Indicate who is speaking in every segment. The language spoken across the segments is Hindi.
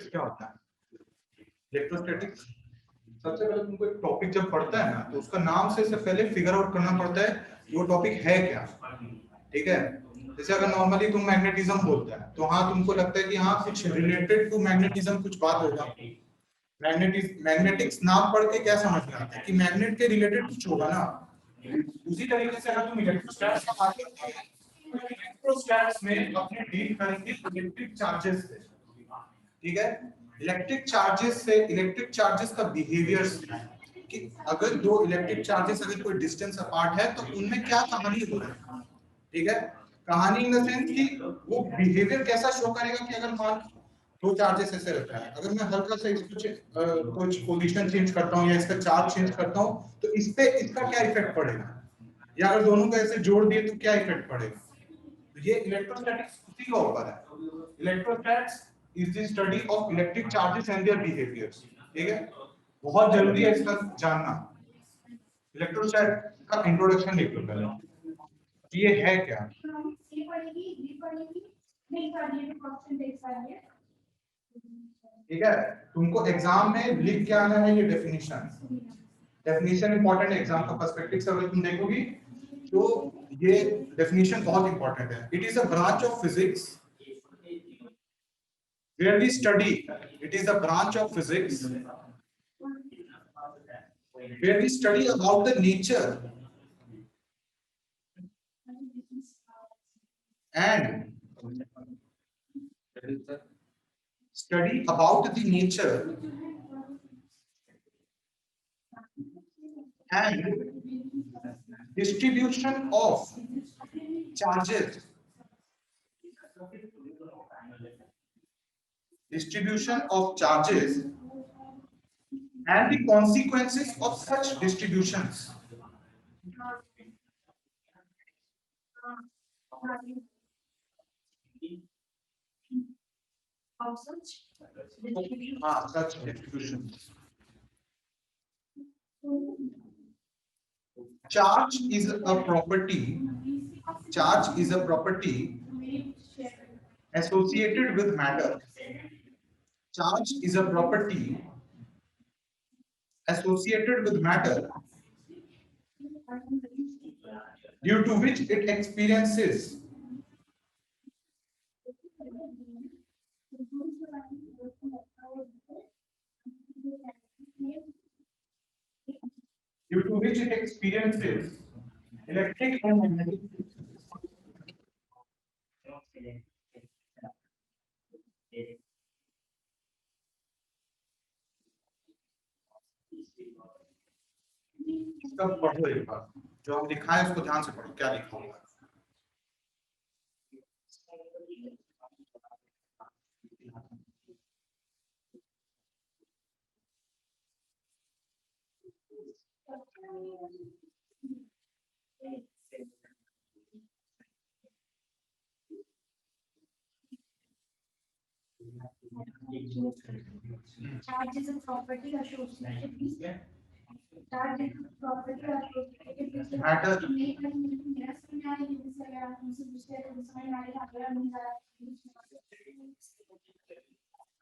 Speaker 1: इलेक्ट्रोस्टैटिक्स क्या होता है? इलेक्ट्रोस्टैटिक्स सबसे पहले तुमको एक टॉपिक जब पढ़ता है ना तो उसका नाम से पहले फिगर आउट करना पड़ता है कि वो टॉपिक है क्या। ठीक है, जैसे अगर नॉर्मली तुम मैग्नेटिज्म बोलते हैं तो हाँ तुमको लगता है कि हाँ कुछ रिलेटेड टू मैग्नेटिज्म कुछ बात होगा। मैग्नेटिक्स नाम पढ़ के क्या समझ में आता है कि मैग्नेट के रिलेटेड कुछ होगा ना। उसी तरीके से अगर तुम इलेक्ट्रोस्टैटिक्स का बात करते हो तो इलेक्ट्रोस्टैटिक्स में अपने डील करेंगे इलेक्ट्रिक चार्जेस से। ठीक है, इलेक्ट्रिक चार्जेस का बिहेवियर कि अगर दो इलेक्ट्रिक चार्जेस अगर कोई डिस्टेंस अपार्ट है तो उनमें क्या कहानी हो रहा है। ठीक है, कहानी इन द सेंस कि वो बिहेवियर कैसा शो करेगा कि अगर मान दो चार्जेस ऐसे रहता है, अगर मैं हल्का सा इसको कुछ पोजीशन चेंज करता हूं या इसका चार्ज चेंज करता हूं तो इस पे इसका क्या इफेक्ट पड़ेगा, या अगर दोनों को ऐसे जोड़ दिए तो क्या इफेक्ट पड़ेगा। तो ये इलेक्ट्रोस्टैटिक्स उसी के ऊपर है। Electrostatics is the study of electric charges and their behaviours. ठीक है, बहुत जरूरी है इसका जानना। इलेक्ट्रोस्टैटिक्स का इंट्रोडक्शन लिख लो पहले, ये है क्या। ठीक है, तुमको एग्जाम में लिख के आना है ये डेफिनेशन। डेफिनेशन इंपॉर्टेंट है एग्जाम का पर्सपेक्टिव से अगर तुम देखोगी तो ये डेफिनेशन बहुत इंपॉर्टेंट है। It is a branch of physics where we study, it is a branch of physics where we study about the nature and study about the nature and distribution of charges, and the consequences of such distributions. Such distributions. Charge is a property. Charge is a property associated with matter. Charge is a property associated with matter due to which it experiences electric and magnetic. इसका पढ़ो एक बार, जो हम लिखा है उसको ध्यान से पढ़ो, क्या लिखा हुआ है।
Speaker 2: Charge is a property associated with charge is a property associated with
Speaker 1: matter.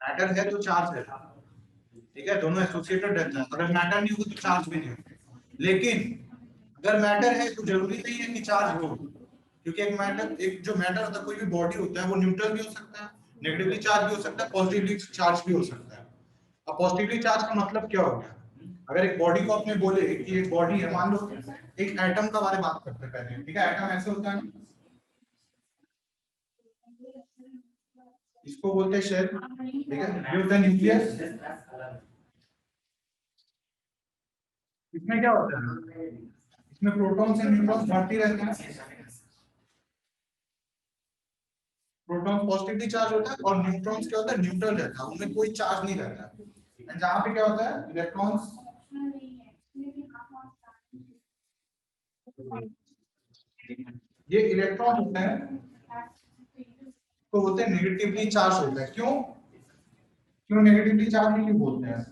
Speaker 1: Matter है तो चार्ज है, ठीक है, दोनों एसोसिएटेड रहता है। अगर मैटर नहीं हो तो चार्ज भी नहीं हो। लेकिन अगर मैटर है तो जरूरी नहीं है कि चार्ज हो, क्योंकि एक जो मैटर होता है, कोई भी बॉडी होता है वो न्यूट्रल भी हो सकता है, नेगेटिवली चार्ज भी हो सकता है, पॉजिटिवली चार्ज भी हो सकता है। अब पॉजिटिवली चार्ज का मतलब क्या हो गया, अगर एक बॉडी को अपने बोले कि एक बॉडी है, मान लो एक एटम का बारे में बात करते हैं पहले। ठीक है, एटम ऐसे होता है, इसको बोलते हैं शेल। ठीक है, ये होता है न्यूक्लियस। इसमें क्या होता है, इसमें प्रोटॉन्स एंड न्यूट्रॉन्स भर्ती रहते हैं। प्रोटॉन पॉजिटिवली चार्ज होता है और न्यूट्रॉन्स क्या होता है, न्यूट्रल रहता है, उनमें कोई चार्ज नहीं रहता है। एंड जहां पे क्या होता है, इलेक्ट्रॉन्स ये इलेक्ट्रॉन होते हैं तो होते हैं नेगेटिवली चार्ज होते हैं। क्यों क्यों नेगेटिवली चार्ज क्यों बोलते हैं?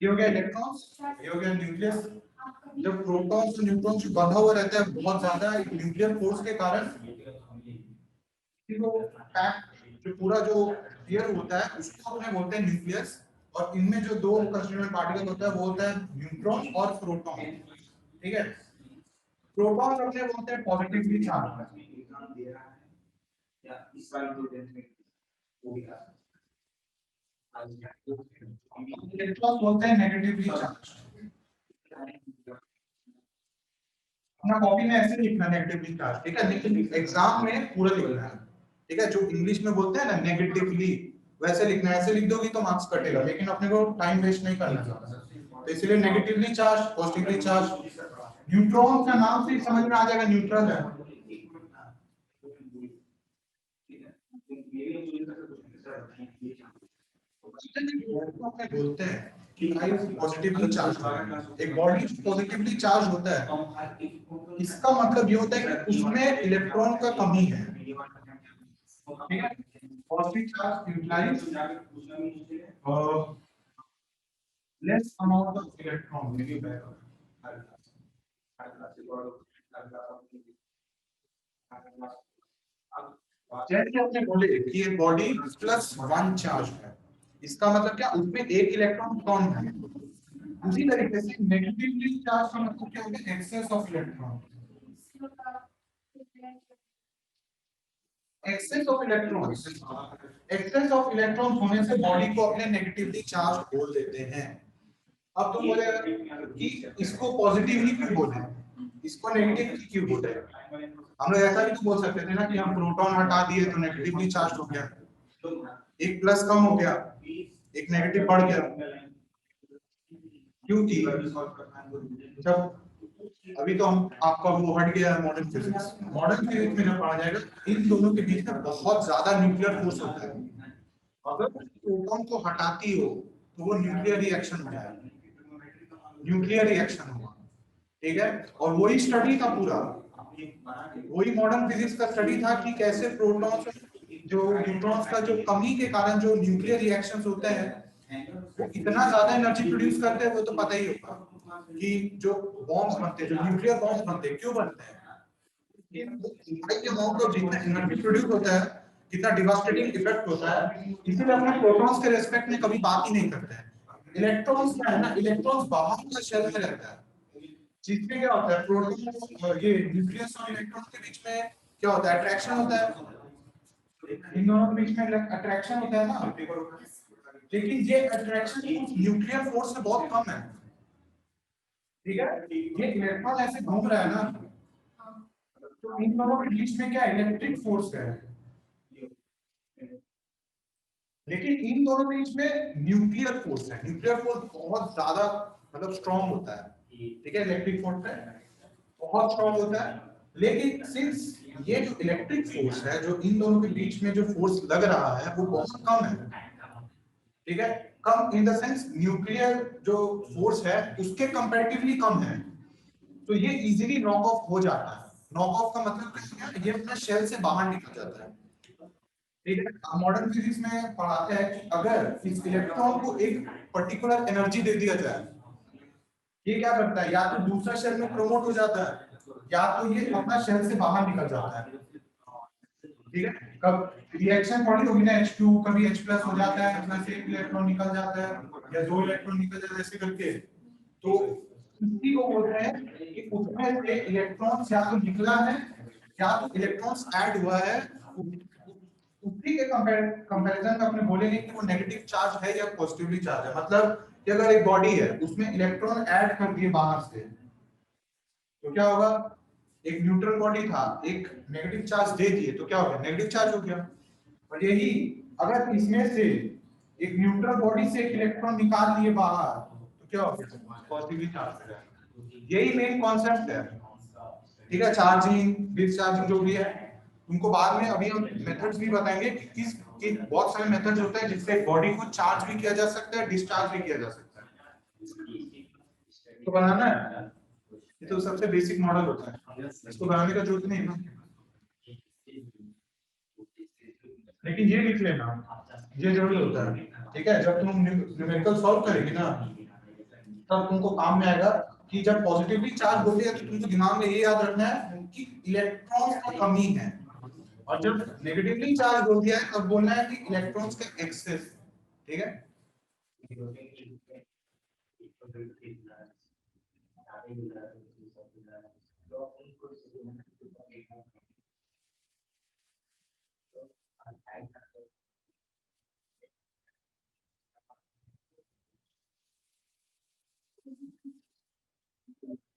Speaker 1: ये हो गया इलेक्ट्रॉन्स, ये हो गया न्यूक्लियस। जब प्रोटॉन्स और न्यूट्रॉन्स बंधा हुआ रहता है बहुत ज्यादा न्यूक्लियर फोर्स के कारण, तो पैक जो पूरा जो लेयर होता है उसको अपने बोलते हैं न्यूक्लियस। और इनमें जो दो कंस्टिट्यूएंट पार्टिकल होता है वो होता है न्यूट्रॉन और प्रोटॉन। ठीक है, प्रोटॉन अपने बोलते हैं पॉजिटिवली चार्ज, इलेक्ट्रॉन बोलते हैं नेगेटिवली चार्ज। अपना कॉपी में ऐसे लिखना नेगेटिवली चार्ज, ठीक है, लेकिन एग्जाम में पूरा लिखना है। ठीक है, जो इंग्लिश में बोलते हैं ना नेगेटिवली, वैसे लिखना है। ऐसे लिख दोगे तो मार्क्स कटेगा, लेकिन अपने को टाइम वेस्ट नहीं करना चाहता, तो इसलिए negatively charge, positively charge. Neutron का नाम से ही समझ में आ जाएगा न्यूट्रल है। बोलते हैं कि पॉजिटिवली चार्ज होता है, एक बॉडी पॉजिटिवली चार्ज होता है, इसका मतलब ये होता है कि उसमें इलेक्ट्रॉन का कमी है। ठीक है, positive charge implies less amount of electron. जैसे आपने बोले कि ये बॉडी +1 चार्ज है, इसका मतलब क्या, उसमें एक इलेक्ट्रॉन कम है। उसी तरीके से नेगेटिवली चार्ज का मतलब क्या होगा, excess of electron. Excess of electrons, excess of electrons होने से बॉडी को अपने नेगेटिवली चार्ज बोल देते हैं। अब तुम बोलेगा कि इसको पॉजिटिवली क्यों बोले, इसको नेगेटिवली क्यों बोले। हम लोग ऐसा भी तो बोल सकते थे ना कि हम प्रोटॉन हटा दिए तो नेगेटिवली चार्ज हो गया, एक प्लस कम हो गया, एक नेगेटिव बढ़ गया। क्योंकि जब अभी तो हम आपका वो हट गया है मॉडर्न फिजिक्स, मॉडर्न फिजिक्स में जब पढ़ा जाएगा इन दोनों के बीच में बहुत ज्यादा न्यूक्लियर फोर्स होता है। अगर प्रोटॉन को हटाती हो तो वो न्यूक्लियर रिएक्शन हो जाएगा, न्यूक्लियर रिएक्शन होगा। ठीक है, और वही स्टडी था पूरा, वही मॉडर्न फिजिक्स का स्टडी था कि कैसे प्रोटॉन्स जो न्यूट्रॉन्स का जो कमी के कारण जो न्यूक्लियर रिएक्शंस होते हैं वो इतना ज्यादा एनर्जी प्रोड्यूस करते हैं। वो तो पता ही होगा कि जो बॉम्ब्स बनते हैं, जो न्यूक्लियर बॉम्ब्स बनते हैं, क्यों बनते हैं, के अमाउंट ऑफ जितना एनर्जी प्रोड्यूस होता है, कितना डिवास्टेटिंग इफेक्ट होता है, इसीलिए अपने प्रोटॉन्स के रिस्पेक्ट में कभी बात ही नहीं करते हैं। इलेक्ट्रॉन्स का है ना, इलेक्ट्रॉन्स बाहर का शेल में रहता है, जिसमें क्या होता है, प्रोटॉन और ये न्यूक्लियस और इलेक्ट्रॉन के बीच में क्या होता है, अट्रैक्शन होता है। इन दोनों के बीच में अट्रैक्शन होता है ना, लेकिन ये अट्रैक्शन न्यूक्लियर फोर्स से बहुत कम है। ठीक है, ये इलेक्ट्रॉन ऐसे घूम रहा है ना, तो इन दोनों के बीच में क्या इलेक्ट्रिक फोर्स है, लेकिन इन दोनों के बीच में न्यूक्लियर फोर्स है। न्यूक्लियर फोर्स बहुत ज्यादा मतलब स्ट्रॉन्ग होता है। ठीक है, इलेक्ट्रिक फोर्स है बहुत स्ट्रॉन्ग होता है, लेकिन सिंस ये जो इलेक्ट्रिक फोर्स है जो इन दोनों के बीच में जो फोर्स लग रहा है वो बहुत कम है। ठीक है, कम इन द सेंस न्यूक्लियर जो फोर्स है उसके कंपैरेटिवली कम है, तो ये इजीली नॉक ऑफ हो जाता है। नॉक ऑफ का मतलब क्या है, ये अपना शेल से बाहर निकल जाता है। ठीक है, मॉडर्न फिजिक्स में पढ़ाते हैं कि अगर इस इलेक्ट्रॉन को एक पर्टिकुलर एनर्जी दे दिया जाए, ये क्या करता है, या तो दूसरा शेल में प्रमोट हो जाता है या तो ये अपना शेल से बाहर निकल जाता है। ठीक है, कब रिएक्शन पड़ी होगी ना H2, कभी H+ हो जाता है, प्लस एक इलेक्ट्रॉन निकल जाता है या दो इलेक्ट्रॉन निकल जाते हैं ऐसे करके, तो इसी को बोलते हैं कि उसमें से इलेक्ट्रॉन या तो निकला है या तो इलेक्ट्रॉन्स ऐड हुआ है। उसी के कंपैरिजन में अपने बोलेंगे कि वो नेगेटिव चार्ज है या पॉजिटिवली चार्ज है। मतलब कि अगर एक बॉडी है उसमें इलेक्ट्रॉन ऐड कर दिए बाहर से, तो क्या होगा, एक न्यूट्रल बॉडी था, एक नेगेटिव चार्ज दे दिए तो क्या हो गया, नेगेटिव चार्ज हो गया। और यही अगर इसमें से एक न्यूट्रल बॉडी से एक इलेक्ट्रॉन निकाल लिए बाहर तो क्या हो गया, पॉजिटिवली चार्ज हो जाएगा। यही मेन कॉन्सेप्ट है। ठीक है, चार्जिंग डिस्चार्जिंग जो भी है उनको बाद में अभी हम मेथड्स भी बताएंगे कि बहुत सारे मेथड्स होते हैं जिससे बॉडी को चार्ज भी किया जा सकता है, डिस्चार्ज भी किया जा सकता है। तो बनाना है, ये तो सबसे बेसिक मॉडल होता है, इसको बनाने का जरूरत नहीं है ना, लेकिन ये लिख लेना, ये जरूरी होता है। ठीक है, जब तुम न्यूमेरिकल सॉल्व करेगी ना तब तुमको काम में आएगा कि जब पॉजिटिवली चार्ज होती है तो तुमको दिमाग में ये याद रखना है कि इलेक्ट्रॉन्स की कमी है, और जब नेगेटिवली चार्ज होती है तब बोलना है कि इलेक्ट्रॉन्स का एक्सेस। ठीक है,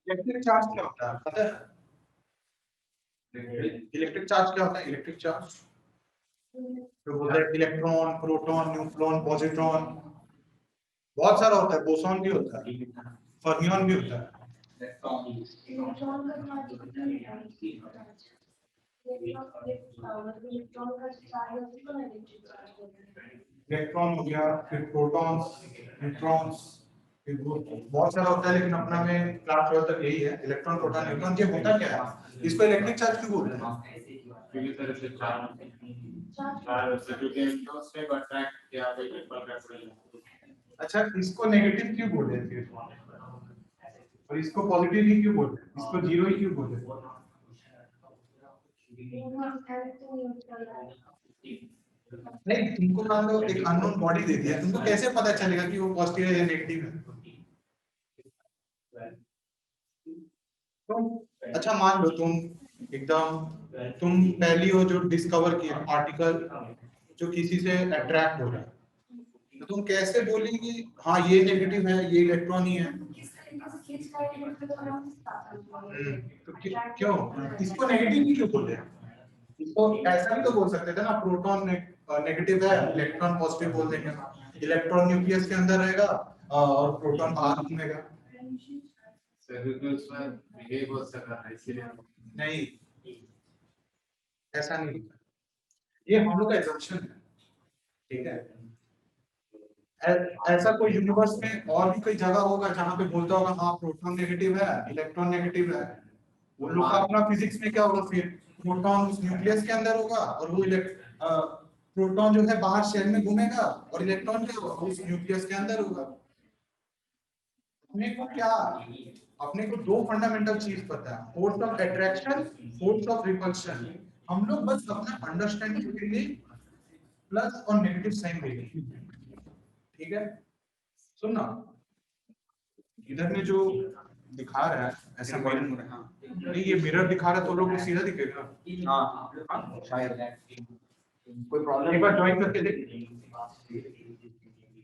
Speaker 1: इलेक्ट्रिक चार्ज क्या होता है पता है? इलेक्ट्रिक चार्ज क्या होता है? इलेक्ट्रिक चार्ज तो बोलते हैं इलेक्ट्रॉन, प्रोटॉन, न्यूट्रॉन, पॉजिट्रॉन, बहुत सारा होता है, बोसॉन भी होता है, फर्मियन भी होता है।
Speaker 2: इलेक्ट्रॉन का चार्ज कितना है? इलेक्ट्रॉन का चार्ज कितना है?
Speaker 1: इलेक्ट्रॉन हो गया, फिर प्रोटॉन्स, न्यूट्रॉन्स, फिर बहुत सारा होता है, लेकिन अपना में क्लास 12 तक यही है, इलेक्ट्रॉन, प्रोटॉन, न्यूट्रॉन। ये होता क्या है? इसको इलेक्ट्रिक चार्ज क्यों बोलते हैं?
Speaker 3: क्योंकि तरह से चार्ज से क्योंकि इलेक्ट्रॉन्स में अट्रैक्ट किया जाता है पर रेफरेंस।
Speaker 1: अच्छा, इसको नेगेटिव क्यों बोलते हैं फिर, और इसको पॉजिटिव ही क्यों बोलते हैं, इसको जीरो ही क्यों बोलते हैं? नहीं, तुमको मान लो एक अननोन बॉडी दे दिया, तुमको कैसे पता चलेगा कि वो पॉजिटिव है या नेगेटिव है? तो अच्छा मान लो तुम पहली हो जो डिस्कवर किया पार्टिकल जो किसी से अट्रैक्ट हो रहा है, तो तुम कैसे बोलेंगे हाँ ये नेगेटिव है, ये इलेक्ट्रॉन ही है? तो क्यों इसको नेगेटिव ही क्यों बोले? इसको ऐसा भी तो बोल सकते थे ना, प्रोटॉन नेगेटिव है, इलेक्ट्रॉन पॉजिटिव बोल देंगे, इलेक्ट्रॉन न्यूक्लियस के अंदर रहेगा और प्रोटॉन बाहर घूमेगा।
Speaker 3: सेल्यूलोज में बिहेव हो सकता है इसलिए
Speaker 1: नहीं, ऐसा नहीं होता, ये हम लोग का एजम्पशन है। ठीक है, ऐसा कोई यूनिवर्स में और भी कोई जगह होगा जहां पे बोलता होगा हाँ प्रोटॉन नेगेटिव है, इलेक्ट्रॉन नेगेटिव है, वो लोग का अपना फिजिक्स में क्या होगा, फिर प्रोटॉन उस न्यूक्लियस के अंदर होगा और वो प्रोटॉन जो है बाहर शेल में घूमेगा और इलेक्ट्रॉन क्या होगा, उस न्यूक्लियस के अंदर होगा। अपने को क्या, अपने को दो फंडामेंटल चीज पता है, force of attraction, force of repulsion. हम लोग बस अपना अंडरस्टैंडिंग के लिए प्लस और नेगेटिव साइन देंगे। ठीक है, सुनना, इधर में जो दिखा रहा है ऐसा नहीं, ये मिरर दिखा रहा है तो लोग को सीधा दिखेगा। हाँ शायद कोई प्रॉब्लम, एक बार ज्वाइन करके देख,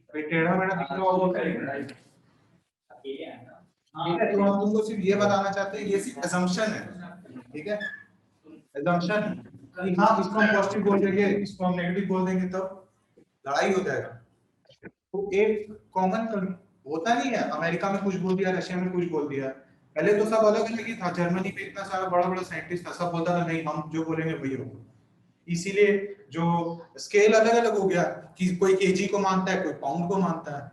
Speaker 1: कोई टेढ़ा मेढ़ा दिख रहा होगा ठीक है। तो हम तुमको सिर्फ ये बताना चाहते हैं, ये सिर्फ assumption है। ठीक है, assumption कि हाँ इसको हम पॉजिटिव बोल देंगे, इसको हम नेगेटिव बोल देंगे, तब लड़ाई हो जाएगा। तो एक कॉमन होता नहीं है, अमेरिका में कुछ बोल दिया, रशिया में कुछ बोल दिया, पहले तो सब अलग अलग ही था, जर्मनी में इतना सारा बड़ा बड़ा साइंटिस्ट था, सब बोलता था नहीं हम जो बोलेंगे वही होगा। इसीलिए जो स्केल अलग अलग हो गया कि कोई केजी को मानता है, कोई पाउंड को मानता है।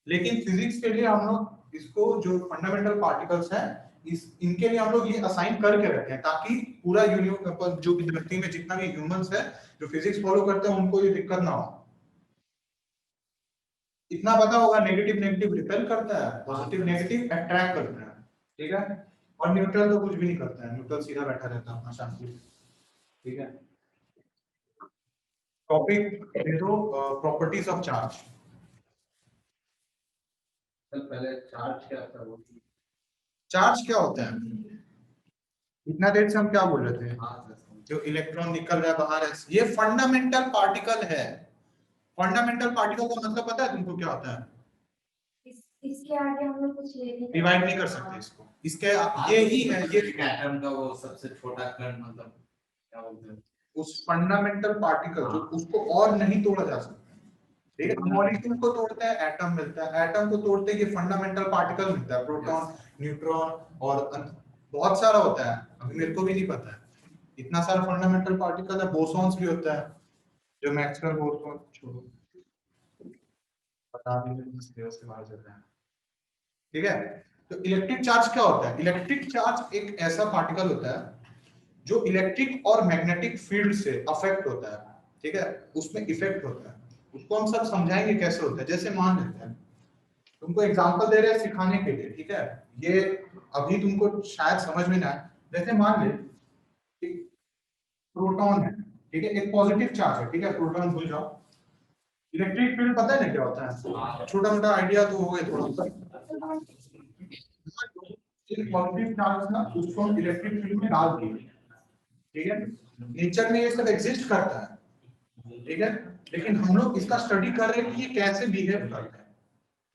Speaker 1: लेकिन फिजिक्स के लिए हम लोग इसको जो फंडामेंटल पार्टिकल्स हैं इनके लिए हम लोग ये असाइन करके रखे हैं, ताकि पूरा यूनिवर्स जो धरती में जितना भी ह्यूमंस है जो फिजिक्स फॉलो करते हैं उनको ये दिक्कत ना हो। इतना पता होगा, नेगेटिव नेगेटिव रिपेल करता है, पॉजिटिव नेगेटिव अट्रैक्ट करता है। ठीक है, और न्यूट्रल तो कुछ भी नहीं करता है, न्यूट्रल सीधा बैठा रहता है अपना शांति। ठीक है, टॉपिक दे दो, प्रॉपर्टीज ऑफ चार्ज।
Speaker 3: पहले चार्ज क्या था वो,
Speaker 1: चार्ज क्या होता है? इतना देर से हम क्या बोल रहे थे, जो इलेक्ट्रॉन निकल रहा है बाहर है, ये फंडामेंटल पार्टिकल है। फंडामेंटल पार्टिकल का मतलब पता है तुमको क्या होता है?
Speaker 2: इसके आगे हम लोग कुछ ले नहीं
Speaker 1: डिवाइड नहीं कर सकते इसको, इसके ये ही है, ये
Speaker 3: एटम का वो सबसे छोटा कण, मतलब क्या बोलते हैं,
Speaker 1: उस फंडामेंटल पार्टिकल जो उसको और नहीं तोड़ा जा सकता। ठीक है, मॉलिक्यूल को तोड़ते हैं एटम मिलता है, एटम को तोड़ते ही फंडामेंटल पार्टिकल मिलता है, प्रोटॉन, न्यूट्रॉन और बहुत सारा होता है, अभी मेरे को भी नहीं पता है, इतना सारा फंडामेंटल पार्टिकल है। बोसॉन्स भी होता है, जो मैक्सवेल बोसॉन, छोड़ो बता दीजिए उसके बाहर चलता है। ठीक है, तो इलेक्ट्रिक चार्ज क्या होता है? इलेक्ट्रिक चार्ज एक ऐसा पार्टिकल होता है जो इलेक्ट्रिक और मैग्नेटिक फील्ड से अफेक्ट होता है। ठीक है, उसमें इफेक्ट होता है, उसको हम सब समझाएंगे कैसे होता है। जैसे मान लेते हैं तुमको एग्जांपल दे रहे हैं सिखाने के लिए, ठीक है। ये अभी तुमको शायद समझ में ना आए। जैसे मान ले प्रोटॉन है, ठीक है, एक पॉजिटिव चार्ज है, ठीक है, प्रोटॉन भूल जाओ। इलेक्ट्रिक फील्ड पता है ना क्या होता है, छोटा मोटा आइडिया तो हो गया थोड़ा सा। एक पॉजिटिव चार्ज ना उसको हम इलेक्ट्रिक फील्ड में डाल दिए, ठीक है। नेचर में ये सब एग्जिस्ट करता है, ठीक है, लेकिन हम लोग इसका स्टडी कर रहे हैं कि ये कैसे बिहेव करता है,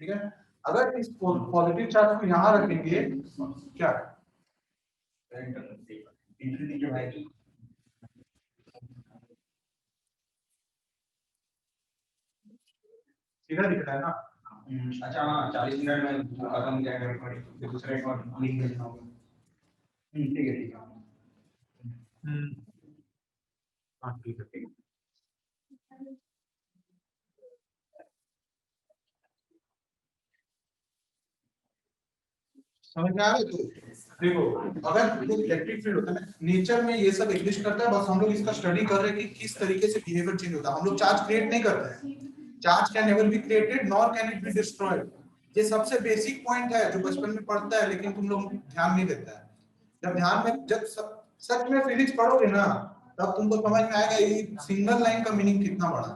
Speaker 1: ठीक है। अगर इस पॉजिटिव चार्ज को यहाँ रखेंगे क्या सीधा दिख रहा है ना।
Speaker 4: अच्छा हाँ 40 मिनट में खत्म क्या करें दूसरे को लिंक भेजना होगा। ठीक है ठीक है।
Speaker 1: हाँ ठीक है ठीक है। समझ में आ रहा है? तो देखो अगर इलेक्ट्रिक फील्ड होता है ना, नेचर में ये सब एग्जिस्ट करता है, बस हम लोग इसका स्टडी कर रहे हैं कि किस तरीके से बिहेवियर चेंज होता है। हम लोग चार्ज क्रिएट नहीं करते हैं, charge can never be created nor can it be destroyed. ये सबसे बेसिक पॉइंट है जो बचपन में पढ़ता है लेकिन तुम लोग ध्यान नहीं देता है। जब सच में फिजिक्स पढ़ोगे ना तब तुमको समझ में आएगा ये सिंगल लाइन का मीनिंग कितना बड़ा,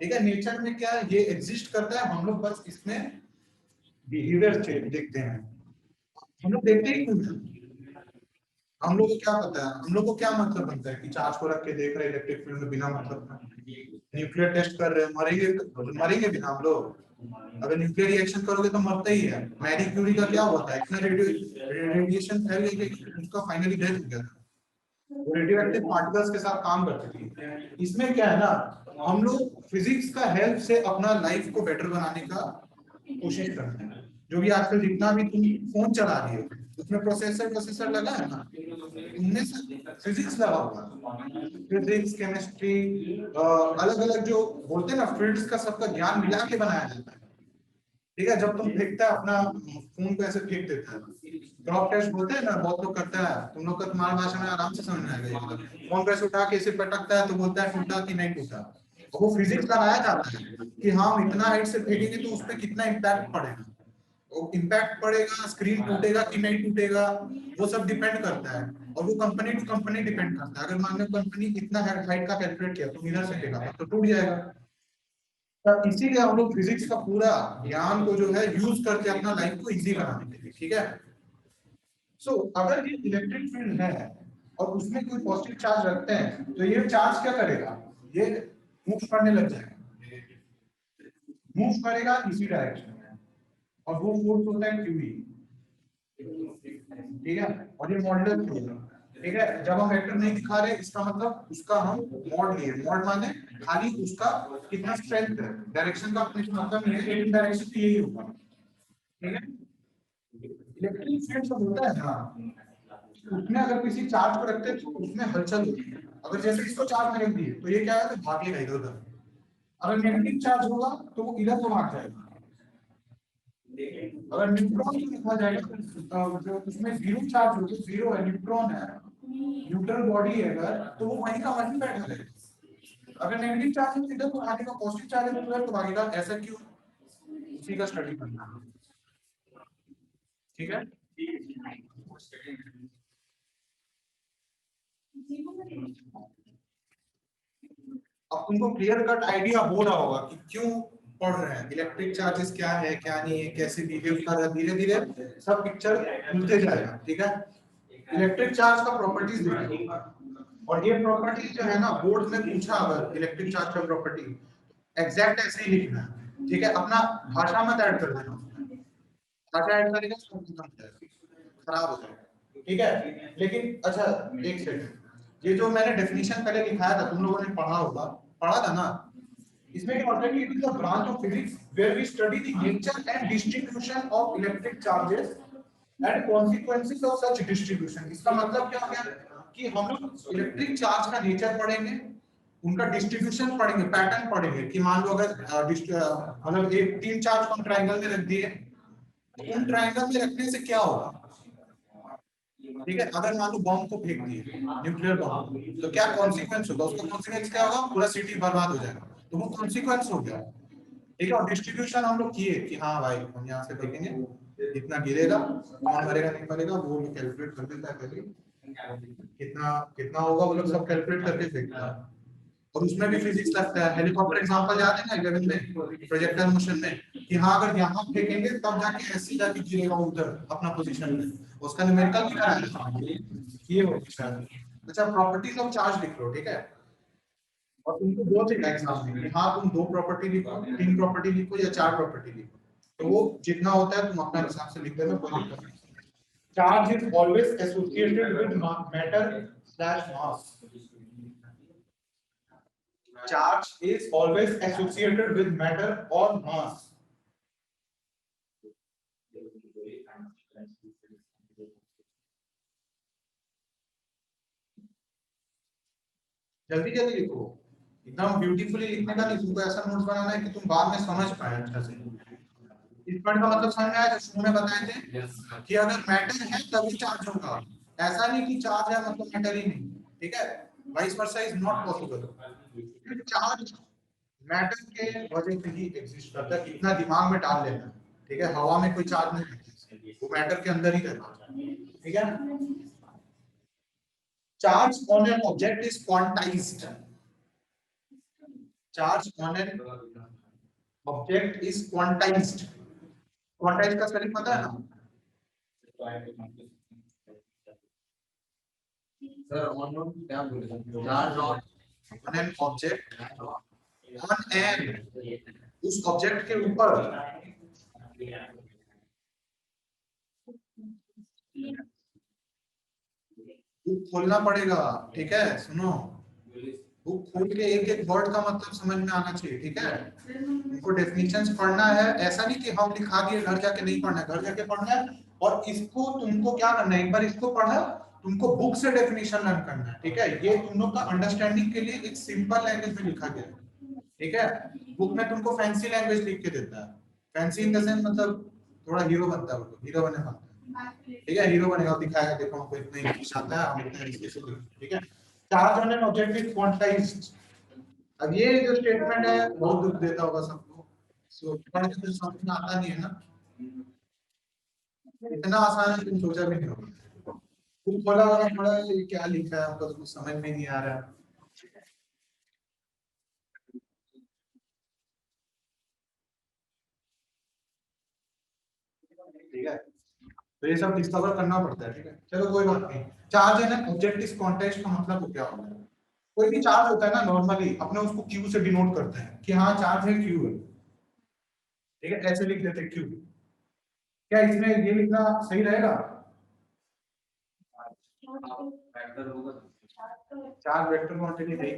Speaker 1: ठीक है। नेचर में क्या ये एग्जिस्ट करता है, हम लोग बस इसमें बिहेवियर चेंज देखते हैं। हम लोग देखते ही नहीं, हम लोग को क्या पता है, हम लोग को क्या मतलब बनता है कि चार्ज को रख के देख रहे इलेक्ट्रिक फील्ड में बिना मतलब का। न्यूक्लियर टेस्ट कर रहे हैं, मरेंगे बिना हम लोग। अगर न्यूक्लियर रिएक्शन करोगे तो मरते ही है। मैरी क्यूरी का क्या हुआ था, इतना रेडिएशन फैल गई कि उसका फाइनली डेथ हो गया था। वो रेडियोएक्टिव पार्टिकल्स के साथ काम करती थी। इसमें क्या है ना, हम लोग फिजिक्स का हेल्प से अपना लाइफ को बेटर बनाने का कोशिश करते हैं। जो भी आजकल जितना भी तुम फोन चला रही हो उसमें प्रोसेसर लगा है ना, उनमें से फिजिक्स लगा हुआ है। फिजिक्स केमिस्ट्री अलग अलग जो बोलते हैं ना फील्ड्स का सबका ज्ञान मिला के बनाया जाता है, ठीक है। जब तुम फेंकता है अपना फोन को ऐसे फेंक देता है, ड्रॉप टेस्ट बोलते हैं ना, बहुत लोग करता है, तुम लोग का तुम्हारी भाषा में आराम से समझ में आएगा। फोन को ऐसे उठा के इसे पटकता है तो बोलता है टूटा कि नहीं टूटा। वो फिजिक्स लगाया जाता है कि हम इतना हाइट से फेंकेंगे तो उस पर कितना इम्पैक्ट पड़ेगा, वो इम्पैक्ट पड़ेगा, स्क्रीन टूटेगा कि नहीं टूटेगा, वो सब डिपेंड करता है। और वो कंपनी टू कंपनी डिपेंड करता है। अगर मान लो कंपनी इतना हाइट का कैलकुलेट किया तो इधर से फेंका तो टूट जाएगा। तो इसीलिए हम लोग फिजिक्स का पूरा ज्ञान को जो है यूज करके अपना लाइफ को इजी बनाने के लिए, ठीक है। सो अगर ये इलेक्ट्रिक फील्ड है और उसमें कोई पॉजिटिव चार्ज रखते हैं तो ये चार्ज क्या करेगा, ये मूव करने लग जाएगा, मूव करेगा इसी डायरेक्शन में, और वो फोर्स होता है क्यूई, ठीक है। और ये मॉडुलर फोर्स, ठीक है। जब हम वेक्टर नहीं दिखा रहे इसका मतलब उसका हम मॉड लिए, मॉड माने खाली उसका कितना स्ट्रेंथ है, डायरेक्शन का कुछ मतलब नहीं है, लेकिन डायरेक्शन तो यही होगा, ठीक है। इलेक्ट्रिक फील्ड जो होता है ना उसमें अगर किसी चार्ज को रखते हैं तो उसमें हलचल होती है। अगर जैसे इसको चार्ज में रख दिए तो ये क्या है, तो भागेगा इधर उधर। अगर नेगेटिव चार्ज होगा तो वो इधर को भाग जाएगा। अगर न्यूट्रॉन को लिखा जाएगा जो उसमें जीरो चार्ज होगा, जीरो है, न्यूट्रॉन है, न्यूट्रल बॉडी है अगर, तो वो वहीं का वहीं बैठा रहेगा। अगर नेगेटिव चार्ज है तो इधर को भागेगा, पॉजिटिव चार्ज है तो इधर को भागेगा। ऐसा क्यों, उसी का स्टडी करना, ठीक है। अब तुमको क्लियर कट आइडिया हो रहा होगा कि क्यों पढ़ रहे हैं, इलेक्ट्रिक चार्जेस क्या है क्या नहीं है, कैसे बिहेव कर रहा है। धीरे धीरे सब पिक्चर खुलते जाएगा, ठीक है। इलेक्ट्रिक चार्ज का प्रॉपर्टीज देखो, और ये प्रॉपर्टीज जो है ना बोर्ड में पूछा अगर इलेक्ट्रिक चार्ज का प्रॉपर्टी एग्जैक्ट ऐसे ही लिखना है, ठीक है। अपना भाषा मत ऐड कर देना, भाषा ऐड करेगा तो खराब हो जाएगा, ठीक है। लेकिन अच्छा एक सेकंड, ये जो मैंने डेफिनेशन पहले लिखाया था तुम लोगों ने पढ़ा था ना, इसमें क्या होता है कि it is a branch of physics where we study the nature and distribution of electric charges and consequences of such distribution. इसका मतलब क्या हो गया कि हम लोग इलेक्ट्रिक चार्ज का नेचर पढ़ेंगे, उनका डिस्ट्रीब्यूशन पढ़ेंगे, पैटर्न पढ़ेंगे कि मान लो अगर मतलब एक तीन चार्ज को हम ट्रायंगल में रख दिए, उन ट्रायंगल में रखने से क्या होगा, ठीक है। अगर मान लो बॉम्ब को फेंक दिए, न्यूक्लियर बॉम्ब, तो क्या कॉन्सिक्वेंस होगा, उसका कॉन्सिक्वेंस क्या होगा, पूरा सिटी बर्बाद हो जाएगा, तो वो कॉन्सिक्वेंस हो गया। ठीक है। और डिस्ट्रीब्यूशन हम लोग किए कि हाँ भाई हम यहाँ से देखेंगे कितना गिरेगा, कौन मरेगा नहीं मरेगा वो कैलकुलेट कर देता है पहले, कितना कितना होगा वो लोग सब कैलकुलेट करके फेंकता है। और उसमें भी फिजिक्स लगता है। हेलीकॉप्टर एग्जांपल याद है ना 11 में प्रोजेक्टाइल मोशन में कि हाँ अगर यहाँ फेंकेंगे तब जाके ऐसे जाके गिरेगा उधर अपना पोजीशन में, उसका न्यूमेरिकल भी कराया था ये हो शायद। अच्छा प्रॉपर्टीज ऑफ चार्ज लिख लो, ठीक है। और तुमको दो चाहिए एग्जाम में कि हाँ तुम 2 प्रॉपर्टी लिखो, 3 प्रॉपर्टी लिखो या 4 प्रॉपर्टी लिखो, तो वो जितना होता है तुम अपना हिसाब से लिख देना, कोई दिक्कत नहीं। Charge is always associated with matter mass. Charge is always associated with matter or mass. जल्दी जल्दी लिखो, एकदम ब्यूटीफुली लिखने का नहीं, तुमको ऐसा नोट्स बनाना है कि तुम बाद में समझ पाए अच्छा से। इस पॉइंट का मतलब समझ में आया? शुरू में बताए थे कि अगर मैटर है तभी चार्ज होगा, ऐसा नहीं कि चार्ज है मतलब मैटर ही नहीं, ठीक है। Vice versa is not possible. Charge matter के वजह से ही एग्जिस्ट करता है, इतना दिमाग में डाल लेना, ठीक है। हवा में कोई चार्ज नहीं है, वो मैटर के अंदर ही रहता है, ठीक है। Charge on an object is quantized. Charge on an object is quantized. Quantize का स्पेलिंग पता है ना
Speaker 3: सर ऑन क्या बोले charge
Speaker 1: on an object, on an उस ऑब्जेक्ट के ऊपर बुक खोलना पड़ेगा, ठीक है। सुनो बुक खोल के एक एक वर्ड का मतलब समझ में आना चाहिए, ठीक है। उनको डेफिनेशंस पढ़ना है, ऐसा नहीं कि हम लिखा दिए घर जाके नहीं पढ़ना है, घर जाके पढ़ना है। और इसको तुमको क्या करना है, एक बार इसको पढ़ा तुमको बुक से डेफिनेशन लर्न करना है, ठीक है। ये तुम लोग का अंडरस्टैंडिंग के लिए एक सिंपल लैंग्वेज में लिखा गया है, ठीक है। बुक में तुमको फैंसी लैंग्वेज लिख के देता है, फैंसी इन द सेंस मतलब थोड़ा हीरो बनता है, वो हीरो बनने वाला, ठीक है। हीरो बनेगा दिखाएगा देखो हमको इतना इंग्लिश आता है हम इतना इंग्लिश से, ठीक है। Charge on an object is quantized. अब ये जो स्टेटमेंट है बहुत दुख देता होगा सबको, सो पढ़ के कुछ समझ में आता नहीं है ना, इतना आसान है तुम सोचा भी नहीं होगा। तुम खोला होगा पढ़ा ये क्या लिखा है हमको तो कुछ समझ में नहीं आ रहा है, ठीक है। तो ये सब डिस्कवर करना पड़ता है, ठीक है। चलो कोई बात नहीं। चार्ज है ना ऑब्जेक्ट इज क्वांटाइज्ड का मतलब क्या होता है? कोई भी चार्ज होता है ना नॉर्मली अपने उसको क्यू से डिनोट करते हैं कि हाँ चार्ज है क्यू है, ठीक है। ऐसे लिख देते हैं क्यू। क्या इसमें ये लिखना सही रहेगा?
Speaker 3: फैक्टर होगा
Speaker 1: चार्ज वेक्टर क्वांटिटी नहीं,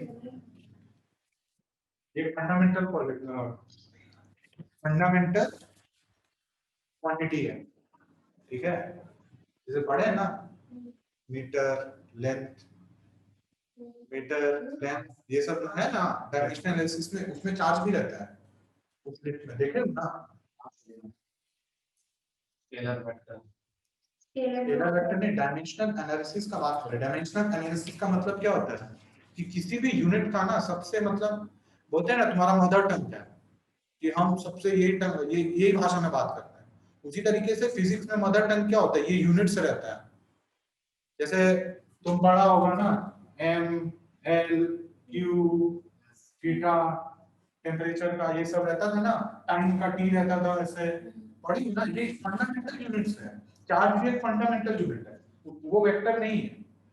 Speaker 1: ये फंडामेंटल क्वांटिटी है, ठीक है। जैसे पढ़े हैं ना मीटर लेंथ, मीटर लेंथ ये सब है ना डायमेंशनल एनालिसिस में, उसमें चार्ज भी रहता है उस लिस्ट में, देखे ना।
Speaker 3: स्केलर फैक्टर
Speaker 1: स्केलर वेक्टर ने डायमेंशनल एनालिसिस का बात करें। डायमेंशनल एनालिसिस का मतलब क्या होता है कि किसी भी यूनिट का ना सबसे मतलब बोलते हैं ना तुम्हारा मदर टंग है कि हम सबसे यही भाषा में बात करते हैं, उसी तरीके से फिजिक्स में मदर टंग क्या होता है, ये यूनिट से रहता है। जैसे तुम पढ़ा होगा ना M L Q theta, temperature का ये सब रहता था ना, टाइम का टी रहता था, ऐसे पढ़ी ना। ये फंडामेंटल यूनिट्स है, चार्ज भी एक फंडामेंटल यूनिट है, वो वेक्टर नहीं है,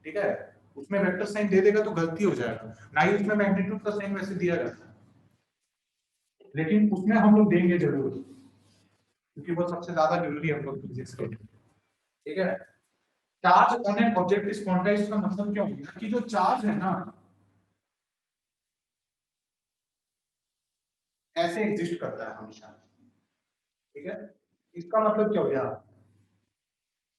Speaker 1: ठीक है। उसमें वेक्टर साइन दे देगा तो गलती हो जाएगा, ना ही उसमें मैग्नीट्यूड का साइन वैसे दिया जाता है, लेकिन उसमें हम लोग देंगे जरूर क्योंकि वो सबसे ज्यादा जरूरी है हम लोग फिजिक्स के, ठीक है। Charge on an object is quantized का मतलब क्या होगा कि जो चार्ज है ना ऐसे एग्जिस्ट करता है हमेशा, ठीक है। इसका मतलब क्या हो गया?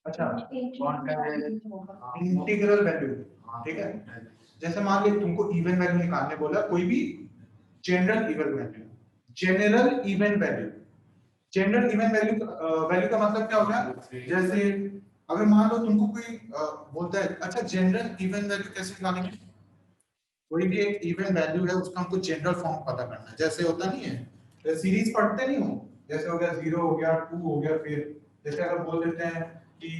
Speaker 1: अच्छा इंटीग्रल वैल्यू, ठीक है। जैसे मान ली तुमको इवन वैल्यू निकालने बोला, कोई भी general even value, general even value, general even value value का मतलब क्या होगा? जैसे अगर मान लो तुमको कोई बोलता है अच्छा जनरल इवन वैल्यू कैसे निकालेंगे, कोई भी एक इवन वैल्यू है उसका हमको जनरल फॉर्म पता करना है, जैसे होता नहीं है सीरीज पढ़ते नहीं हो, जैसे हो गया 0 हो गया 2 हो गया, फिर जैसे अगर बोल देते हैं कि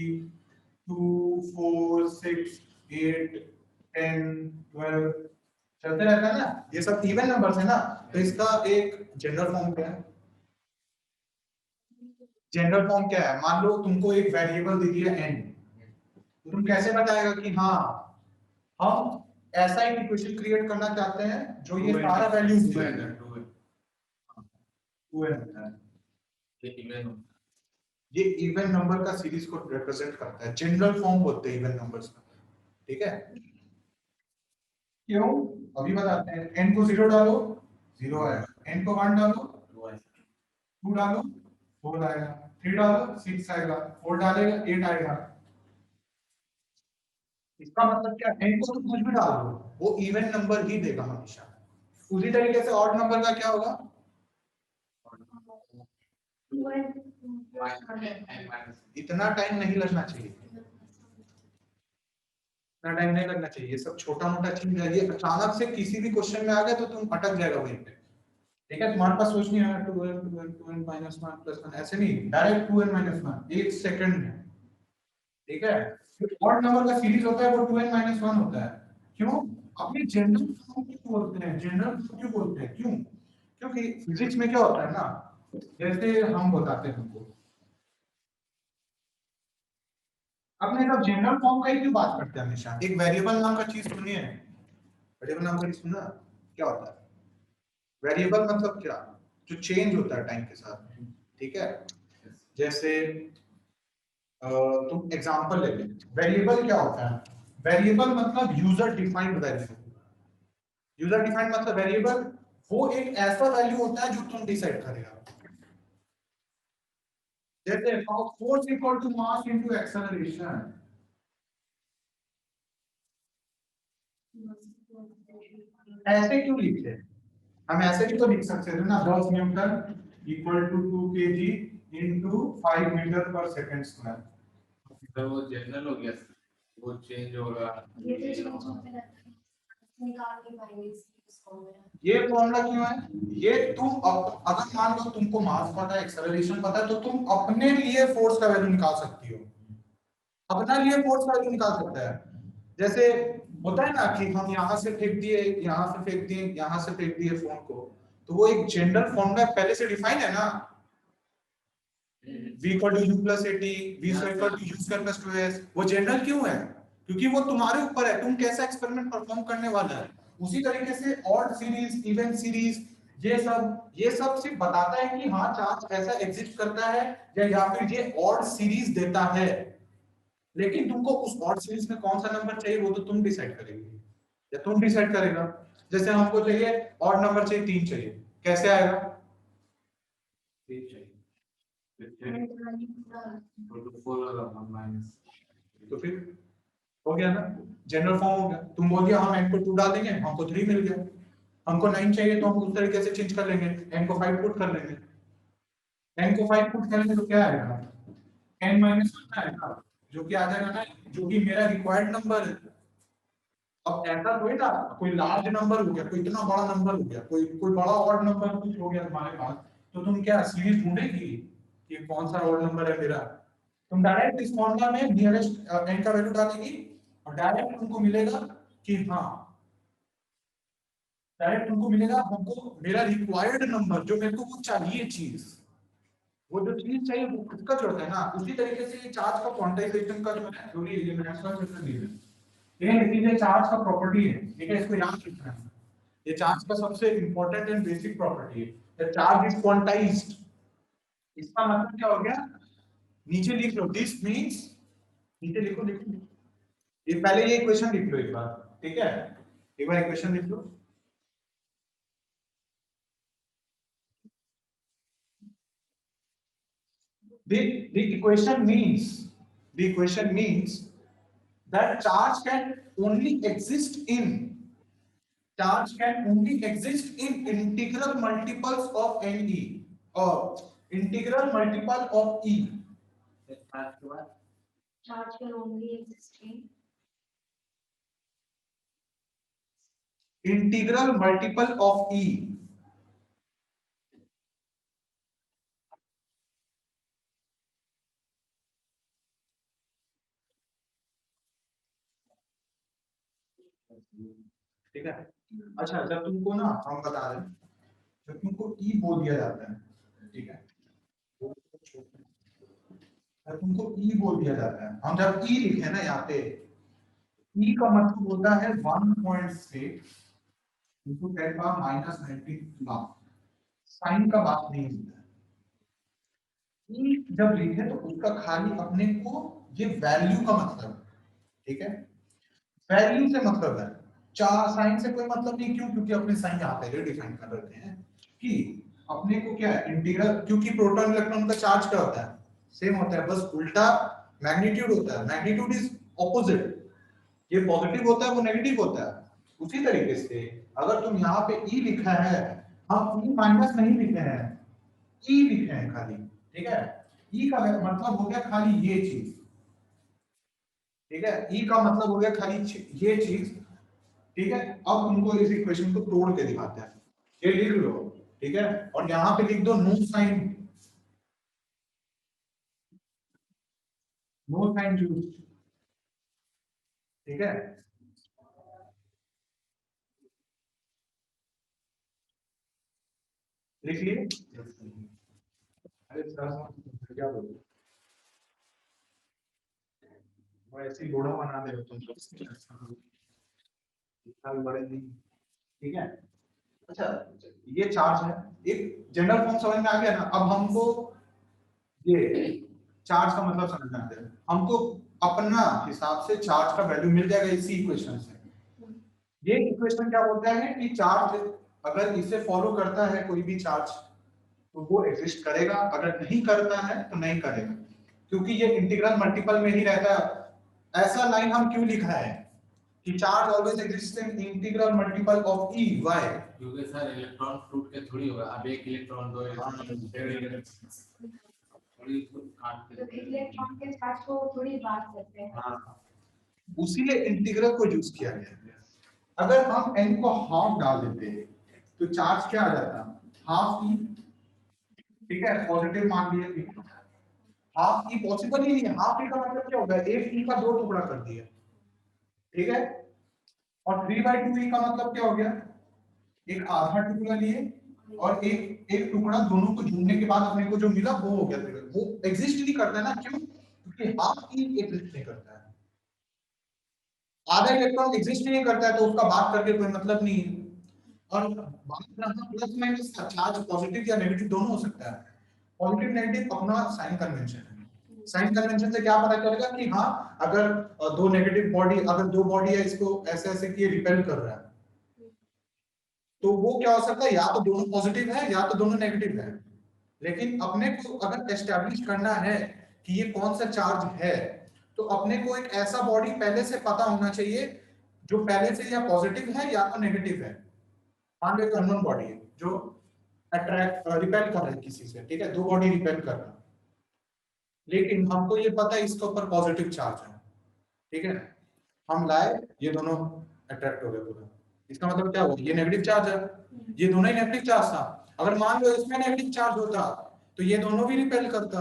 Speaker 1: 2 4 6 8 10 12 चलते रहता है ना, ये सब इवन नंबर्स है ना, तो इसका एक जनरल फॉर्म क्या है? जनरल फॉर्म क्या है? मान लो तुमको एक वेरिएबल दे दिया n, तो तुम कैसे बताएगा कि हाँ हम ऐसा एक इक्वेशन क्रिएट करना चाहते हैं जो ये सारा वैल्यूज दे देगा। 2n होता है, ये इवन नंबर का सीरीज को रिप्रेजेंट करता है, जनरल फॉर्म बोलते हैं इवन नंबर्स का, ठीक है? क्यों? अभी बताते हैं। n को 0 डालो 0 आएगा, n को 1 डालो 2 डालो 4 आएगा, 3 डालो 6 आएगा, 4 डालेगा 8 आएगा। इसका मतलब क्या? n को तो कुछ भी डाल दो, वो इवन नंबर ही देगा हमेशा। उसी तरीके से ऑड नंबर का क्या होगा? इतना टाइम नहीं लगना चाहिए, इतना टाइम नहीं लगना चाहिए, ये सब छोटा मोटा चीज है, ये अचानक से किसी भी क्वेश्चन में आ गया तो तुम अटक जाएगा वहीं पे, ठीक है? तुम्हारे पास सोच नहीं आया 2n minus 1 plus 1, ऐसे नहीं, डायरेक्ट 2n minus 1 एक सेकंड में, ठीक है? ऑड नंबर का सीरीज होता है वो 2n minus 1 होता है। क्यों? अपनी जनरल फॉर्म क्यों बोलते हैं? जनरल क्यों बोलते हैं? क्यों? क्योंकि फिजिक्स में क्या होता है ना, जैसे हम बताते हैं तुमको, अपने सब जनरल फॉर्म का ही क्यों बात करते हैं हमेशा? एक वेरिएबल नाम का चीज सुनिए, वेरिएबल नाम का चीज सुना क्या होता है? वेरिएबल मतलब क्या? जो चेंज होता है टाइम के साथ, ठीक है? जैसे तुम एग्जांपल ले ले, वेरिएबल क्या होता है? वेरिएबल मतलब user defined value. User defined मतलब वेरिएबल वो एक ऐसा वैल्यू होता है जो तुम डिसाइड करेगा। जैसे force equal to mass into acceleration, ऐसे क्यों लिखते हैं? हम ऐसे भी तो लिख सकते थे ना, 10 newton equal to 2 K G into 5 metre पर सेकंड स्क्वायर।
Speaker 3: तो वो जनरल हो गया, वो चेंज होगा।
Speaker 1: ये फॉर्मूला क्यों है? ये तुम अगर मान लो तुमको मास पता है, एक्सेलरेशन पता है, तो तुम अपने लिए फोर्स का वैल्यू निकाल सकती हो, अपना लिए फोर्स का वैल्यू निकाल सकता है। जैसे होता है ना कि हम यहाँ से फेंक दिए, यहाँ से फेंक दिए, यहाँ से फेंक दिए फोन को, तो वो एक जनरल फॉर्मूला पहले से डिफाइन है ना, v equal to u plus at, v equal to u square plus 2s। वो जनरल क्यों है? क्योंकि वो तुम्हारे ऊपर है, तुम कैसा एक्सपेरिमेंट परफॉर्म करने वाला है। उसी तरीके से ऑड सीरीज, इवन सीरीज, ये सब सिर्फ बताता है कि हाँ चार्ज ऐसा एग्जिस्ट करता है, या फिर ये ऑड सीरीज देता है, लेकिन तुमको उस ऑड सीरीज में कौन सा नंबर चाहिए वो तो तुम डिसाइड करेगी, या तुम डिसाइड करेगा। जैसे हमको चाहिए ऑड नंबर चाहिए 3 चाहिए, कैसे आएगा?
Speaker 3: 3 चाहिए, तो 4 होगा 1 माइनस,
Speaker 1: तो फिर हो गया ना, जनरल फॉर्म हो गया। तुम बोल दिया हम n को 2 डाल देंगे, हमको 3 मिल गया। हमको 9 चाहिए तो हम उस तरीके से चेंज कर लेंगे, n को 5 पुट कर लेंगे, n को 5 पुट करेंगे तो क्या आएगा? n माइनस 1 आएगा, जो कि आ जाएगा ना, जो कि मेरा रिक्वायर्ड नंबर है। अब ऐसा कोई ना, कोई लार्ज नंबर हो गया, कोई इतना बड़ा नंबर हो गया, कोई बड़ा ऑड नंबर कुछ हो गया तुम्हारे पास, तो तुम क्या सीरीज ढूंढेगी कि कौन सा ऑड नंबर है मेरा? तुम डायरेक्ट इस फॉर्मूला में नियरेस्ट n का वैल्यू डालेगी और डायरेक्ट तुमको मिलेगा कि हाँ, डायरेक्ट तुमको मिलेगा हमको मेरा रिक्वायर्ड नंबर, जो मेरे को वो चाहिए चीज, वो जो चीज चाहिए वो किसका जो है ना। उसी तरीके से ये चार्ज का क्वांटाइजेशन का जो है थ्योरी, ये मैक्सवेल चैप्टर दी है, ये चार्ज का प्रॉपर्टी है, ठीक है? इसको याद रखना है, ये चार्ज का सबसे इंपॉर्टेंट एंड बेसिक प्रॉपर्टी है, द चार्ज इज क्वांटाइज्ड। इसका मतलब क्या हो गया? नीचे लिख लो, दिस मींस, नीचे लिखो, ये पहले ये इक्वेशन लिख लो एक बार, ठीक है? एक बार इक्वेशन लिख लो, the equation means that charge can only exist in integral multiples of ne, or integral multiple of e.
Speaker 2: Charge can only exist in
Speaker 1: integral multiple of e, ठीक है। अच्छा, जब तुमको ना हम बता दें, जब तुमको ई बोल दिया जाता है, ठीक है, जब तुमको ई बोल दिया जाता है, हम जब ई लिखे ना यहाँ पे, ई का मतलब होता है 1.6 into 10 power minus 19 साइन का बात नहीं होता है। ई जब लिखे तो उसका खाली अपने को ये वैल्यू का मतलब है, ठीक है, वैल्यू से मतलब है, चार साइन से कोई मतलब नहीं। क्यों? क्योंकि अपने साइन यहाँ पहले डिफाइन कर रखे हैं कि अपने को क्या है, इंटीग्रल, क्योंकि प्रोटॉन इलेक्ट्रॉन का चार्ज क्या होता है, सेम होता है, बस उल्टा मैग्नीट्यूड होता है। मैग्नीट्यूड इज ऑपोजिट, ये पॉजिटिव होता है, वो नेगेटिव होता है। उसी तरीके से अगर तुम यहाँ पे ई लिखा है, हम ई माइनस नहीं लिखे हैं, ई लिखे हैं खाली, ठीक है, ई का मतलब हो गया खाली ये चीज, ठीक है, ई का मतलब हो गया खाली ये चीज, ठीक है। अब तुमको इस इक्वेशन को तोड़ के दिखाते हैं, ये लिख लो, ठीक है, और यहाँ पे लिख दो no sign, no sign use, ठीक है। लिख लिए? अरे सर क्या बोलूं, वो ऐसे ही घोड़ा बना दे तुम लोग बड़े नहीं, ठीक है। अच्छा, ये चार्ज है, एक जनरल फॉर्म समझ में आ गया ना। अब हमको ये चार्ज का मतलब समझना है, हमको अपना हिसाब से चार्ज का वैल्यू मिल जाएगा इसी इक्वेशन से। ये इक्वेशन क्या बोलता है कि चार्ज अगर इसे फॉलो करता है कोई भी चार्ज तो वो एग्जिस्ट करेगा, अगर नहीं करता है तो नहीं करेगा, क्योंकि ये इंटीग्रल मल्टीपल में ही रहता है। ऐसा लाइन हम क्यों लिखा है कि charge always exist in integral multiple of E why,
Speaker 3: क्योंकि सर इलेक्ट्रॉन टूट के थोड़ी होगा, अब एक इलेक्ट्रॉन दो इलेक्ट्रॉन डेढ़ इलेक्ट्रॉन थोड़ी काट
Speaker 2: तो
Speaker 3: के
Speaker 2: इलेक्ट्रॉन के चार्ज को थोड़ी बात करते हैं।
Speaker 1: हाँ, उसीलिए इंटीग्रल को यूज किया गया है। अगर हम n को हाफ डाल देते तो चार्ज क्या आ जाता, हाफ ई, ठीक है, पॉजिटिव मान लिए, हाफ ई पॉसिबल ही नहीं है। हाफ ई का मतलब क्या होगा, एक ई का दो टुकड़ा कर दिया, ठीक है, और 3/2 ई का मतलब क्या हो गया, एक आधा टुकड़ा लिए और एक एक टुकड़ा, दोनों को जोड़ने के बाद अपने को जो मिला वो हो गया। वो एग्जिस्ट नहीं करता है ना, क्यों? क्योंकि हाफ ई एग्जिस्ट नहीं करता है, आधा इलेक्ट्रॉन एग्जिस्ट नहीं करता है, तो उसका बात करके कोई मतलब नहीं है। और बात करना प्लस माइनस का, चार्ज पॉजिटिव या नेगेटिव दोनों हो सकता है। पॉजिटिव नेगेटिव अपना साइन कन्वेंशन है। साइन कन्वेंशन से क्या पता चलेगा कि हाँ, अगर दो नेगेटिव बॉडी, अगर दो बॉडी है, इसको ऐसे ऐसे किए रिपेल कर रहा है, तो वो क्या हो सकता है, या तो दोनों पॉजिटिव है या तो दोनों नेगेटिव है। लेकिन अपने को अगर एस्टैब्लिश करना है कि ये कौन सा चार्ज है, तो अपने को एक ऐसा बॉडी पहले से पता होना चाहिए जो पहले से या पॉजिटिव है या तो नेगेटिव है। मान लो एक अननोन बॉडी है जो अट्रैक्ट रिपेल कर रहा है किसी से, ठीक है, दो बॉडी रिपेल कर रहा है, लेकिन हमको ये पता है इसके ऊपर पॉजिटिव चार्ज है, ठीक है, हम लाए, ये दोनों अट्रैक्ट हो गए पूरा, इसका मतलब क्या हुआ, ये नेगेटिव चार्ज है, ये दोनों ही नेगेटिव चार्ज था। अगर मान लो इसमें नेगेटिव चार्ज होता तो ये दोनों भी रिपेल करता,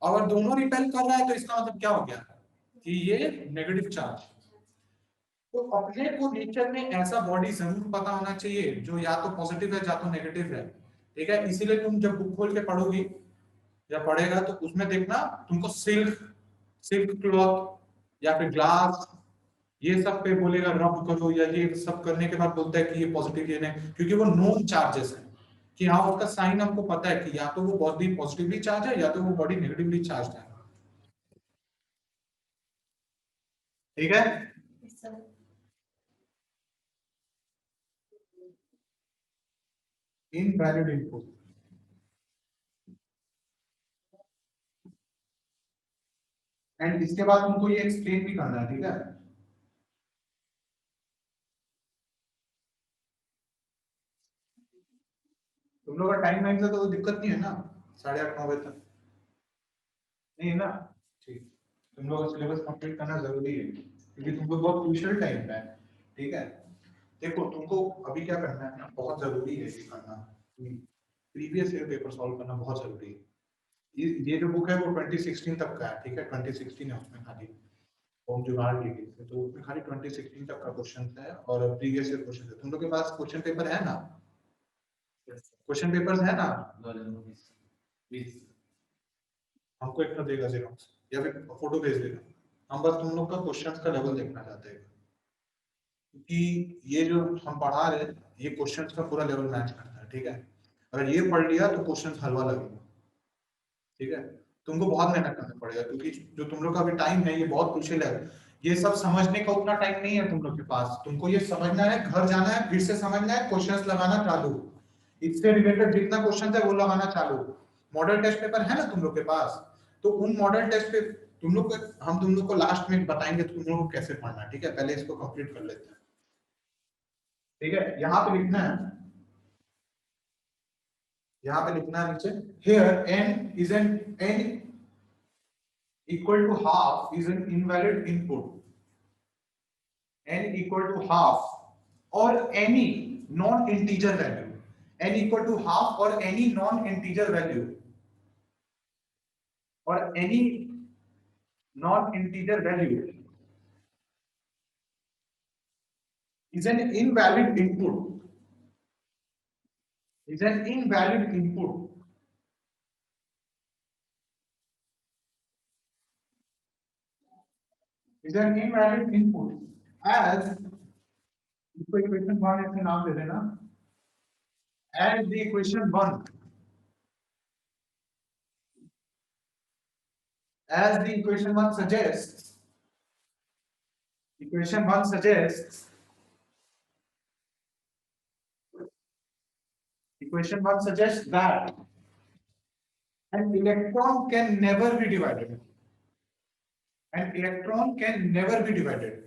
Speaker 1: अगर दोनों रिपेल कर रहा है तो इसका मतलब क्या हो गया कि ये नेगेटिव चार्ज। तो अपने को नेचर में ऐसा बॉडी जरूर पता होना चाहिए जो या तो पॉजिटिव है या तो नेगेटिव है, ठीक है। इसीलिए तुम जब बुक खोल के पढ़ोगी या पढ़ेगा तो उसमें देखना तुमको सिल्क, सिल्क क्लॉथ या फिर ग्लास, ये सब पे बोलेगा रब करो, या ये सब करने के बाद बोलता है कि ये पॉजिटिव ये नहीं, क्योंकि वो नोन चार्जेस है कि हाँ उसका साइन हमको पता है कि या तो वो बॉडी पॉजिटिवली चार्ज है या तो वो बॉडी नेगेटिवली चार्ज है, ठीक है। इनवैलिड इनपुट, एंड इसके बाद तुमको ये एक्सप्लेन भी करना है, ठीक है। तुम लोग का टाइम वाइम से तो दिक्कत नहीं है ना, 8:30-9 बजे तक नहीं है ना, ठीक। तुम लोग का सिलेबस कंप्लीट करना जरूरी है क्योंकि तुमको बहुत क्रूशियल टाइम है, ठीक है। देखो तुमको अभी क्या करना है ना, बहुत जरूरी है ये करना, प्रीवियस ईयर पेपर सॉल्व करना बहुत जरूरी है। ये जो बुक है वो 2016 तक का है, ठीक है, 2016 है उसमें खाली, होम जुगाड़ की गई थी, तो उसमें खाली 2016 तक का क्वेश्चन है और प्रीवियस ईयर क्वेश्चन है। तुम लोग के पास क्वेश्चन पेपर है ना? क्वेश्चन पेपर्स है ना? हमको एक तो देगा जेरोक्स या फिर फोटो भेज देगा, हम बस तुम लोग का क्वेश्चंस का लेवल देखना चाहते हैं, क्योंकि ये जो हम पढ़ा रहे हैं ये क्वेश्चंस का पूरा लेवल मैच करता है, ठीक है? अगर ये पढ़ लिया तो क्वेश्चंस हलवा लगेगा, ठीक है? तुमको बहुत मेहनत करना पड़ेगा, क्योंकि जो तुम लोग का अभी टाइम है ये बहुत क्रूशियल है। ये सब समझने का उतना टाइम नहीं है तुम लोग के पास, तुमको ये समझना है, घर जाना है, फिर से समझना है, क्वेश्चंस लगाना चालू, इससे रिलेटेड जितना क्वेश्चन है वो लगाना चालू। मॉडल टेस्ट पेपर है ना तुम लोग के पास, तो उन मॉडल टेस्ट पे हम तुम लोग को लास्ट में बताएंगे तुम लोग को कैसे पढ़ना है, ठीक है? पहले इसको कंप्लीट कर लेते हैं, ठीक है? यहाँ पे लिखना है, यहाँ पे लिखना है नीचे, here n equal to half is an invalid input, n equal to half or any non-integer value, n equal to half or any non-integer value or any non-integer value is an invalid input, is an invalid input is an invalid input as इसको equation 1 ऐसे नाम दे देना, as the equation 1 as the equation 1 suggests, equation 1 suggests, equation 1 suggests that an electron can never be divided, an electron can never be divided,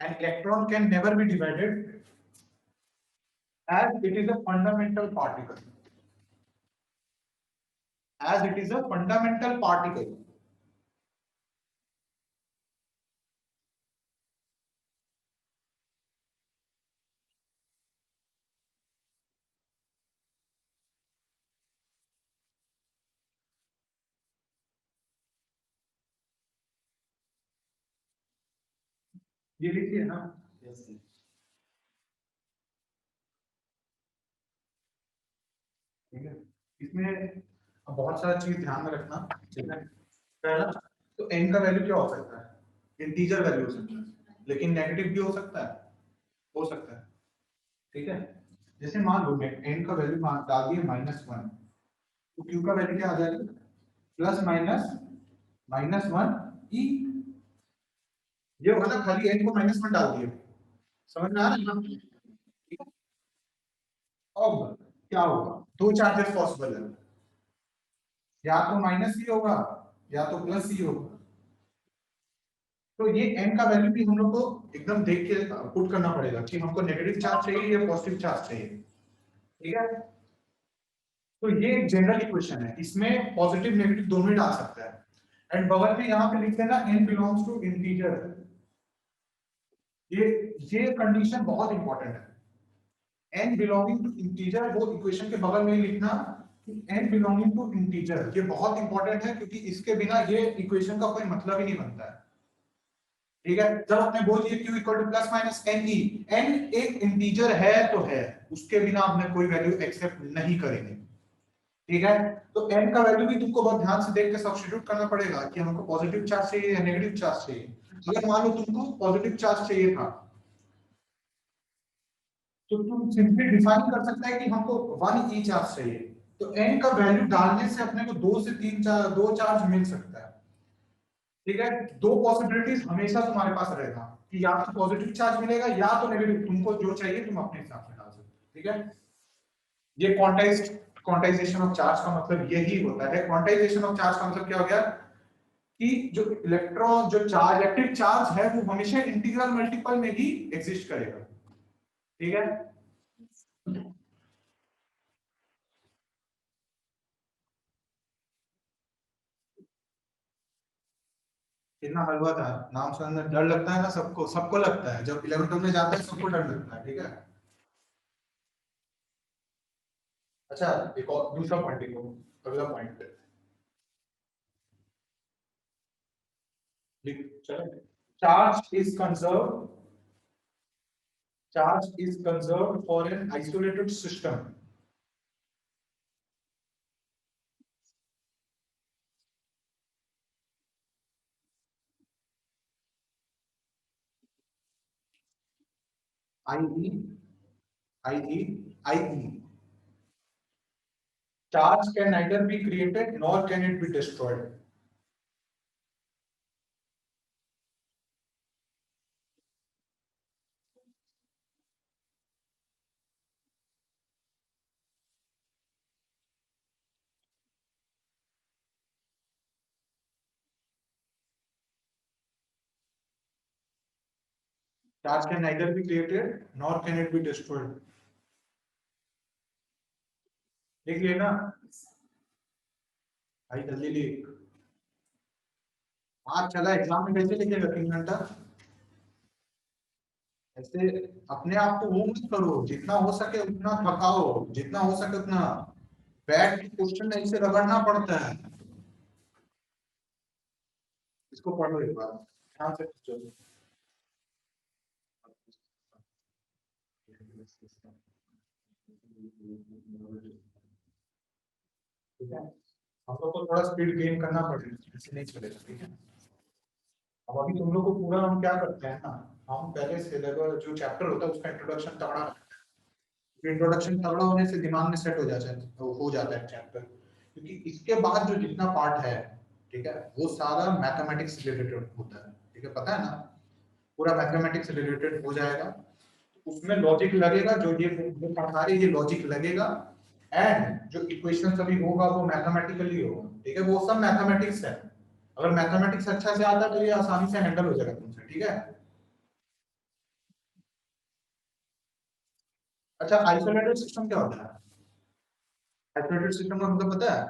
Speaker 1: an electron can never be divided as it is a fundamental particle, as it is a fundamental particle, ये लिखिए ना, ठीक है? इसमें अब बहुत सारा चीज ध्यान में रखना, ठीक है? पहला तो n का वैल्यू क्या हो सकता है? इंटीजर वैल्यू हो सकता है, लेकिन नेगेटिव भी हो सकता है, हो सकता है, ठीक है? जैसे मान लो n का वैल्यू मान डाल दिए -1, तो q का वैल्यू क्या आ जाएगा? प्लस माइनस -1 e, ये होगा ना, खाली n को -1 डाल दिए, समझ में आ रहा है ना? ठीक है? अब क्या होगा? दो चार्जेस पॉसिबल है, या तो माइनस ही होगा या तो प्लस ही होगा, तो ये n का वैल्यू भी हम लोग को एकदम देख के पुट करना पड़ेगा कि हमको नेगेटिव चार्ज चाहिए या पॉजिटिव चार्ज चाहिए, ठीक है? तो ये एक जनरल इक्वेशन है, इसमें पॉजिटिव नेगेटिव दोनों ही डाल सकता है, एंड बगल में यहाँ पे लिख देना n बिलोंग्स टू इंटीजर, ये कंडीशन बहुत इंपॉर्टेंट है, n बिलोंगिंग टू इंटीजर, वो इक्वेशन के बगल में ही लिखना कि n बिलोंगिंग टू इंटीजर, ये बहुत इंपॉर्टेंट है, क्योंकि इसके बिना ये इक्वेशन का कोई मतलब ही नहीं बनता है, ठीक है? जब आपने बोल दिया q equal two plus minus n e, n एक इंटीजर है तो है, उसके बिना आपने कोई वैल्यू एक्सेप्ट नहीं करेंगे, ठीक है? तो n का वैल्यू भी तुमको बहुत ध्यान से देख के सब्स्टिट्यूट करना पड़ेगा कि हमको पॉजिटिव चार्ज चाहिए या नेगेटिव चार्ज चाहिए। अगर मान लो तुमको पॉजिटिव चार्ज चाहिए था, तो तुम सिंपली डिफाइन कर सकता है कि हमको 1 ई चार्ज चाहिए, तो n का वैल्यू डालने से अपने को 2 से 3 दो चार्ज मिल सकता है, ठीक है? दो पॉसिबिलिटीज हमेशा तुम्हारे पास रहेगा कि या तो पॉजिटिव चार्ज मिलेगा या तो नेगेटिव, तुमको जो चाहिए तुम अपने हिसाब से डाल सकते हो, ठीक है? ये क्वांटाइजेशन ऑफ चार्ज का मतलब यही होता है। क्वांटाइजेशन ऑफ चार्ज का मतलब क्या हो गया कि जो इलेक्ट्रॉन, जो चार्ज, इलेक्ट्रिक चार्ज है वो हमेशा इंटीग्रल मल्टीपल में ही एग्जिस्ट करेगा, ठीक है? कितना हलवा था, नाम सुनने डर लगता है ना, सबको सबको लगता है, जब 11th में जाता है सबको डर लगता है, ठीक है? अच्छा एक और दूसरा पॉइंट देखो, अगला पॉइंट चलो, charge is conserved for an isolated system. IE. Charge can neither be created nor can it be destroyed. Charge can neither be created nor can it be destroyed. लिख लिए ना भाई, जल्दी लिख। आज चला एग्जाम में कैसे लिखेगा 3 घंटा? ऐसे अपने आप को वो मत करो, जितना हो सके उतना थकाओ, जितना हो सके उतना बैठ के क्वेश्चन ऐसे रगड़ना पड़ता है। इसको पढ़ो एक बार ध्यान से, चलो ठीक है, हम लोग को थोड़ा स्पीड गेन करना पड़ेगा, ऐसे नहीं चलेगा, ठीक है। अब अभी तुम लोग को पूरा हम क्या करते हैं ना, हम पहले सिलेबस जो चैप्टर होता है उसका इंट्रोडक्शन तगड़ा करते हैं। इंट्रोडक्शन तगड़ा होने से दिमाग में सेट हो जाता है चैप्टर, क्योंकि इसके बाद जो जितना पार्ट है, ठीक है, वो सारा मैथमेटिक्स से रिलेटेड होता है, ठीक है, पता है ना, पूरा मैथमेटिक्स से रिलेटेड हो जाएगा। उसमें लॉजिक लगेगा, जो ये पढ़ा रहे ये लॉजिक लगेगा, एंड जो इक्वेशन अभी होगा वो मैथमेटिकली होगा, ठीक है, वो सब मैथमेटिक्स है। अगर मैथमेटिक्स अच्छा से आता है तो ये आसानी से हैंडल हो जाएगा तुमसे, ठीक है। अच्छा, आइसोलेटेड सिस्टम क्या होता है? आइसोलेटेड सिस्टम का मतलब पता है?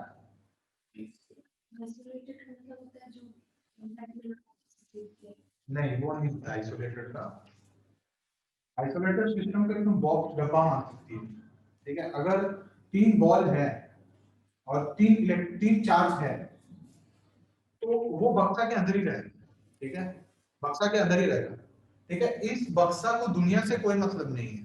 Speaker 1: नहीं, वो नहीं होता आइसोलेटेड का। आइसोलेटेड सिस्टम का एकदम बॉक्स डब्बा मान सकती है, ठीक है। अगर 3 बॉल है और 3 चार्ज है तो वो बक्सा के अंदर ही रहेगा, ठीक है, बक्सा के अंदर ही रहेगा, ठीक है। इस बक्सा को दुनिया से कोई मतलब नहीं है।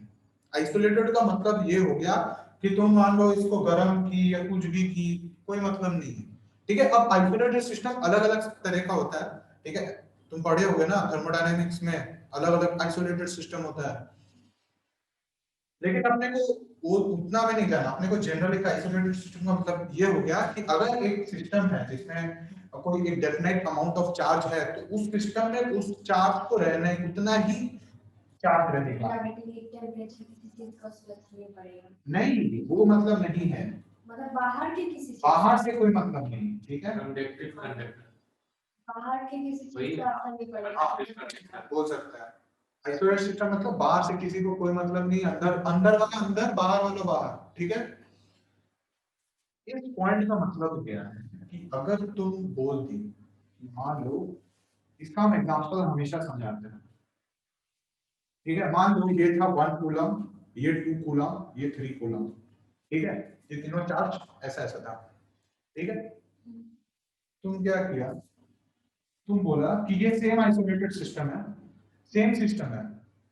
Speaker 1: आइसोलेटेड का मतलब ये हो गया कि तुम मान लो इसको गर्म की या कुछ भी की, कोई मतलब नहीं है, ठीक है। अब आइसोलेटेड सिस्टम अलग अलग तरह का होता है, ठीक है, तुम पढ़े होगे ना थर्मोडायनेमिक्स में, अलग अलग आइसोलेटेड सिस्टम होता है। लेकिन अपने को वो उतना में नहीं जाना, अपने को जनरल एक आइसोलेटेड सिस्टम का मतलब ये हो गया कि अगर एक सिस्टम है जिसमें कोई एक डेफिनेट अमाउंट ऑफ चार्ज है, तो उस सिस्टम में उस चार्ज को रहने उतना ही चार्ज रहेगा। नहीं, वो मतलब नहीं है,
Speaker 2: मतलब बाहर के किसी चीज,
Speaker 1: बाहर से कोई मतलब नहीं, ठीक है,
Speaker 3: कंडक्टिव कंडक्टर
Speaker 2: बाहर के किसी चीज का असर नहीं पड़ेगा।
Speaker 1: बोल सकता है। आइसोलेटेड सिस्टम मतलब बाहर से किसी को कोई मतलब नहीं, अंदर अंदर वाला अंदर, बाहर वाला बाहर, ठीक है। इस पॉइंट का मतलब क्या है कि अगर तुम बोल दी, मान लो, इसका हम एग्जांपल हमेशा समझाते हैं, ठीक है। मान लो ये था 1 कूलम, ये 2 कूलम, ये 3 कूलम, ठीक है, ये तीनों चार्ज ऐसा ऐसा था, ठीक है। तुम क्या किया, तुम बोला कि ये सेम आइसोलेटेड सिस्टम है, सेम सिस्टम है,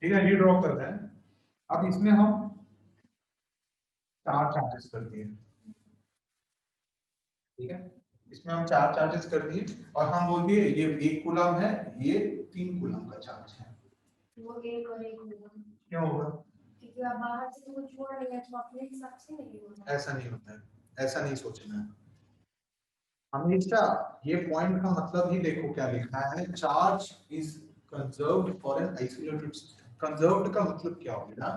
Speaker 1: ठीक है, ये ड्रॉ करते हैं। अब इसमें हम 4 चार्जेस कर दिए, ठीक है, इसमें हम 4 चार्जेस कर दिए और हम बोल दिए ये 1 कूलम है, ये 3 कूलम का चार्ज है।
Speaker 2: वो एक और एक होगा,
Speaker 1: क्यों होगा?
Speaker 2: क्योंकि आप बाहर से कुछ छोड़ रहे हैं तो अपने हिसाब से नहीं होगा।
Speaker 1: ऐसा नहीं होता है, ऐसा नहीं सोचना है हमेशा। ये पॉइंट का मतलब ही देखो क्या लिखा है, charge is conserved for an isolated system. Conserved का मतलब क्या हो गया,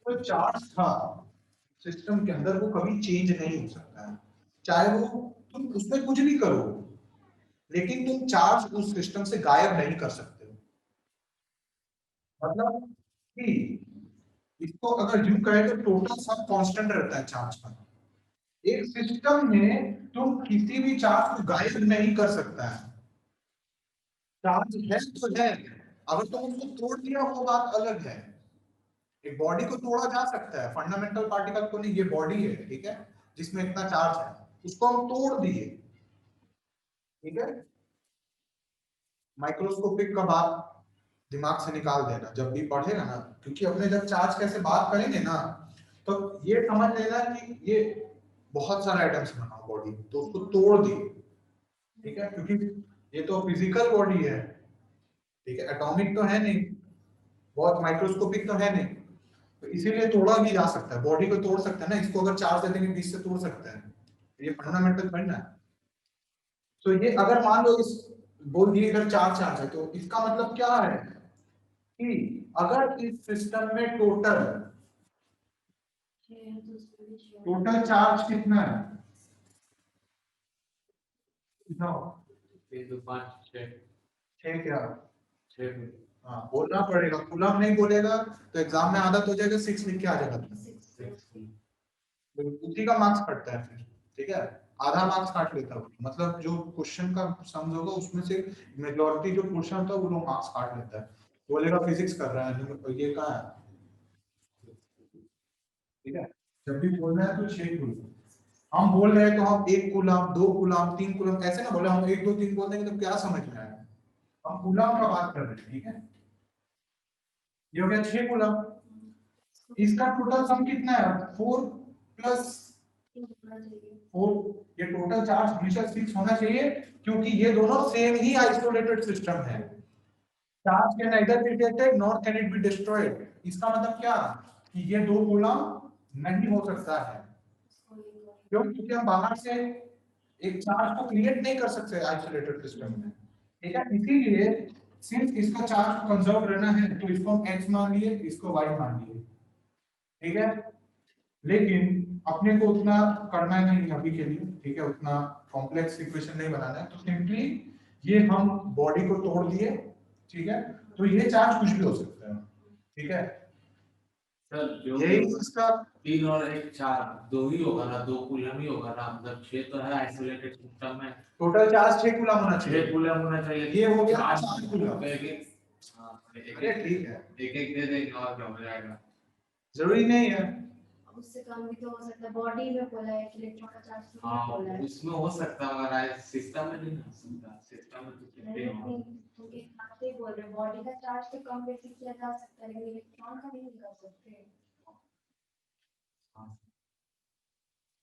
Speaker 1: तो चार्ज था सिस्टम के अंदर वो कभी चेंज नहीं हो सकता है, चाहे वो तुम उसमें कुछ भी करो, लेकिन तुम चार्ज उस सिस्टम से गायब नहीं कर सकते हो। मतलब कि इसको अगर यूं कहें तो टोटल सब कांस्टेंट रहता है चार्ज का। एक सिस्टम में तुम किसी भी चार्ज को गायब नहीं कर सकता है, चार्ज है तो है, अगर तुम उसको तोड़ दिया वो बात अलग है, एक बॉडी को तोड़ा जा सकता है, फंडामेंटल पार्टिकल को नहीं, ये बॉडी है, ठीक है, जिसमें इतना चार्ज है, उसको हम तोड़ दिए, ठीक है। माइक्रोस्कोपिक का बात दिमाग से निकाल देना जब भी पढ़ेगा ना, क्योंकि अपने जब चार्ज कैसे बात करेंगे ना, तो ये समझ लेना कि ये बहुत सारा आइटम्स बना बॉडी, तो उसको तोड़ दिए, ठीक है, क्योंकि ये तो फिजिकल बॉडी है, ठीक है, एटॉमिक तो है नहीं, बहुत माइक्रोस्कोपिक तो है नहीं, तो इसीलिए तोड़ा भी जा सकता है, बॉडी को तोड़ सकते हैं ना, इसको अगर चार्ज दे देंगे बीच से तोड़ सकते हैं, ये फंडामेंटल पॉइंट है। तो ये अगर मान लो इस बोल दिए इधर चार चार्ज है, तो इसका मतलब क्या है कि अगर इस सिस्टम में टोटल चार्ज कितना है, 9,
Speaker 3: 3 2 5 6
Speaker 1: 6 क्या,
Speaker 3: 6
Speaker 1: हाँ बोलना पड़ेगा, कूलम नहीं बोलेगा तो एग्जाम में आदत हो जाएगा 6 लिख के आ जाएगा, उसी का मार्क्स कटता है फिर, ठीक है, आधा मार्क्स काट लेता है, मतलब जो क्वेश्चन का समझ होगा उसमें से मेजॉरिटी जो पोर्शन होता है वो लोग मार्क्स काट लेता है, बोलेगा फिजिक्स कर रहा है, तो ये कहाँ है, ठीक है। जब भी बोलना है तो 6 कूलम, हम बोल रहे हैं तो हम 1 कूलम 2 कूलम 3 कूलम ऐसे ना बोले, हम 1 2 3 बोल देंगे तो क्या समझ में आएगा, हम कूलम का बात कर रहे हैं, ठीक है। ये हो गया 6 कूलम, इसका टोटल सम कितना है 4 प्लस 4, ये टोटल चार्ज हमेशा 6 होना चाहिए, क्योंकि ये दोनों सेम ही आइसोलेटेड सिस्टम है, charge can neither be detected nor can it be destroyed, इसका मतलब क्या कि ये 2 कूलम नहीं हो सकता है, क्यों, क्योंकि हम बाहर से एक चार्ज को क्रिएट नहीं कर सकते आइसोलेटेड सिस्टम में, ठीक है, इसीलिए सिर्फ इसका चार्ज कंजर्व रहना है तो इसको हम x मान लिए, इसको y मान लिए, ठीक है, लेकिन अपने को उतना करना नहीं अभी के लिए, ठीक है, उतना कॉम्प्लेक्स इक्वेशन नहीं बनाना है, तो सिंपली ये हम बॉडी को तोड़ दिए, ठीक है, तो ये चार्ज कुछ भी हो सकता है, ठीक है,
Speaker 3: सर जो
Speaker 1: यही इसका
Speaker 3: 3 और 1 4 2 ही होगा ना, 2 कूलम ही होगा ना, मतलब 6 तो है आइसोलेटेड सिस्टम में,
Speaker 1: टोटल चार्ज 6 कूलम होना
Speaker 3: 6
Speaker 1: चाहिए,
Speaker 3: कूलम होना चाहिए,
Speaker 1: ये हो गया
Speaker 3: 4
Speaker 1: 4 कूलम,
Speaker 3: एक
Speaker 1: अरे ठीक है,
Speaker 3: एक दे देंगे और क्या हो जाएगा,
Speaker 1: जरूरी नहीं है,
Speaker 2: उससे कम भी तो हो सकता है, बॉडी में बोला है इलेक्ट्रॉन का चार्ज तो
Speaker 3: हाँ
Speaker 2: बोला है,
Speaker 3: उसमें हो सकता है मगर सिस्टम में नहीं हो सकता, सिस्टम में तो कितने
Speaker 2: नहीं क्योंकि आप तो बोल रहे बॉडी का चार्ज तो कम बेसिक किया जा सकता है, लेकिन इलेक्ट्रॉन का नहीं कर सकते,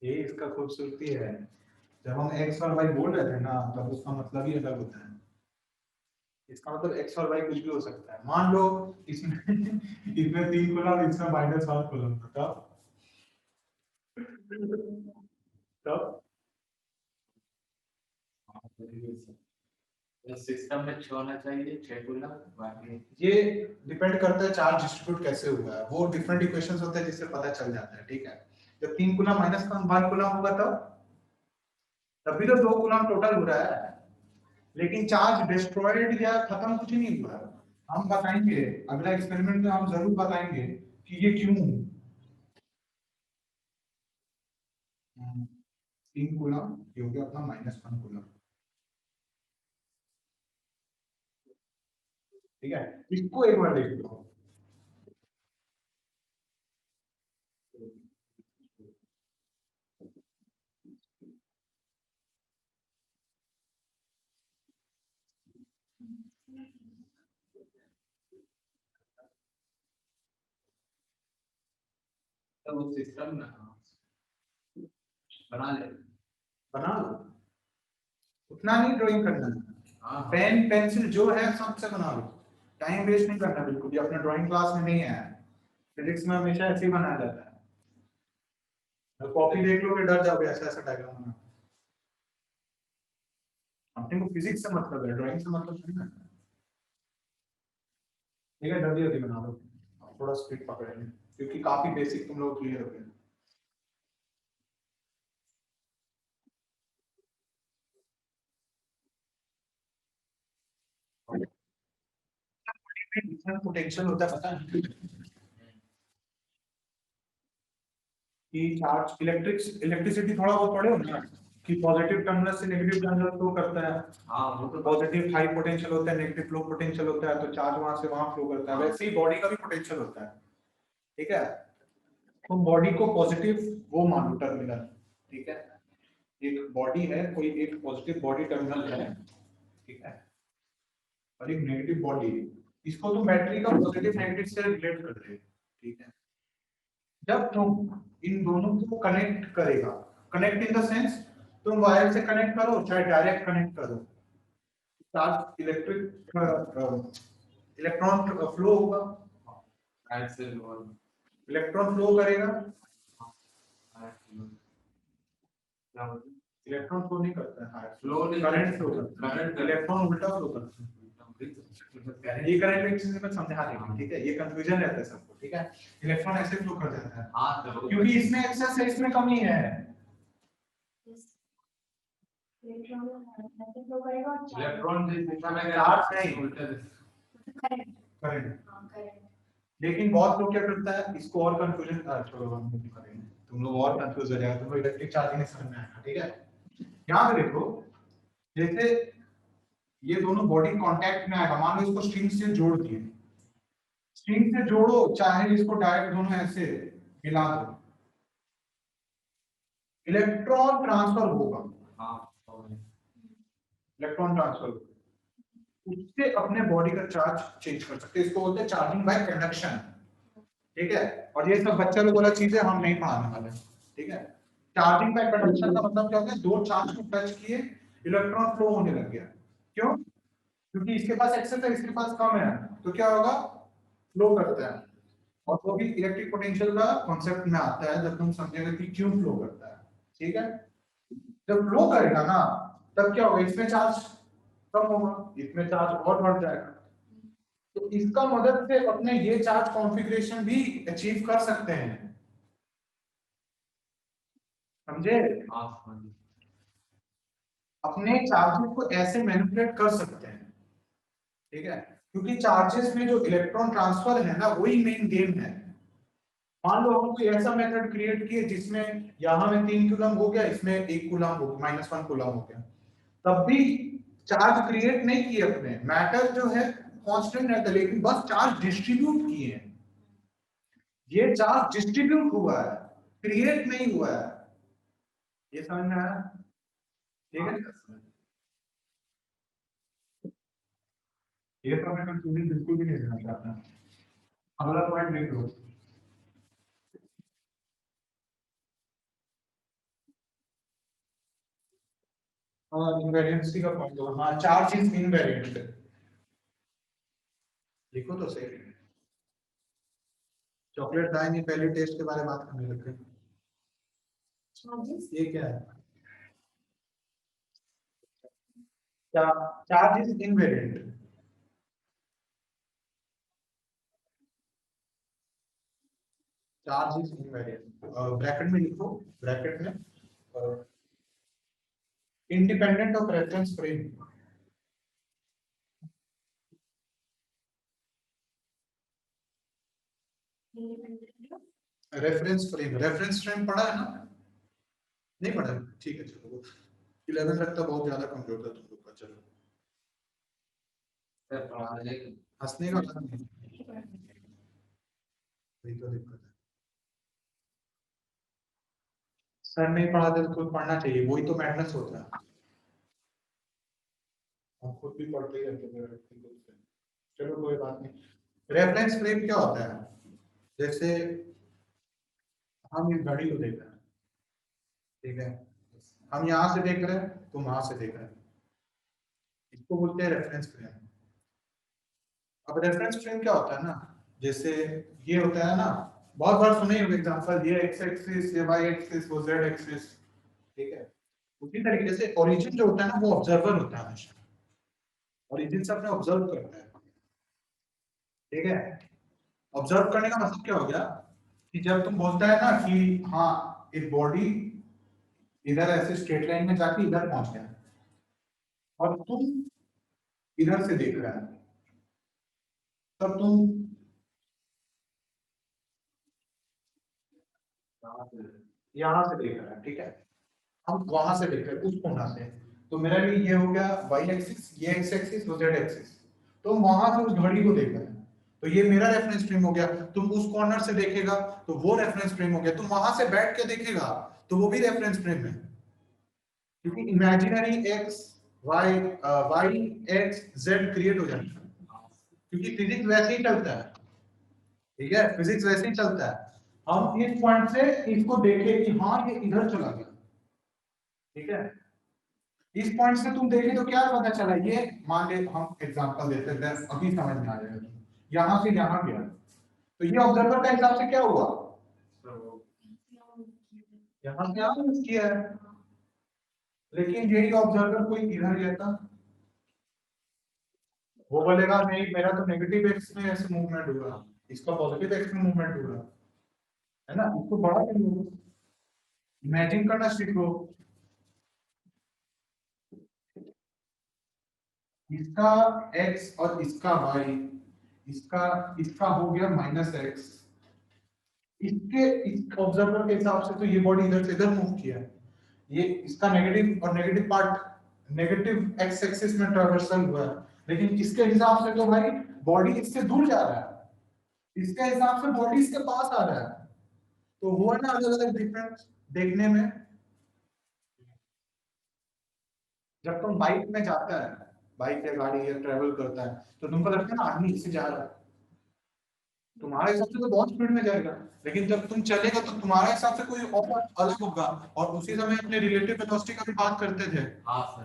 Speaker 1: ये इसका खूबसूरती है, जब हम x और y बोल रहे थे ना तब उसका मतलब ही अलग होता है, इसका मतलब x और y कुछ भी हो सकता है, मान लो इसमें इसमें 3 कूलम, इसमें -1 कूलम, तब
Speaker 3: सिस्टम में 6 होना चाहिए, 6 कूलम, बाकी
Speaker 1: ये डिपेंड करता है चार्ज डिस्ट्रीब्यूट कैसे हुआ है, वो डिफरेंट इक्वेशंस होते हैं जिससे पता चल जाता है, ठीक है, जब 3 कूलम -1 कूलम होगा तब भी तो 2 कूलम टोटल हो रहा है, लेकिन चार्ज डिस्ट्रॉयड या खत्म कुछ नहीं हुआ, हम बताएंगे अगला एक्सपेरिमेंट में, हम जरूर बताएंगे कि ये क्यों 3 कूलम क्योंकि अपना -1 कूलम, ठीक है, इसको एक बार देख लो,
Speaker 3: तो वो सिस्टम ना बना ले,
Speaker 1: बना लो, उतना नहीं ड्राइंग करना है,
Speaker 3: हाँ
Speaker 1: पेन पेंसिल जो है सबसे बना लो, टाइम वेस्ट नहीं करना बिल्कुल भी, अपने ड्राइंग क्लास में नहीं है, फिजिक्स में हमेशा ऐसे ही बनाया जाता है, कॉपी देख लो कि डर जाओगे ऐसा ऐसा डायग्राम बना, अपने को फिजिक्स से मतलब है, ड्राइंग से मतलब नहीं है, ठीक है, जल्दी जल्दी बना लो, थोड़ा स्पीड पकड़ेंगे क्योंकि काफी बेसिक तुम लोग क्लियर हो गए, पोटेंशियल होता है पता है कि चार्ज इलेक्ट्रिसिटी थोड़ा बहुत पढ़े हो ना कि पॉजिटिव टर्मिनल से नेगेटिव टर्मिनल फ्लो करता है,
Speaker 3: हाँ वो तो
Speaker 1: पॉजिटिव हाई पोटेंशियल होता है, नेगेटिव लो पोटेंशियल होता है, तो चार्ज वहां से वहां फ्लो करता है, वैसे ही बॉडी का भी पोटेंशियल होता है, ठीक है, तो बॉडी को पॉजिटिव वो मानो टर्मिनल, ठीक है, एक बॉडी है, कोई एक पॉजिटिव बॉडी टर्मिनल है, ठीक है, और एक नेगेटिव बॉडी, इसको तुम बैटरी का पॉजिटिव नेगेटिव से रिलेट कर रहे हो, ठीक है। जब तुम इन दोनों को कनेक्ट करेगा, कनेक्ट इन द सेंस तुम वायर से कनेक्ट करो चाहे डायरेक्ट कनेक्ट करो, चार्ज इलेक्ट्रॉन फ्लो होगा, इलेक्ट्रॉन फ्लो करेगा, इलेक्ट्रॉन फ्लो नहीं करता है,
Speaker 3: फ्लो नहीं
Speaker 1: करंट फ्लो करता है,
Speaker 3: करंट
Speaker 1: इलेक्ट्रॉन उल्टा फ्लो करता है। ये करंट इलेक्ट्रिसिटी में समझा देंगे, ठीक है, ये कंफ्यूजन रहता है सबको, ठीक है, इलेक्ट्रॉन ऐसे फ्लो कर जाता है
Speaker 3: हाँ
Speaker 1: क्योंकि इसमें एक्सेस है, इसमें कमी है,
Speaker 3: इलेक्ट्रॉन जिस दिशा में
Speaker 1: चार्ज नहीं,
Speaker 3: उल्टे
Speaker 1: करंट। लेकिन बहुत लोग क्या करता है, इसको और कंफ्यूजन, छोड़ो हम नहीं करेंगे, तुम लोग और कंफ्यूज हो जाएगा, तुमको इलेक्ट्रिक चार्जिंग नहीं समझ में आएगा, ठीक है। यहाँ पे देखो, जैसे ये दोनों बॉडी कांटेक्ट में आएगा, मान लो इसको स्ट्रिंग से जोड़ दिए, स्ट्रिंग से जोड़ो चाहे इसको डायरेक्ट दोनों ऐसे मिला दो, इलेक्ट्रॉन ट्रांसफर होगा, इलेक्ट्रॉन ट्रांसफर होगा, उससे अपने बॉडी का चार्ज चेंज कर सकते हैं, इसको बोलते हैं चार्जिंग बाय कंडक्शन, ठीक है। और ये सब बच्चा लोग वाला चीजें हम नहीं पढ़ाने वाले, ठीक है। चार्जिंग बाय कंडक्शन का मतलब क्या होता है, दो चार्ज को टच किए, इलेक्ट्रॉन फ्लो होने लग गया, क्यों? क्योंकि इसके पास एक्सेस है, इसके पास कम है, तो क्या होगा, फ्लो करता है, और वो भी इलेक्ट्रिक पोटेंशियल का कॉन्सेप्ट में आता है जब तुम समझेगा कि क्यों फ्लो करता है, ठीक है। जब फ्लो करेगा ना, तब क्या होगा, इसमें चार्ज कम होगा, इसमें चार्ज और बढ़ जाएगा, तो इसका मदद से अपने ये चार्ज कॉन्फ़िगरेशन भी अचीव कर सकते हैं, समझे? अपने चार्जेस को ऐसे मैनिपुलेट कर सकते हैं, ठीक है, क्योंकि चार्जेस में जो इलेक्ट्रॉन ट्रांसफर है ना, वही मेन गेम है। मान लो हम कोई ऐसा मेथड क्रिएट किए जिसमें यहाँ में 3 कूलम हो गया, इसमें 1 कूलम हो गया, -1 कूलम हो गया, तब भी चार्ज क्रिएट नहीं किए अपने, मैटर जो है कांस्टेंट रहता है, लेकिन बस चार्ज डिस्ट्रीब्यूट किए हैं, ये चार्ज डिस्ट्रीब्यूट हुआ है, क्रिएट नहीं हुआ है, ये समझ में आया, ठीक है। ये तो मैं कंफ्यूजन बिल्कुल भी नहीं देना चाहता, अगला पॉइंट लिख लो, इनवेरिएंसी का पॉइंट हो, हाँ, चार्ज इज इनवेरिएंट, लिखो तो सही। चॉकलेट खाए नहीं, पहले टेस्ट के बारे में बात करने लग गए, ये क्या है, charge is invariant, charge is invariant, bracket में लिखो, ब्रैकेट में independent of reference frame, reference frame पढ़ा है ना, नहीं पढ़ा, ठीक है, चलो 11 तक तो बहुत ज्यादा कमजोर था तुम लोग का, चलो हंसने का मतलब नहीं, वही तो दिक्कत है, सर नहीं पढ़ाते तो खुद पढ़ना चाहिए, वही तो मैडनेस होता है, हम खुद भी पढ़ते ही रहते हैं, चलो कोई बात नहीं। रेफरेंस फ्रेम क्या होता है, जैसे हम इस घड़ी को देख रहे हैं, ठीक है, हम यहाँ से देख रहे हैं, तुम वहां से देख रहे हैं, इसको बोलते हैं रेफरेंस फ्रेम। अब रेफरेंस फ्रेम क्या होता है ना, जैसे ये होता है ना, बहुत बार सुने होंगे एग्जांपल, ये एक्स एक्सिस, ये वाई एक्सिस, वो जेड एक्सिस, ठीक है। उसी तरीके से ओरिजिन जो होता है ना, वो ऑब्जर्वर होता है हमेशा, ओरिजिन से अपने ऑब्जर्व करता है, ठीक है। ऑब्जर्व करने का मतलब क्या हो गया, कि जब तुम बोलता है ना कि हाँ एक बॉडी इधर ऐसे स्ट्रेट लाइन में जाके इधर पहुंच गया, और तुम इधर से देख रहा है, तब तुम यहाँ से देख रहा है, ठीक है, हम वहां से देख रहे हैं उस कोना से, तो मेरा भी ये हो गया वाई एक्सिस, ये एक्स एक्सिस, वो जेड एक्सिस, तो हम वहां से उस घड़ी को देख रहे हैं, तो ये मेरा रेफरेंस फ्रेम हो गया। तुम उस कॉर्नर से देखेगा तो वो रेफरेंस फ्रेम हो गया। तुम वहां से बैठ के देखेगा तो वो भी रेफरेंस फ्रेम है, क्योंकि imaginary X Y Y X Z create हो जाता है, क्योंकि फिजिक्स वैसे ही चलता है। ठीक है, फिजिक्स वैसे ही चलता है। हम इस पॉइंट से इसको देखे कि हाँ ये इधर चला गया। ठीक है, इस पॉइंट से तुम देखे तो क्या पता चला, ये मान ले हम एग्जांपल देते हैं, अभी समझ में आ जाएगा। यहां से यहां गया तो ये ऑब्जर्वर का हिसाब से क्या हुआ, यहां से यहां मूव किया है। लेकिन यही ऑब्जर्वर कोई इधर गया था, वो बोलेगा नहीं मेरा तो नेगेटिव एक्स में ऐसे मूवमेंट हो रहा, इसका पॉजिटिव एक्स में मूवमेंट हो रहा है ना। इसको बड़ा करिए, इमेजिन करना सीखो। इसका x और इसका y, इसका इसका हो गया -x, इसके इस ऑब्जर्वर के हिसाब से तो ये बॉडी इधर से इधर मूव किया है। ये इसका नेगेटिव और negative part negative x axis में ट्रावर्सल हुआ है, लेकिन इसके हिसाब से तो भाई बॉडी इससे दूर जा रहा है, इसके हिसाब से बॉडी इसके पास आ रहा है। तो हुआ ना अलग अलग डिफरेंस देखने में। जब तुम बाइक में जाता है, बाइक या गाड़ी या ट्रेवल करता है, तो तुमको लगता है ना आदमी इससे जा रहा है, तुम्हारे हिसाब से तो बहुत स्पीड में जाएगा, लेकिन जब तुम चलेगा तो तुम्हारे हिसाब से कोई और अलग होगा। और उसी समय अपने रिलेटिव वेलोसिटी का भी बात करते थे।
Speaker 3: हाँ सर,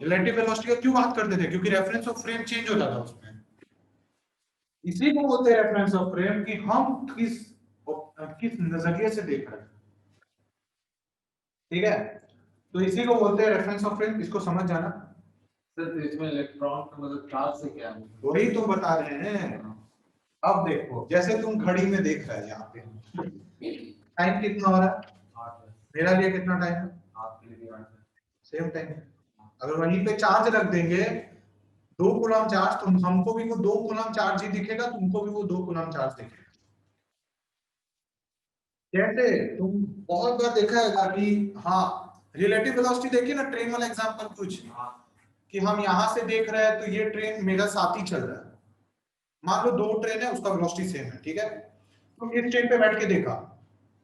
Speaker 1: रिलेटिव वेलोसिटी का क्यों बात करते थे, क्योंकि रेफरेंस ऑफ फ्रेम चेंज होता था उसमें। इसी को बोलते हैं रेफरेंस ऑफ फ्रेम, कि हम किस नजरिए से देख रहे हैं। ठीक है, तो इसी को बोलते हैं रेफरेंस ऑफ फ्रेम, इसको समझ जाना।
Speaker 3: सर इसमें इलेक्ट्रॉन का मतलब चार्ज से क्या है?
Speaker 1: वही तो बता रहे हैं। अब देखो, जैसे तुम घड़ी में देख रहे हैं, यहाँ पे टाइम कितना हो रहा है, मेरा लिए कितना टाइम है,
Speaker 3: आपके लिए
Speaker 1: सेम टाइम। अगर वहीं पे चार्ज रख देंगे 2 कूलम चार्ज, तुम हमको भी वो 2 कूलम चार्ज ही दिखेगा, तुमको भी वो 2 कूलम चार्ज दिखेगा। जैसे तुम बहुत बार देखा है कि हाँ रिलेटिव वेलोसिटी देखिए ना, ट्रेन वाला एग्जांपल कुछ, कि हम यहाँ से देख रहे हैं तो ये ट्रेन मेरा साथ ही चल रहा है। मान लो 2 ट्रेन है, उसका वेलोसिटी सेम है। ठीक है, तो इस ट्रेन पे बैठ के देखा,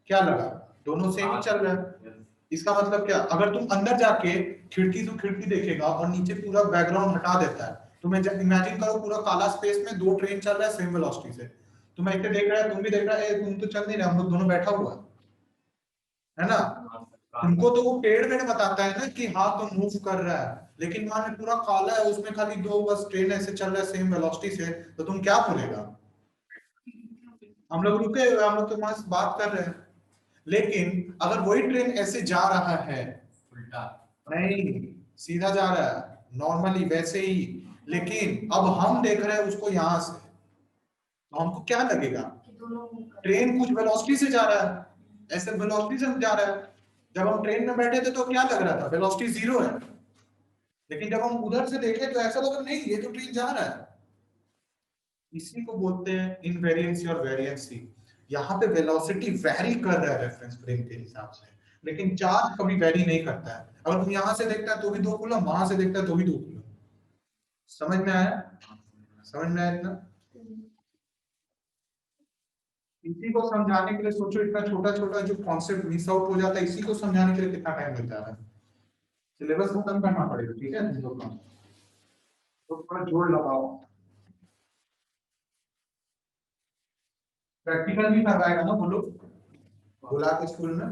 Speaker 1: क्या लगा, दोनों सेम ही चल रहा है। इसका मतलब क्या, अगर तुम अंदर जाके खिड़की से खिड़की देखेगा और नीचे पूरा बैकग्राउंड हटा देता है, तो मैं इमेजिन करो पूरा काला स्पेस में 2 ट्रेन चल रहा है सेम वेलोसिटी से, तो मैं इसे देख रहा है, तुम भी देख रहा है, तुम तो चल नहीं रहा, हम लोग दोनों बैठा हुआ है ना। तुमको तो वो पेड़ में बताता है ना कि हाँ तुम मूव कर रहा है, लेकिन मान पूरा काला है, उसमें खाली 2 बस ट्रेन ऐसे चल रहा है सेम वेलोसिटी से, तो तुम क्या बोलेगा। हम लोग रुके हुए, हम लोग तो मस्त बात कर रहे हैं, लेकिन अगर वही ट्रेन ऐसे जा रहा है,
Speaker 3: उल्टा
Speaker 1: नहीं सीधा जा रहा है नॉर्मली वैसे ही, लेकिन अब हम देख रहे हैं उसको यहाँ से, तो हमको क्या लगेगा, ट्रेन कुछ वेलोसिटी से जा रहा है, ऐसे वेलोसिटी से जा रहा है। जब हम ट्रेन में बैठे थे तो क्या लग रहा था, वेलोसिटी 0 है, लेकिन जब हम उधर से देखे तो ऐसा लगा नहीं ये तो ट्रेन जा रहा है। इसी को बोलते हैं इनवेरिएंसी और वेरिएंसी। यहाँ पे वेलोसिटी वेरी कर रहा है रेफरेंस फ्रेम के हिसाब से, लेकिन चार्ज कभी वेरी नहीं करता है। अगर तुम यहाँ से देखता है तो भी 2 कूलम, वहां से देखता है तो भी 2 कूलम। समझ में आया, समझ में आया इतना। इसी को समझाने के लिए सोचो, इतना छोटा छोटा जो कॉन्सेप्ट मिस आउट हो जाता है, इसी को समझाने के लिए कितना टाइम लग जा रहा है। सिलेबस खत्म करना पड़ेगा, ठीक है, तुम लोग का तो थोड़ा जोर लगाओ। प्रैक्टिकल भी करवाएगा ना, बोलो बोला के स्कूल में।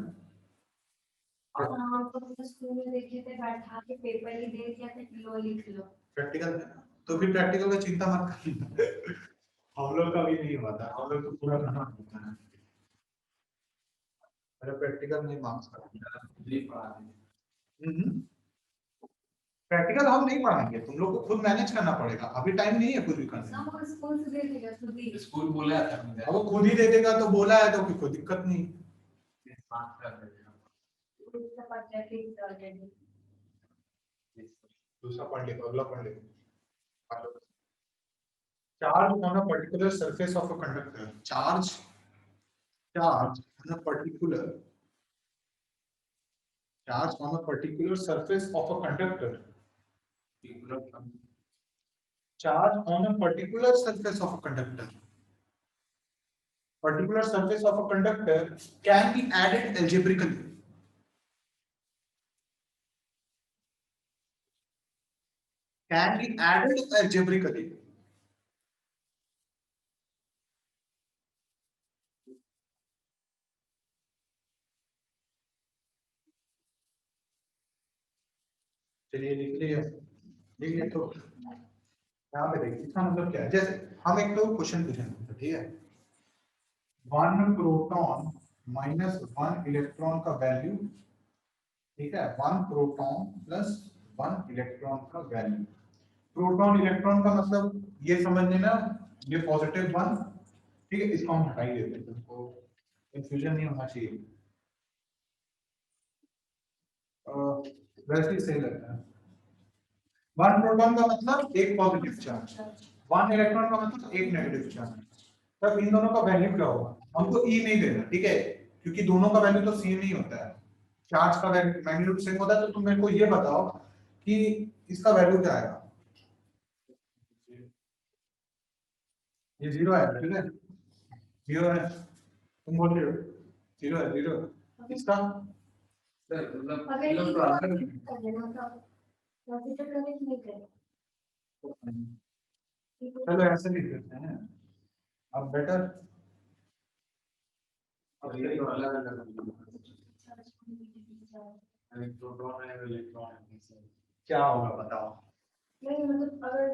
Speaker 2: हाँ, तो स्कूल में देखे थे, बैठा के पेपर ही दे दिया था कि लो लिख लो।
Speaker 1: प्रैक्टिकल तो फिर प्रैक्टिकल का चिंता मत करना। हम लोग का भी नहीं हुआ था, हम लोग तो पूरा करना होता है। अरे प्रैक्टिकल नहीं मार्क्स का, प्रैक्टिकल हम नहीं पढ़ाएंगे, तुम लोग को खुद मैनेज करना पड़ेगा, अभी टाइम नहीं है कुछ भी करने का।
Speaker 2: सब स्कूल से दे देगा खुद ही।
Speaker 3: स्कूल बोला था
Speaker 1: अब वो खुद ही दे देगा तो बोला है तो कोई दिक्कत नहीं।
Speaker 2: दूसरा पढ़ता है ऑलरेडी।
Speaker 1: दूसरा पढ़ लो, अगला पढ़ लो। Charge on a particular surface of a conductor, charge on a particular charge on a particular surface of a conductor, charge on a particular surface of a conductor particular surface of a conductor can be added algebraically. Can be added algebraically. चलिए लिख लिए तो यहाँ पे देखिए इसका मतलब क्या है। जैसे हम एक तो क्वेश्चन पूछेंगे, ठीक है, 1 प्रोटॉन माइनस 1 इलेक्ट्रॉन का वैल्यू, ठीक है, 1 प्रोटॉन प्लस 1 इलेक्ट्रॉन का वैल्यू। प्रोटॉन इलेक्ट्रॉन का मतलब ये समझ लेना, ये पॉजिटिव 1, ठीक है, इसको हम हटा ही देते हैं, तो कंफ्यूजन नहीं होना चाहिए, वैसे ही सही लगता है। 1 प्रोटॉन का मतलब एक पॉजिटिव चार्ज, 1 इलेक्ट्रॉन का मतलब एक नेगेटिव चार्ज। तब इन दोनों का वैल्यू क्या होगा, हमको ई नहीं देना, ठीक है, क्योंकि दोनों का वैल्यू तो सेम ही होता है, चार्ज का मैग्नीट्यूड सेम होता है। तो तुम मेरे को ये बताओ कि इसका वैल्यू क्या आएगा। ये 0 है, ठीक है, 0 है, तुम बोल रहे हो 0 है, 0 इसका
Speaker 3: सर मतलब
Speaker 2: अगर ये
Speaker 3: तो आंसर
Speaker 2: कर देना तो कंसीडर करने की नहीं करें।
Speaker 1: चलो ऐसे लिख देते हैं, अब बेटर,
Speaker 3: अब ये तो अलग अलग एक प्रोटॉन है इलेक्ट्रॉन है,
Speaker 1: क्या होगा बताओ।
Speaker 2: नहीं मतलब अगर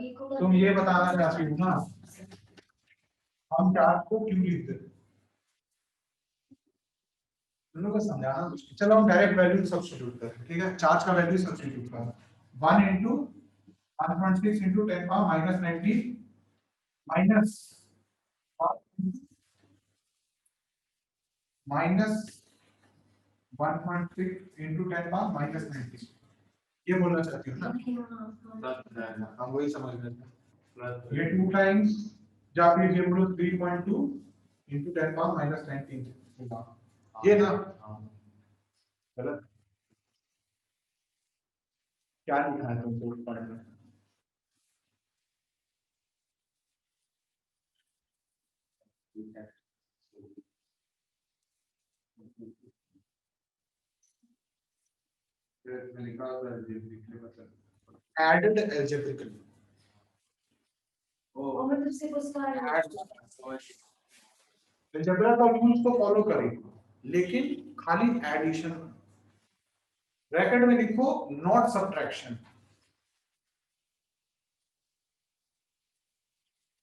Speaker 2: इको का
Speaker 1: तुम ये बताना चाहती हो ना हम चार्ज को क्यों लिखते हैं, तुम लोग को समझाना मुश्किल। चलो हम डायरेक्ट वैल्यू सब्स्टिट्यूट करते हैं, ठीक है, चार्ज का वैल्यू सब्स्टिट्यूट करें, 1 into 1.6 into 10 power minus 19 minus minus 1.6 into 10 power minus 19, ये बोलना चाहती हूँ ना, हम वही समझ रहे थे। ये 2 टाइम्स या फिर ये बोलो 3.2 into 10 power minus 19 होगा, ये ना गलत, क्या लिखा है तुमको पढ़ने में, added algebraically,
Speaker 2: और मतलब से उसका
Speaker 1: अलजेब्रा का रूल्स को फॉलो करें, लेकिन खाली एडिशन, ब्रैकेट में लिखो नॉट सब्ट्रैक्शन,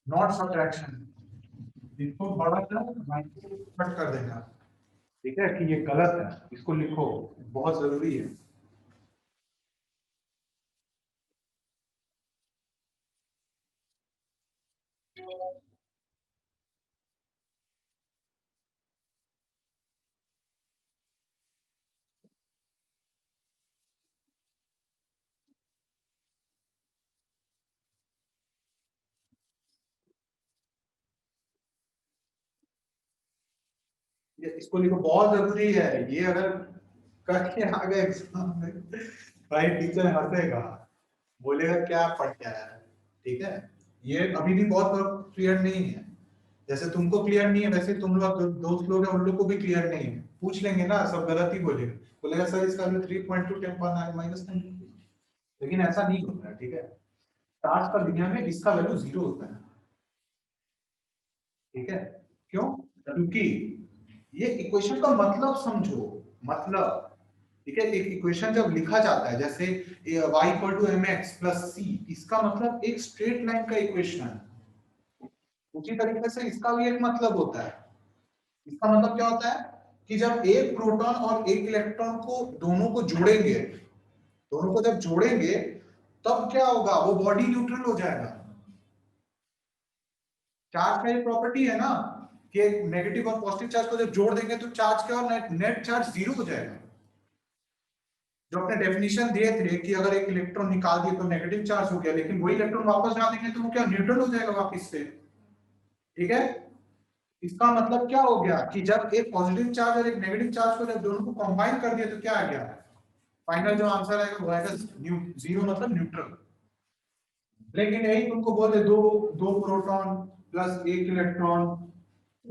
Speaker 1: नॉट सब्ट्रैक्शन, इसको बड़ा माइक्रो कट कर देना, ठीक है, कि ये गलत है, इसको लिखो, बहुत जरूरी है। ये इसको लिखो, बहुत जरूरी है ये, अगर करके आ गए एग्जाम में भाई टीचर हंसेगा, बोलेगा क्या पढ़ के आया है, ठीक है, ये अभी भी बहुत क्लियर नहीं है, जैसे तुमको क्लियर नहीं है वैसे तुम लोग दोस्त लोग हैं उन लोग को भी क्लियर नहीं है, पूछ लेंगे ना, सब गलत ही बोलेगा, बोलेगा सर इसका वैल्यू 3.2 10 पावर माइनस 9, लेकिन ऐसा नहीं होता है, ठीक है, चार्ज का दुनिया में इसका वैल्यू 0 होता है, ठीक है, क्यों, क्योंकि ये इक्वेशन का मतलब समझो, मतलब, ठीक है, एक इक्वेशन जब लिखा जाता है जैसे y = mx + c, इसका मतलब एक स्ट्रेट लाइन का इक्वेशन है, उसी तरीके से इसका भी एक मतलब होता है, इसका मतलब क्या होता है कि जब एक प्रोटॉन और एक इलेक्ट्रॉन को दोनों को जोड़ेंगे, दोनों को जब जोड़ेंगे तब क्या होगा, वो बॉडी न्यूट्रल हो जाएगा। चार्ज का ये प्रॉपर्टी है ना कि नेगेटिव और पॉजिटिव चार्ज को जब जोड़ देंगे तो चार्ज क्या और नेट चार्ज 0 हो जाएगा। जो अपने डेफिनेशन दिए थे कि अगर एक इलेक्ट्रॉन निकाल दिए तो नेगेटिव चार्ज हो गया, लेकिन वही इलेक्ट्रॉन वापस डाल देंगे तो वो क्या न्यूट्रल हो जाएगा वापस से, ठीक है। इसका मतलब क्या हो गया कि जब एक पॉजिटिव चार्ज और एक नेगेटिव चार्ज को जब दोनों को कंबाइन कर दिया तो क्या आ गया, फाइनल जो आंसर आएगा वो आएगा 0, मतलब न्यूट्रल। लेकिन यही तुमको बोले दो प्रोटॉन प्लस एक इलेक्ट्रॉन,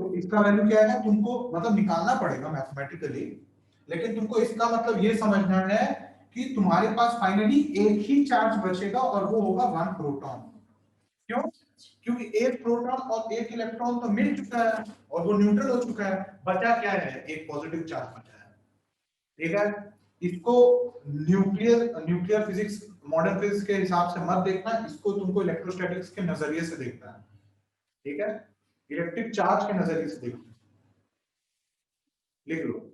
Speaker 1: तो इसका वैल्यू क्या है, तुमको मतलब निकालना पड़ेगा मैथमेटिकली, लेकिन तुमको इसका मतलब ये समझना है कि तुम्हारे पास फाइनली एक ही चार्ज बचेगा और वो होगा 1 प्रोटॉन। क्यों? क्योंकि एक प्रोटॉन और एक इलेक्ट्रॉन तो मिल चुका है और वो न्यूट्रल हो चुका है, बचा क्या है, एक पॉजिटिव चार्ज बचा है। ठीक है, इसको न्यूक्लियर फिजिक्स, मॉडर्न फिजिक्स के हिसाब से मत देखना, इसको तुमको इलेक्ट्रोस्टैटिक्स के नजरिए से देखना है। ठीक है, इलेक्ट्रिक चार्ज के नजरिए से देखना है। लिख लो।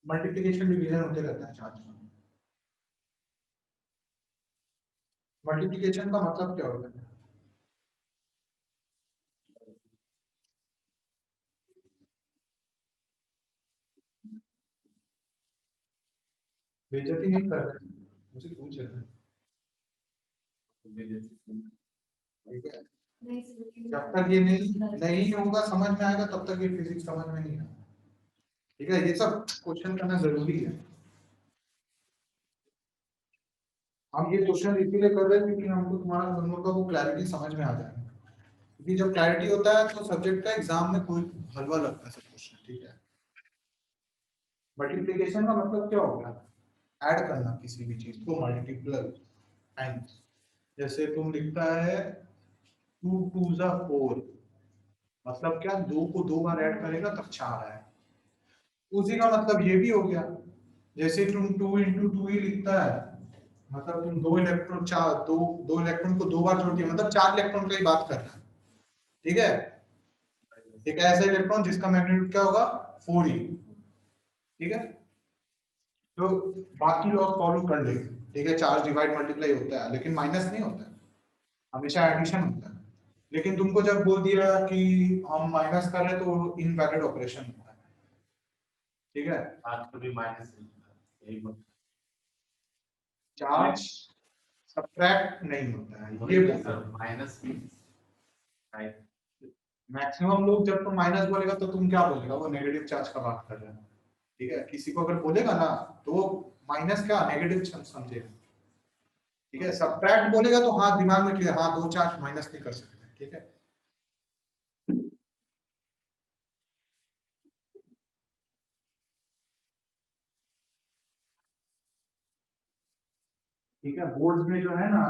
Speaker 1: मल्टीप्लिकेशन डिवीजन होते रहता है चार्ज में। मल्टीप्लिकेशन का मतलब क्या होता है? बेइज्जती नहीं कर रहे, मुझे पूछ रहे हैं। ठीक है, जब तक ये नहीं होगा, समझ में आएगा, तब तक ये फिजिक्स समझ में नहीं आएगा। ठीक है, ये सब क्वेश्चन करना जरूरी है। हम ये क्वेश्चन इसीलिए कर रहे हैं क्योंकि हमको तुम्हारा दोनों का वो क्लैरिटी समझ में आ जाए, क्योंकि जब क्लैरिटी होता है तो सब्जेक्ट का एग्जाम में कोई हलवा लगता है सब क्वेश्चन। ठीक है, मल्टीप्लिकेशन का मतलब क्या होगा, ऐड करना किसी भी चीज को, मल्टीपल टाइम्स। जैसे तुम लिखता है 2 2 जा 4, मतलब क्या, 2 को 2 बार ऐड करेगा तब 4 है। उसी का मतलब ये भी हो गया, जैसे तुम 2 इंटू 2 ही लिखता है, मतलब तुम दो इलेक्ट्रॉन को 2 बार जोड़ दिया, मतलब 4 इलेक्ट्रॉन की बात कर रहा है। ठीक है, एक ऐसा इलेक्ट्रॉन जिसका मैग्नीट्यूड क्या होगा, 4e। ठीक है, तो बाकी लॉज फॉलो कर ले। ठीक है, चार्ज डिवाइड मल्टीप्लाई होता है, लेकिन माइनस नहीं होता है, हमेशा एडिशन होता है। लेकिन तुमको जब बोल दिया कि हम माइनस कर रहे हैं तो इनवैलिड ऑपरेशन होता है। ठीक है,
Speaker 3: आज तो भी माइनस यही बोल
Speaker 1: चार्ज सब्ट्रैक्ट नहीं होता है, ये बोलता है।
Speaker 3: माइनस
Speaker 1: मैक्सिमम लोग जब तुम माइनस बोलेगा तो तुम क्या बोलेगा, वो नेगेटिव चार्ज का बात कर रहे हैं। ठीक है, किसी को अगर बोलेगा ना तो वो माइनस क्या, नेगेटिव समझेगा। ठीक है, सब्ट्रैक्ट बोलेगा तो हाँ दिमाग में क्लियर, हाँ दो चार्ज माइनस नहीं कर सकते। ठीक है, ठीक है, बोर्ड में जो है ना,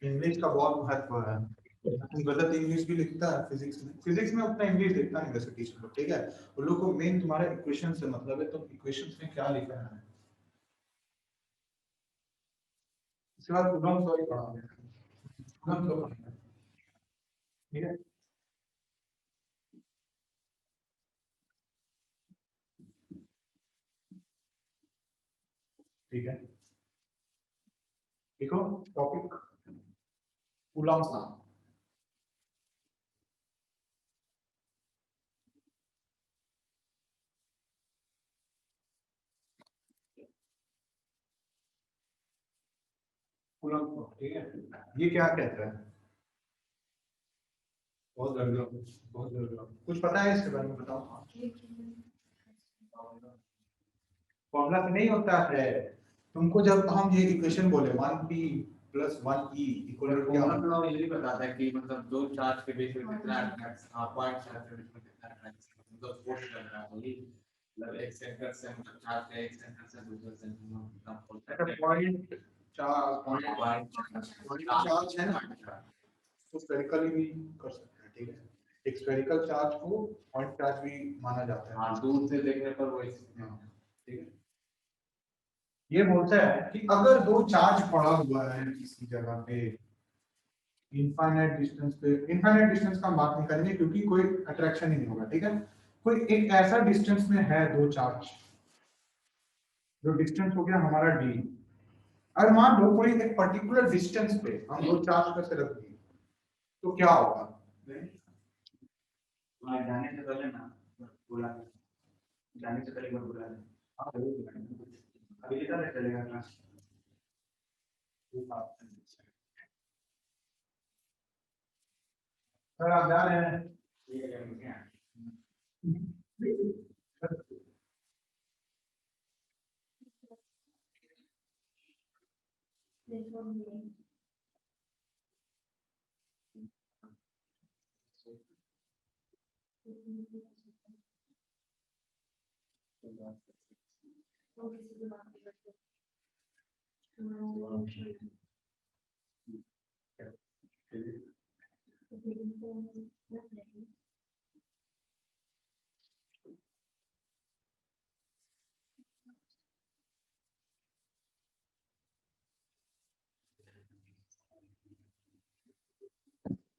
Speaker 1: इंग्लिश का बहुत महत्व है। तुम गलत इंग्लिश भी लिखता है फिजिक्स में उतना इंग्लिश लिखता नहीं वैसे टीचर लोग। ठीक है, उन लोग को मेन तुम्हारा इक्वेशन से मतलब है, तो इक्वेशंस में क्या लिखा है, इसके बाद प्रॉब्लम सॉल्व पढ़ाओगे, प्रॉब्लम सॉल्व पढ़ाएंगे। ठीक है, ठीक है, देखो topic Coulomb's law. Coulomb's law, ठीक है, ये क्या कहता है, बहुत जरूरी, बहुत जरूरी, कुछ पता है इसके बारे में, बताओ। फॉर्मूला से नहीं होता है, तुमको जब हम ये इक्वेशन बोले 1p + 1e इक्वल टू क्या
Speaker 3: फॉर्मूला लॉ यही बताता है कि मतलब दो चार्ज के बीच में कितना अट्रैक्शन, पॉइंट चार्ज के बीच में कितना अट्रैक्शन, मतलब फोर्स लग रहा है वही, मतलब एक सेंटर से मतलब चार्ज का एक सेंटर से दूसरे सेंटर में कितना फोर्स लग रहा है।
Speaker 1: पॉइंट चार्ज है ना, तो स्फेरिकली भी कर सकते हैं। ठीक है, एक स्फेरिकल चार्ज को पॉइंट चार्ज भी माना जाता है।
Speaker 3: हाँ, दूर से देखने पर वो
Speaker 1: ठीक है, ये बोलता है कि अगर दो चार्ज पड़ा हुआ है किसी जगह पे इनफाइनाइट डिस्टेंस का हम बात नहीं करेंगे क्योंकि कोई अट्रैक्शन ही नहीं होगा। ठीक है, कोई एक ऐसा डिस्टेंस में है दो चार्ज, जो डिस्टेंस हो गया हमारा d, और मान लो कोई एक पर्टिकुलर डिस्टेंस पे हम दो चार्ज कैसे रख दिए, तो क्या होगा,
Speaker 4: जाने से पहले ना बोला, जाने से पहले बोला। हाँ जरूर बुलाएंगे। अभी कितना लेट चलेगा क्लास?
Speaker 1: सर आप जा रहे हैं?
Speaker 2: There's one meeting. Oh, this is the one.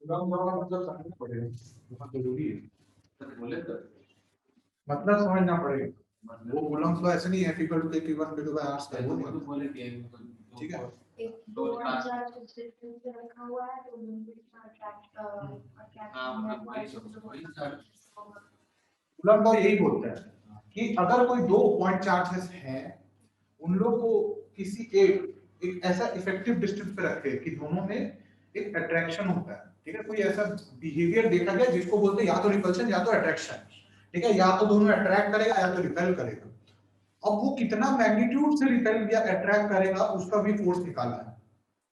Speaker 1: मतलब समझना पड़ेगा, बहुत जरूरी है।
Speaker 3: सर बोले तो
Speaker 1: मतलब समझना पड़ेगा। वो कूलम्स लॉ ऐसे नहीं है equal to Q1 Q2 by R square, वो
Speaker 3: तो
Speaker 1: नहीं।
Speaker 3: बोले कि
Speaker 1: ठीक है।
Speaker 2: एक
Speaker 3: दो
Speaker 2: दो
Speaker 3: चार-
Speaker 2: चार डिस्टेंस पे रखा हुआ है तो उनके अटैक
Speaker 3: हाँ मतलब वही सर
Speaker 1: कूलम्ब लॉ यही बोलता है कि अगर कोई दो पॉइंट चार्जेस हैं, उन लोग को किसी एक ऐसा इफेक्टिव डिस्टेंस पे रखे कि दोनों में एक अट्रैक्शन होता है। ठीक है, कोई ऐसा बिहेवियर देखा गया जिसको बोलते हैं या तो रिपल्शन या तो अट्रैक्शन। ठीक है, या तो दोनों अट्रैक्ट करेगा या तो रिपेल करेगा। अब वो कितना मैग्नीट्यूड से रिपेल या अट्रैक्ट करेगा उसका भी फोर्स निकालना है।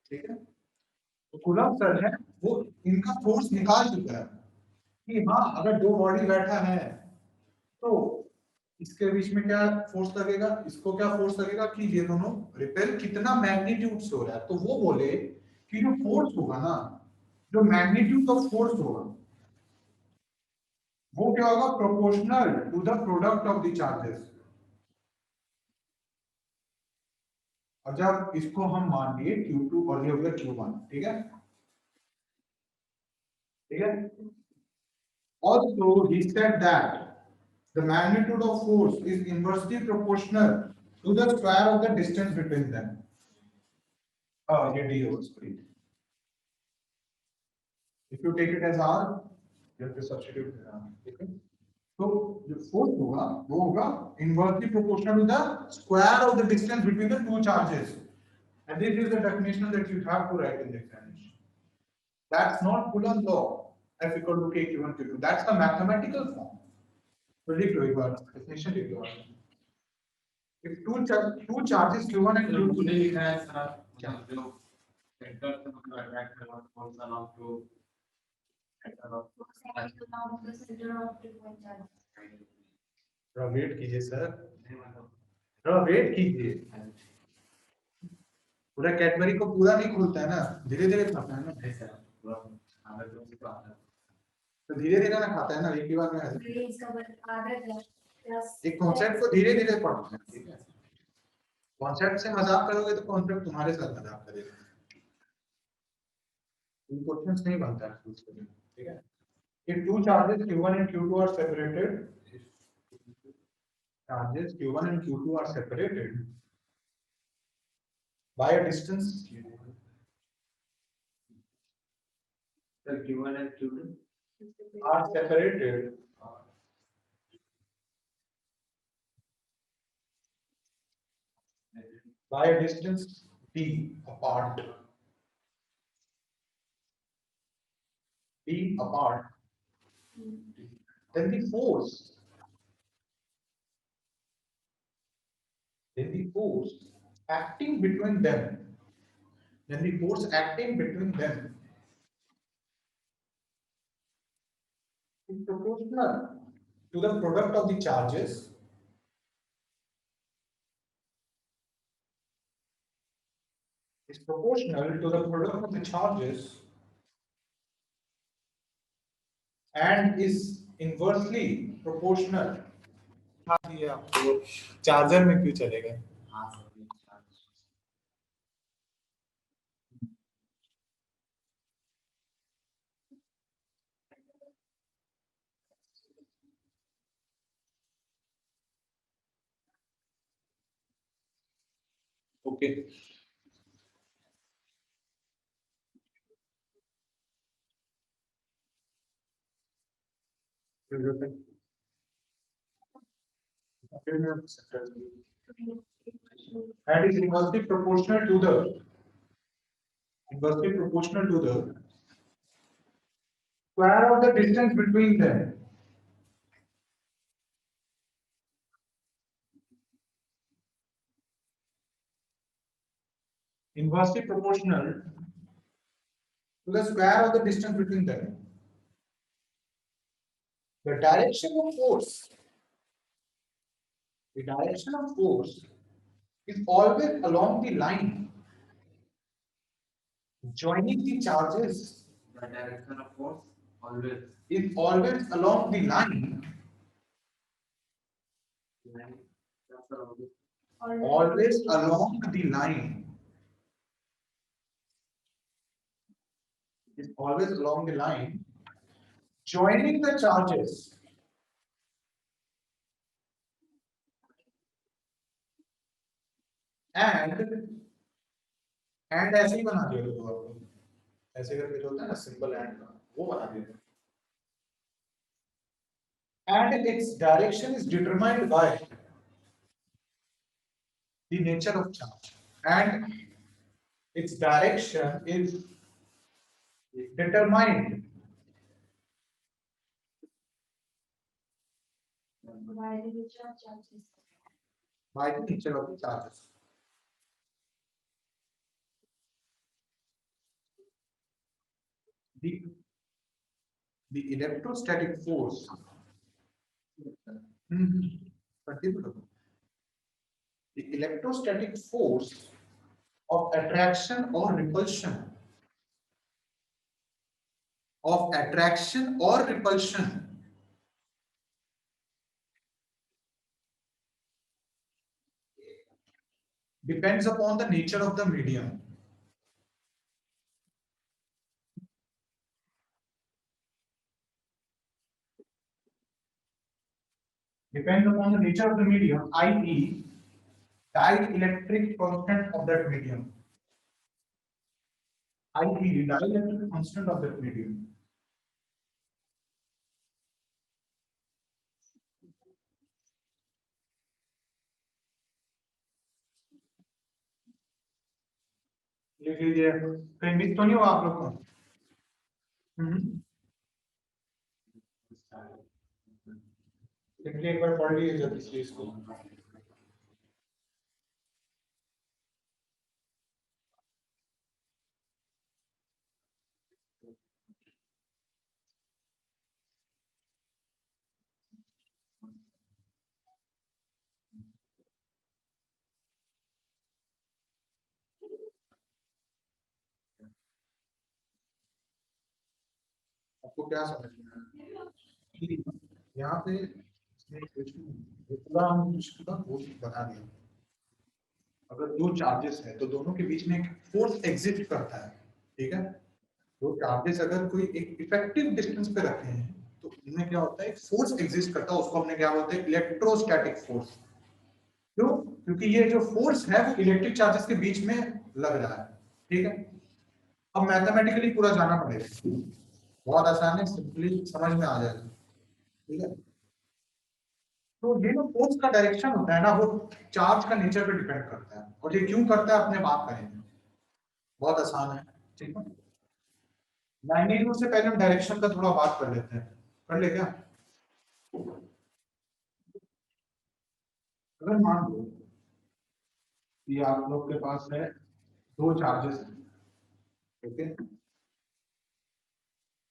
Speaker 1: ठीक है, तो कूलम्ब सर है वो इनका फोर्स निकाल चुका है कि हाँ अगर दो बॉडी बैठा है तो इसके बीच में क्या फोर्स लगेगा, इसको क्या फोर्स लगेगा कि ये दोनों रिपेल कितना मैग्नीट्यूड से हो रहा है। तो वो बोले कि जो फोर्स होगा ना, जो मैग्नीट्यूड ऑफ फोर्स होगा वो क्या होगा, proportional to the product of the charges. और जब इसको हम मान लिए Q2 और ये हो गया Q1। ठीक है, ठीक है। Also he said that the magnitude of force is inversely proportional to the square of the distance between them. ये d over square. If you take it as R, you have to substitute R. ठीक है, तो जो फोर्स होगा वो होगा inversely proportional to the square of the distance between the two charges. And this is the definition that you have to write in the examination. That's not Coulomb's law. F equal to K Q1 Q2. That's the mathematical form. तो लिख लो एक बार definition लिख लो। If two charges Q1 and
Speaker 3: तो
Speaker 1: Q2
Speaker 3: बोले लिखा है सर क्या जो सेंटर से मतलब अट्रैक्ट करना force allow to
Speaker 2: second to now the center of the point charge.
Speaker 1: थोड़ा वेट कीजिए सर, थोड़ा वेट कीजिए। पूरा कैडबरी को पूरा नहीं खुलता है ना, धीरे धीरे खाता है ना, तो धीरे धीरे ना खाता है ना, एक ही बार में ऐसे।
Speaker 2: Grades का बस आधा plus
Speaker 1: एक कॉन्सेप्ट को धीरे धीरे पढ़ना है। ठीक है, कॉन्सेप्ट से मजाक करोगे तो कॉन्सेप्ट तुम्हारे साथ मजाक करेगा। इन क्वेश्चंस नहीं बनता है। ठीक है, if two charges Q1 and Q2 are separated, charges Q1 and Q2 are separated by a distance
Speaker 3: sir Q1 and Q2
Speaker 1: are separated by a distance d apart, then the force acting between them, is proportional to the product of the charges and is inversely proportional। ये आपको चार्जर में क्यों चलेगा?
Speaker 3: हाँ sir
Speaker 1: okay, and is inversely proportional to the inversely proportional to the square of the distance between them. Inversely proportional to the square of the distance between them. The direction of force is always along the line joining the charges.
Speaker 3: The direction of force always
Speaker 1: Is always along the line,
Speaker 3: that's always
Speaker 1: always along the line. Is always along the line joining the charges. And ऐसे ही बना दिया तो आपको ऐसे करके जो होता है ना सिंपल एंड का वो बना दिया and its direction is determined by the nature of charge and its direction is determined
Speaker 2: by the nature of charges.
Speaker 1: by the nature of the charges. The electrostatic force the electrostatic force of attraction or repulsion depends upon the nature of the medium. Depends upon the nature of the medium, i.e., dielectric constant of that medium. i.e., dielectric constant of that medium. लिख लीजिए कहीं मिस तो नहीं हुआ आप लोग को इसलिए एक बार पढ़ लीजिए जब इस चीज को आपको क्या समझ में आया कि यहाँ पे पूरा हम उसका वो बता दिया अगर दो चार्जेस है तो दोनों के बीच में एक फोर्स एग्जिस्ट करता है ठीक है दो चार्जेस अगर कोई एक इफेक्टिव डिस्टेंस पे रखे हैं तो उनमें क्या होता है एक फोर्स एग्जिस्ट करता है उसको हमने क्या बोलते हैं इलेक्ट्रोस्टैटिक फोर्स क्यों क्योंकि ये जो फोर्स है वो इलेक्ट्रिक चार्जेस के बीच में लग रहा है ठीक है अब मैथमेटिकली पूरा जाना पड़ेगा बहुत आसान है सिंपली समझ में आ जाएगा ठीक है तो ये जो फोर्स का डायरेक्शन होता है ना वो चार्ज का नेचर पे डिपेंड करता है और ये क्यों करता है अपने बात करेंगे बहुत आसान है ठीक है मैग्नीट्यूड से पहले हम डायरेक्शन का थोड़ा बात कर लेते हैं कर ले क्या अगर मान लो कि आप लोग के पास है दो चार्जेस ठीक है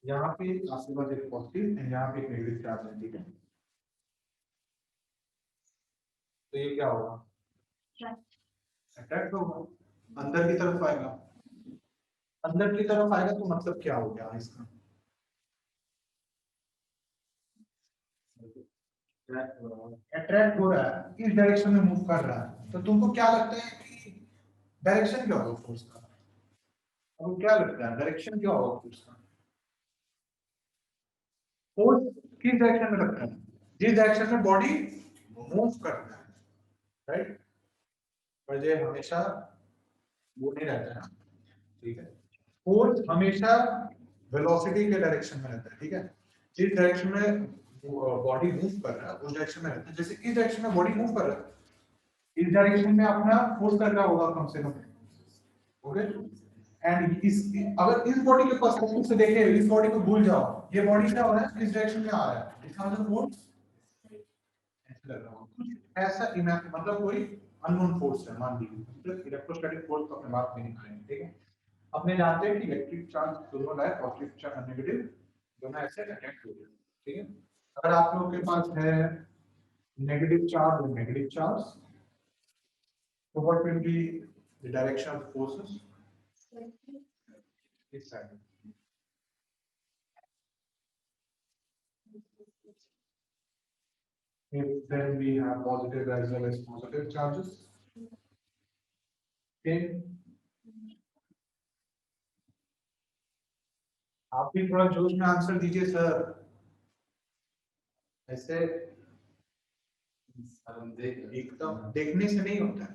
Speaker 1: यहाँ पे आपके पास एक पॉजिटिव है यहाँ पे एक नेगेटिव चार्ज है ठीक है तो ये क्या होगा अट्रैक्ट होगा अंदर की तरफ आएगा अंदर की तरफ आएगा तो मतलब क्या हो गया इसका अट्रैक्ट हो रहा है इस डायरेक्शन में मूव कर रहा है तो तुमको क्या लगता है कि डायरेक्शन क्या होगा फोर्स का अब क्या लगता है डायरेक्शन क्या होगा फोर्स का फोर्स किस डायरेक्शन में लगता है जिस डायरेक्शन में बॉडी मूव करता है राइट पर ये हमेशा वो नहीं रहता है ठीक है फोर्स हमेशा वेलोसिटी के डायरेक्शन में रहता है ठीक है जिस डायरेक्शन में बॉडी मूव कर रहा है उस डायरेक्शन में रहता है जैसे इस डायरेक्शन में बॉडी मूव कर रहा है इस डायरेक्शन में अपना फोर्स कर रहा होगा कम से कम ओके एंड इस अगर इस बॉडी के पर्सपेक्टिव से देखें, इस बॉडी को भूल जाओ, ये बॉडी क्या हो रहा है, किस डायरेक्शन में आ रहा है, इसका मतलब फोर्स ऐसे लग रहा है, ऐसा इमेजिन, मतलब कोई अननोन फोर्स है मान लीजिए, मतलब इलेक्ट्रोस्टैटिक फोर्स तो अपने बात में नहीं करेंगे, ठीक है। अपने जानते हैं कि इलेक्ट्रिक चार्ज दोनों है, पॉजिटिव चार्ज नेगेटिव दोनों ऐसे अटैक हो रहे हैं, ठीक है। अगर आप लोगों के पास है नेगेटिव चार्ज और नेगेटिव चार्ज, तो what will be the direction of forces इस side. If then we have positive as well as positive charges, okay, आप भी थोड़ा जोश में आंसर दीजिए सर, ऐसे
Speaker 3: हम देख
Speaker 1: एकदम देखने से नहीं होता है,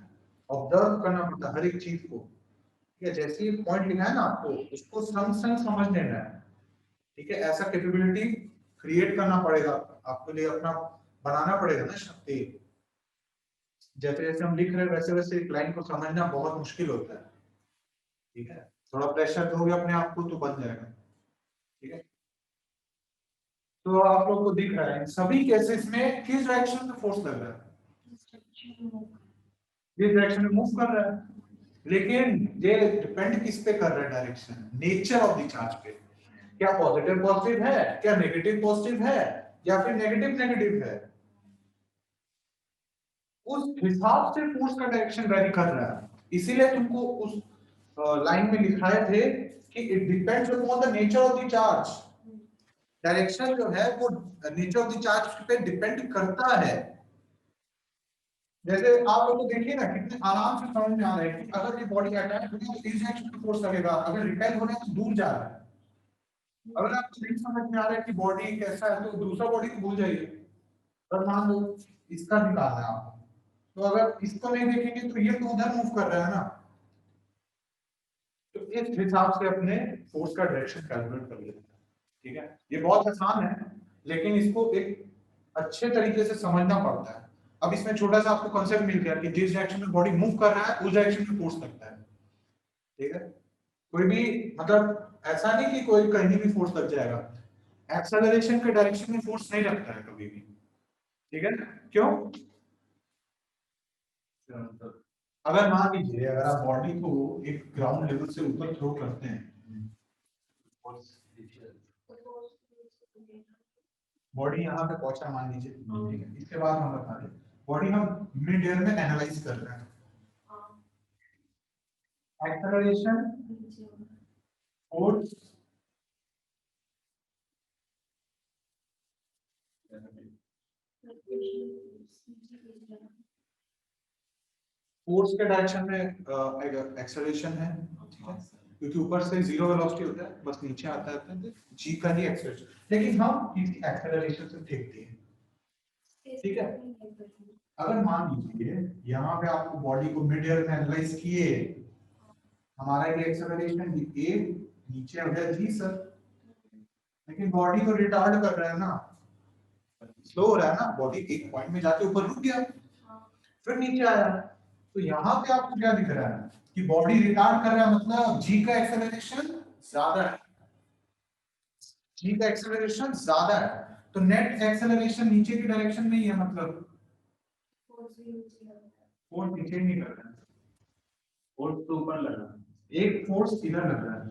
Speaker 1: ऑब्जर्व करना पड़ता है हर एक चीज को, ठीक है। जैसे ही पॉइंट लिखा है ना आपको, उसको संग संग समझ लेना है, ठीक है। ऐसा कैपेबिलिटी क्रिएट करना पड़ेगा आपके लिए, अपना बनाना पड़ेगा ना शक्ति। जैसे जैसे हम लिख रहे हैं वैसे वैसे एक लाइन को समझना बहुत मुश्किल होता है, ठीक है। थोड़ा प्रेशर दोगे अपने आप को तो बन जाएगा, ठीक है। तो आप लोग को दिख रहा है सभी केसेस में किस डायरेक्शन में फोर्स लग रहा है, किस डायरेक्शन में मूव कर रहा है, लेकिन ये डिपेंड किस पे कर रहा है, direction nature of the charge पे, क्या पॉजिटिव पॉजिटिव है, क्या नेगेटिव पॉजिटिव है, या फिर नेगेटिव नेगेटिव है, उस हिसाब से फोर्स का डायरेक्शन वेरी कर रहा है। इसीलिए तुमको उस लाइन में लिखाए थे कि it depends upon the nature of the charge, direction जो है वो नेचर ऑफ द चार्ज पे डिपेंड करता है। जैसे आप लोग को देखिए ना कितने आराम से समझ में आ रहा है कि अगर ये बॉडी अटैक हो रही है तो इस डायरेक्शन में फोर्स लगेगा, अगर रिपेल हो रहा है तो दूर जा रहा है। अगर आपको नहीं समझ में आ रहा है कि बॉडी कैसा है तो दूसरा बॉडी को भूल जाइए, और मान लो इसका निकालना है आपको, तो अगर इसको नहीं देखेंगे तो ये तो उधर मूव कर रहा है ना, तो इस हिसाब से अपने फोर्स का डायरेक्शन कैलकुलेट कर लेते हैं, ठीक है। ये बहुत आसान है, लेकिन इसको एक अच्छे तरीके से समझना पड़ता है। अब इसमें छोटा सा आपको कॉन्सेप्ट मिल गया कि जिस डायरेक्शन में बॉडी मूव कर रहा है उस डायरेक्शन में फोर्स लगता है, ठीक है। कोई भी मतलब ऐसा नहीं कि कोई कहीं भी फोर्स लग जाएगा, एक्सेलरेशन के डायरेक्शन में फोर्स नहीं लगता है कभी भी, ठीक है। क्यों? अगर मान लीजिए अगर आप बॉडी को एक ग्राउंड लेवल से ऊपर थ्रो करते हैं, बॉडी यहाँ पे पहुंचा मान लीजिए, ठीक है। इसके बाद हम बता रहे बॉडी हम मिड एयर में एनालाइज कर रहे हैं, एक्सेलरेशन फोर्स फोर्स के डायरेक्शन में एक्सेलरेशन है, ठीक है, क्योंकि ऊपर से जीरो वेलोसिटी होता है, बस नीचे आता है जी का ही एक्सेलरेशन, लेकिन हम इस एक्सेलरेशन से देखते हैं, ठीक है। अगर मान लीजिए यहाँ पे आपको बॉडी को मिड एयर में एनालाइज किए, हमारा ये एक्सेलरेशन ए नीचे आ गया जी सर, लेकिन बॉडी को रिटार्ड कर रहा है ना, स्लो हो रहा है ना, बॉडी एक पॉइंट में जाके ऊपर रुक गया फिर नीचे आया, तो यहाँ पे आपको क्या दिख रहा है कि बॉडी रिटार्ड कर रहा है, मतलब जी का एक्सेलरेशन ज्यादा है, जी का एक्सेलरेशन ज्यादा है, तो नेट एक्सेलरेशन नीचे की डायरेक्शन में ही है, मतलब फोर्स नीचे नहीं लग रहा है, फोर्स तो ऊपर लग रहा है, एक फोर्स इधर लग रहा है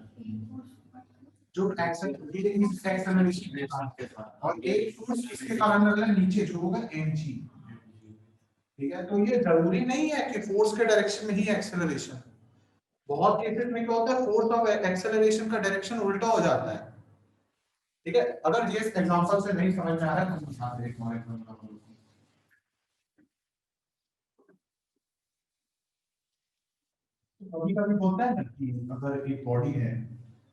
Speaker 1: जो एक्सेलरेशन के साथ, और एक फोर्स किसके कारण लग रहा है नीचे, जो होगा mg, ठीक है। तो ये जरूरी नहीं है कि फोर्स के डायरेक्शन में ही एक्सेलरेशन, बहुत केसेस में क्या होता है फोर्स ऑफ एक्सेलरेशन का डायरेक्शन उल्टा हो जाता है, ठीक है। अगर ये एग्जांपल से नहीं समझ में आ रहा है तो समझा दे एक मॉडल। कभी कभी बोलता है ना कि अगर एक बॉडी है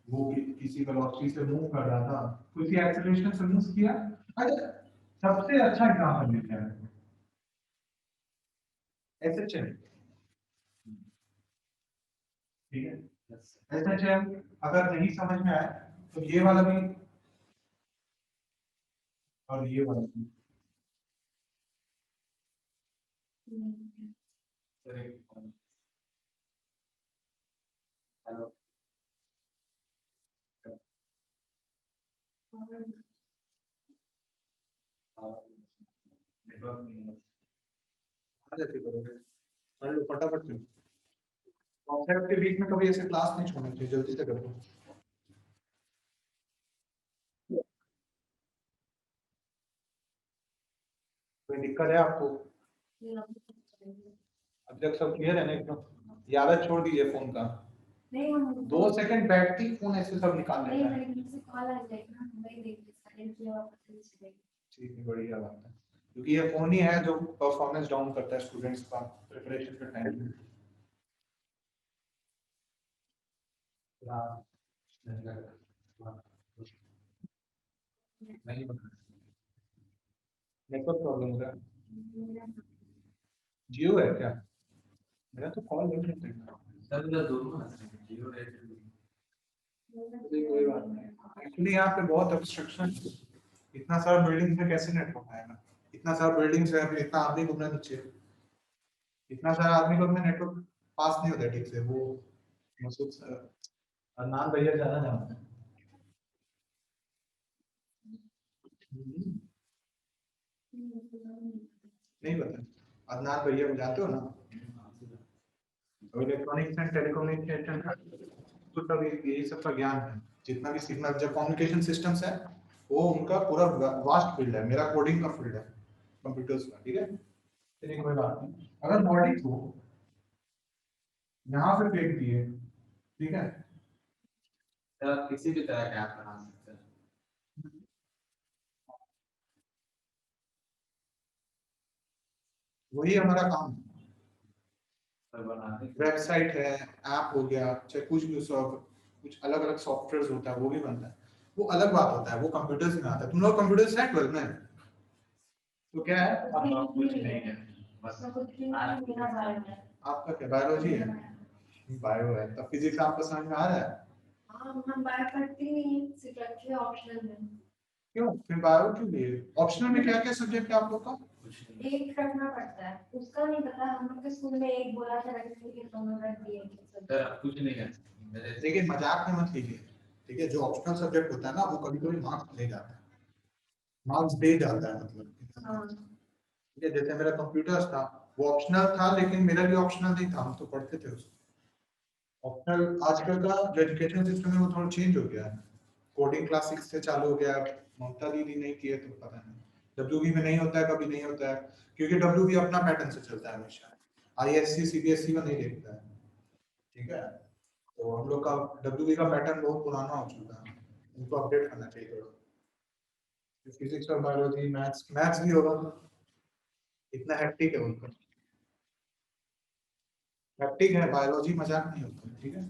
Speaker 1: वो किसी वेलोसिटी से मूव कर रहा था, किसी एक्सेलरेशन से मूव किया, अच्छा सबसे अच्छा एग्जांपल लेते हैं एसएचएम, ठीक है। एसएचएम अगर नहीं समझ में आए तो ये वाला भी और ये वाला भी,
Speaker 3: हेलो नेटवर्क नहीं है।
Speaker 1: आज ऐसे करोगे पढ़ लो फटाफट में। कॉन्सेप्ट के बीच में कभी ऐसे क्लास नहीं छोड़ना चाहिए, जल्दी से करो। कोई दिक्कत है आपको? अब तक सब क्लियर है ना एकदम? ये आदत छोड़ दीजिए फोन का।
Speaker 2: नहीं हम
Speaker 1: 2 सेकंड बैठती फोन ऐसे सब निकाल
Speaker 2: नहीं
Speaker 1: लेता है।
Speaker 2: मैंने किसी से कॉल आ जाएगा ना वही देख के साइलेंट किया वापस चले
Speaker 1: ठीक है, बढ़िया बात है, क्योंकि ये फोन ही है जो परफॉर्मेंस डाउन करता है स्टूडेंट्स का प्रिपरेशन के टाइम में। नहीं बना, नेटवर्क प्रॉब्लम हो रहा है। जियो है क्या? मेरा तो कॉल नहीं करता है।
Speaker 3: सर इधर दोनों है, जियो एयरटेल।
Speaker 1: कोई बात नहीं, एक्चुअली यहाँ पे बहुत ऑब्स्ट्रक्शन, इतना सारा बिल्डिंग में कैसे नेटवर्क आएगा? इतना सारा बिल्डिंग्स है, फिर इतना आदमी घूमना नीचे, इतना सारा आदमी को नेटवर्क पास नहीं होता ठीक से। वो मसूद सर अदनान भैया ज्यादा जानते हैं। नहीं पता, अदनान भैया को जानते हो ना? इलेक्ट्रॉनिक्स एंड टेलीकम्युनिकेशन का तो सब यही सब का ज्ञान है। जितना भी सिग्नल जब कम्युनिकेशन सिस्टम्स है वो उनका पूरा वास्ट फील्ड है। मेरा कोडिंग का फील्ड है, कंप्यूटर्स का, ठीक है। चलिए कोई बात नहीं। अगर बॉडी को यहाँ पे फेंक दिए, ठीक है,
Speaker 3: सर किसी भी तरह का ऐप बना सकते हैं।
Speaker 1: वही हमारा काम है।
Speaker 3: सर बनाने के
Speaker 1: वेबसाइट है, ऐप हो गया, चाहे कुछ भी कुछ अलग अलग सॉफ्टवेयर होता है वो भी बनता है। वो अलग बात होता है, वो कंप्यूटर्स में आता है। तुम लोग कंप्यूटर्स है 12 में, तो क्या है
Speaker 3: अब कुछ नहीं है, बस
Speaker 2: तो कुछ भी नहीं मेरा बारे में
Speaker 1: आपका? क्या बायोलॉजी है? बायो है, तो फिजिक्स आपको समझ में आ रहा है?
Speaker 2: हाँ हम बायो पढ़ते नहीं सिर्फ रखे ऑप्शनल में
Speaker 1: क्यों फिर बायो क्यों लिए? ऑप्शनल में क्या क्या सब्जेक्ट है आप लोग का?
Speaker 3: कुछ नहीं।
Speaker 2: एक रखना पड़ता है उसका नहीं पता हम लोग के स्कूल में एक बोला था रखने के लिए तो हम रख दिए
Speaker 3: सर अब कुछ नहीं है मेरे।
Speaker 1: देखिए मजाक में मत लीजिए, ठीक है। जो ऑप्शनल सब्जेक्ट होता है ना वो कभी कभी मार्क्स ले जाता है, मार्क्स दे जाता है मतलब।
Speaker 2: हाँ
Speaker 1: ठीक है, जैसे मेरा कंप्यूटर्स था, वो ऑप्शनल था लेकिन मेरा भी ऑप्शनल नहीं था, हम तो पढ़ते थे उसको। ऑप्शनल आजकल का जो एजुकेशन सिस्टम है वो थोड़ा चेंज हो गया है। कोडिंग क्लास 6 से चालू हो गया है। ममता दीदी नहीं किए तो पता नहीं, डब्ल्यूबी में नहीं होता है, कभी नहीं होता है, क्योंकि डब्ल्यूबी अपना पैटर्न से चलता है हमेशा। आईएससी सीबीएसई में नहीं देखता है, ठीक है। तो हम लोग का डब्ल्यूबी का पैटर्न बहुत पुराना हो चुका है, उनको अपडेट करना चाहिए थोड़ा। फिजिक्स और बायोलॉजी, मैथ्स, मैथ्स भी होगा, इतना हेक्टिक है उनका, हेक्टिक है। बायोलॉजी मजाक नहीं होता है, ठीक है।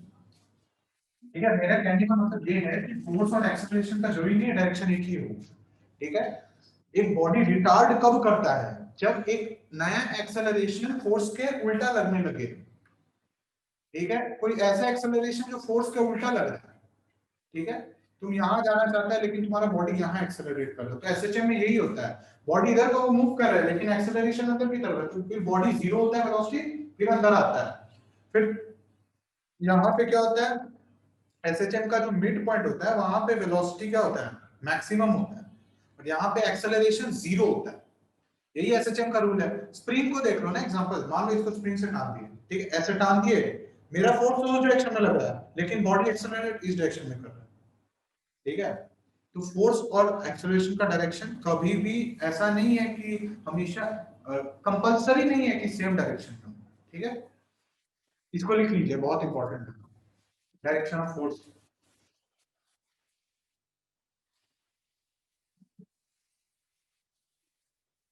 Speaker 1: ठीक है, मेरा कहने का मतलब ये है कि फोर्स और एक्सेलरेशन का जरूरी नहीं है डायरेक्शन एक ही हो, ठीक है। एक बॉडी रिटार्ड कब करता है? जब एक नया एक्सेलरेशन फोर्स के उल्टा लगने लगे, ठीक है। कोई ऐसा एक्सेलरेशन जो फोर्स के उल्टा लग रहा है, ठीक है। तुम यहाँ जाना चाहता है लेकिन तुम्हारा बॉडी यहाँ एक्सेलरेट कर रहा है, तो एसएचएम में यही होता है। बॉडी इधर को मूव कर रहा है लेकिन एक्सेलरेशन अंदर की तरफ है, तो फिर बॉडी जीरो होता है, वेलोसिटी फिर अंदर आता है। फिर यहाँ पे क्या होता है, एसएचएम का जो मिड पॉइंट होता है वहां पे वेलोसिटी क्या होता है, मैक्सिमम होता है, और यहाँ पे एक्सेलरेशन जीरो होता है। यही एसएचएम का रूल है। स्प्रिंग को देख लो ना, एग्जांपल मान लो इसको स्प्रिंग से टान दिए, ठीक है, ऐसे टान दिए, मेरा फोर्स उस डायरेक्शन में लग रहा है लेकिन बॉडी एक्सेलरेट इस डायरेक्शन में कर रहा है, ठीक है। तो फोर्स और एक्सेलरेशन का डायरेक्शन कभी भी ऐसा नहीं है कि हमेशा कंपलसरी नहीं है कि सेम डायरेक्शन में, ठीक है। इसको लिख लीजिए, बहुत इंपॉर्टेंट है, डायरेक्शन ऑफ फोर्स।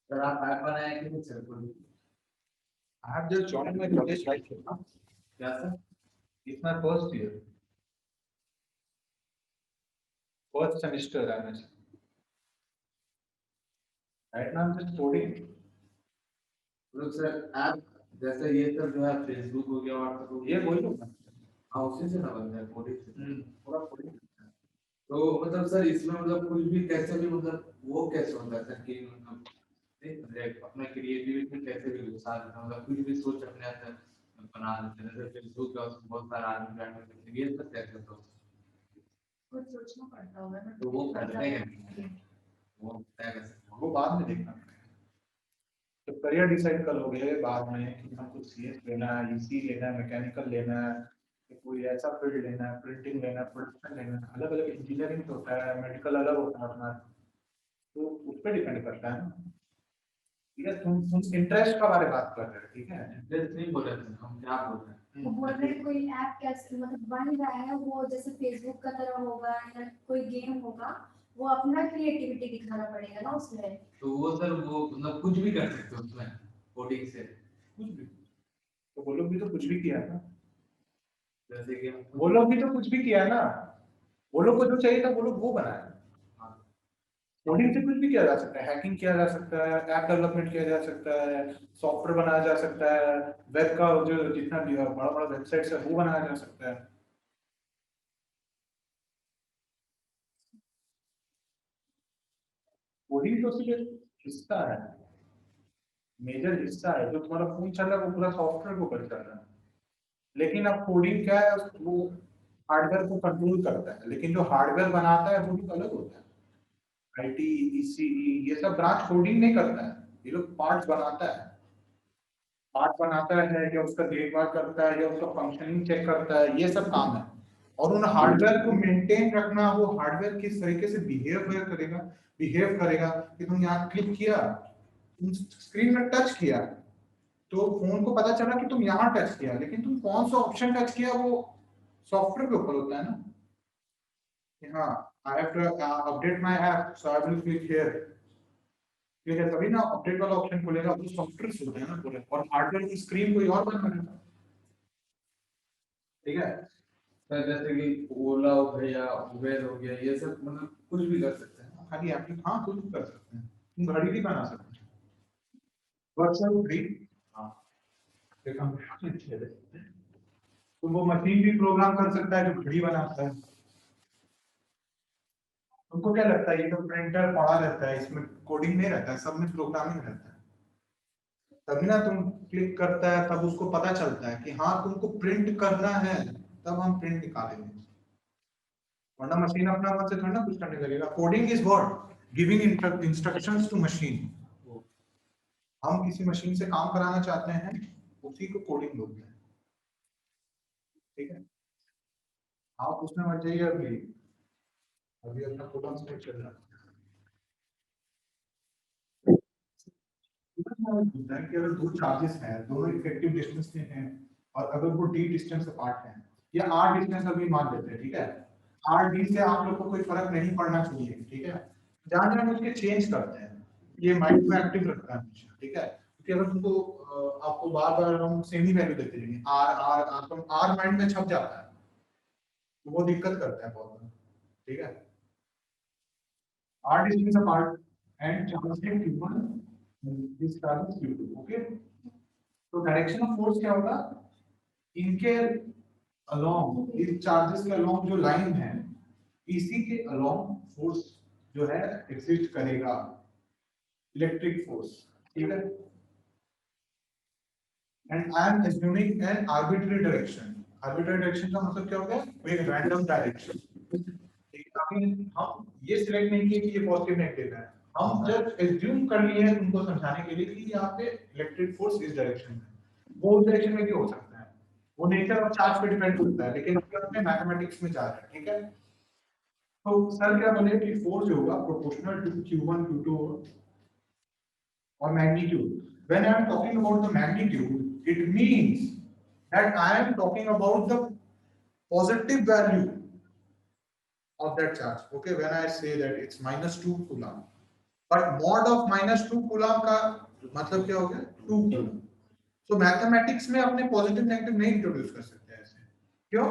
Speaker 3: सर आप ऐप बनाए कि नहीं सर कोई?
Speaker 1: I have just joined my college right now.
Speaker 3: क्या sir?
Speaker 1: It's my first year, first semester. Right now I'm just coding.
Speaker 3: मतलब सर ऐप जैसे ये सब जो है फेसबुक हो गया, व्हाट्सएप हो
Speaker 1: ये
Speaker 3: गया,
Speaker 1: बोल लो ना।
Speaker 3: हाँ उसी से ना बनता है कोडिंग से।
Speaker 1: पूरा coding।
Speaker 3: तो मतलब सर इसमें मतलब कुछ भी कैसे भी मतलब वो कैसे होता है सर कि मतलब एक अपना क्रिएटिविटी कैसे भी घुसा देता है, मतलब कुछ भी सोच अपने अंदर बना देते हैं। जैसे फेसबुक का उसमें बहुत सारा आदमी बैठ कर ये सब कैसे होता है?
Speaker 2: कुछ सोचना पड़ता होगा ना।
Speaker 3: तो वो करते हैं वो तय कर सकते हैं।
Speaker 1: वो बाद में देखना पड़ेगा। तो करियर डिसाइड कर लोगे बाद में कि हमको सीएस लेना है, ईसी लेना है, मैकेनिकल लेना है, कि कोई ऐसा फील्ड लेना है, प्रिंटिंग लेना है, प्रोडक्शन लेना है, अलग अलग इंजीनियरिंग तो होता है, मेडिकल अलग होता है अपना, तो उस पर डिपेंड करता है ना। ठीक है, तुम इंटरेस्ट का बारे में बात कर रहे हो, ठीक है।
Speaker 3: इंटरेस्ट नहीं बोल रहे थे हम, क्या बोल रहे हैं?
Speaker 2: वो बोल रहे हैं कोई ऐप कैसे मतलब बन रहा है, वो जैसे फेसबुक का तरह होगा या कोई गेम होगा, वो अपना क्रिएटिविटी दिखाना पड़ेगा ना उसमें।
Speaker 3: तो वो सर वो मतलब कुछ भी कर सकते हो उसमें कोडिंग से,
Speaker 1: कुछ भी, तो वो लोग भी तो कुछ भी किया ना,
Speaker 3: जैसे कि
Speaker 1: वो लोग भी तो कुछ भी किया ना, वो लोग को जो चाहिए था वो लोग वो बनाया। कोडिंग से कुछ भी किया जा सकता है, हैकिंग किया जा सकता है, ऐप डेवलपमेंट किया जा सकता है, सॉफ्टवेयर बनाया जा सकता है, वेब का जो जितना भी बड़ा बड़ा वेबसाइट्स है वो बनाया जा सकता है। कोडिंग तो सिर्फ एक हिस्सा है, मेजर हिस्सा है। जो तुम्हारा फोन चल रहा है वो पूरा सॉफ्टवेयर को कर चल रहा है, लेकिन अब कोडिंग क्या है, वो हार्डवेयर को कंट्रोल करता है, लेकिन जो हार्डवेयर बनाता है वो भी अलग होता है। आईटी, ईसीई, ये सब ब्रांच कोडिंग नहीं करता है, ये लोग पार्ट्स बनाता है, पार्ट बनाता है या उसका देखभाल करता है या उसका फंक्शनिंग चेक करता है, ये सब काम है। और उन हार्डवेयर को मेंटेन रखना, वो हार्डवेयर किस तरीके से बिहेव करेगा कि तुम यहाँ क्लिक किया, तुम स्क्रीन में टच किया, तो फोन को पता चला कि तुम यहाँ टच किया, लेकिन तुम कौन सा ऑप्शन टच किया वो सॉफ्टवेयर के ऊपर होता है ना। कि हाँ, I have to update my app, so I will click here, ठीक है, तभी ना अपडेट वाला ऑप्शन खुलेगा। वो सॉफ्टवेयर से होता है ना पूरे, और हार्डवेयर की स्क्रीन कोई और बना रहा है, ठीक है।
Speaker 3: सर जैसे कि ओला हो गया, उबेर हो गया, ये सब मतलब कुछ भी कर सकते हैं।
Speaker 1: खाली ऐप, हाँ कुछ भी कर सकते हैं, तुम घड़ी भी बना सकते हैं, वर्चुअल घड़ी,
Speaker 3: हाँ
Speaker 1: देखा तुम वो मशीन भी प्रोग्राम कर सकता है जो घड़ी बनाता है। तुमको क्या लगता है, ये तो प्रिंटर पड़ा रहता है, इसमें कोडिंग नहीं रहता है, सब में प्रोग्रामिंग रहता है। तभी ना तुम क्लिक करता है तब उसको पता चलता है कि हाँ तुमको प्रिंट करना है, तब हम प्रिंट निकालेंगे, वरना मशीन अपना मन से थोड़ा ना कुछ करने लगेगा। Coding is what, giving instructions to machine. हम किसी मशीन से काम कराना चाहते हैं, उसी को कोडिंग बोलते हैं, ठीक है। आप उसमें मत जाइए, अभी अभी अपना प्रोग्राम स्टार्ट चल रहा है। होता है कि अगर दो चार्जेस हैं, दोनों इफेक्टिव डिस्टेंस में हैं, और अगर वो डी डिस्टेंस अपार्ट है या आर डिस्टेंस अभी मान लेते हैं, ठीक है, आर डी से आप लोग को कोई फर्क नहीं पड़ना चाहिए, ठीक है। जान जान उसके चेंज करते हैं, ये माइंड में एक्टिव रखता है हमेशा, ठीक है। क्योंकि अगर तुमको आपको बार बार हम सेम ही वैल्यू देते रहेंगे, आर आर आर, तो आर माइंड में छप जाता है, तो वो दिक्कत करता है बहुत, ठीक है। R distance apart and charge q1 this charge is q2, okay. तो डायरेक्शन ऑफ फोर्स क्या होगा, इनके अलोंग, इस चार्जेस के अलोंग जो लाइन है, इसी के अलोंग फोर्स जो है एग्जिस्ट करेगा, इलेक्ट्रिक फोर्स, ठीक है। And I am assuming N arbitrary direction. Arbitrary direction का मतलब क्या होगा, कोई रैंडम डायरेक्शन, ताकि हम ये सिलेक्ट नहीं किए कि ये पॉजिटिव नेगेटिव है, हम जस्ट एज्यूम कर लिए हैं तुमको समझाने के लिए कि यहाँ पे इलेक्ट्रिक फोर्स इस डायरेक्शन में, वो उस डायरेक्शन में भी हो सकता है, वो नेचर ऑफ चार्ज पे डिपेंड करता है, लेकिन अपने मैथमेटिक्स में जा रहा है, ठीक है। तो सर क्या बोले कि फोर्स जो होगा प्रोपोर्शनल टू q1 q2 और magnitude. When I am talking about the magnitude, it means that I am talking about the positive value of that charge, okay, when I say that it's -2 coulomb, but mod of -2 coulomb का मतलब क्या हो गया, 2 coulomb। so mathematics में अपने पॉजिटिव नेगेटिव नहीं इंट्रोड्यूस कर सकते ऐसे, क्यों,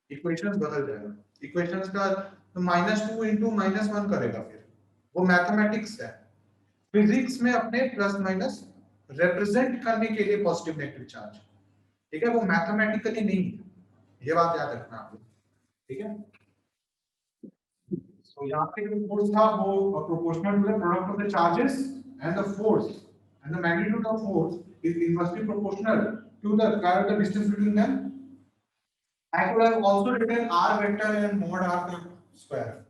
Speaker 1: इक्वेशंस बदल जाएगा, इक्वेशंस का तो -2 into -1 करेगा, फिर वो मैथमेटिक्स है। फिजिक्स में अपने प्लस माइनस रिप्रेजेंट करने के लिए पॉजिटिव नेगेटिव चार्ज, ठीक है, वो मैथमेटिकली नहीं है, ये बात याद रखना आप लोग, ठीक है। So यहाँ पे जो फोर्स था वो proportional to the product of the charges and the force, and the magnitude of force is inversely proportional to the distance between them. I could have also written r vector and mod r का square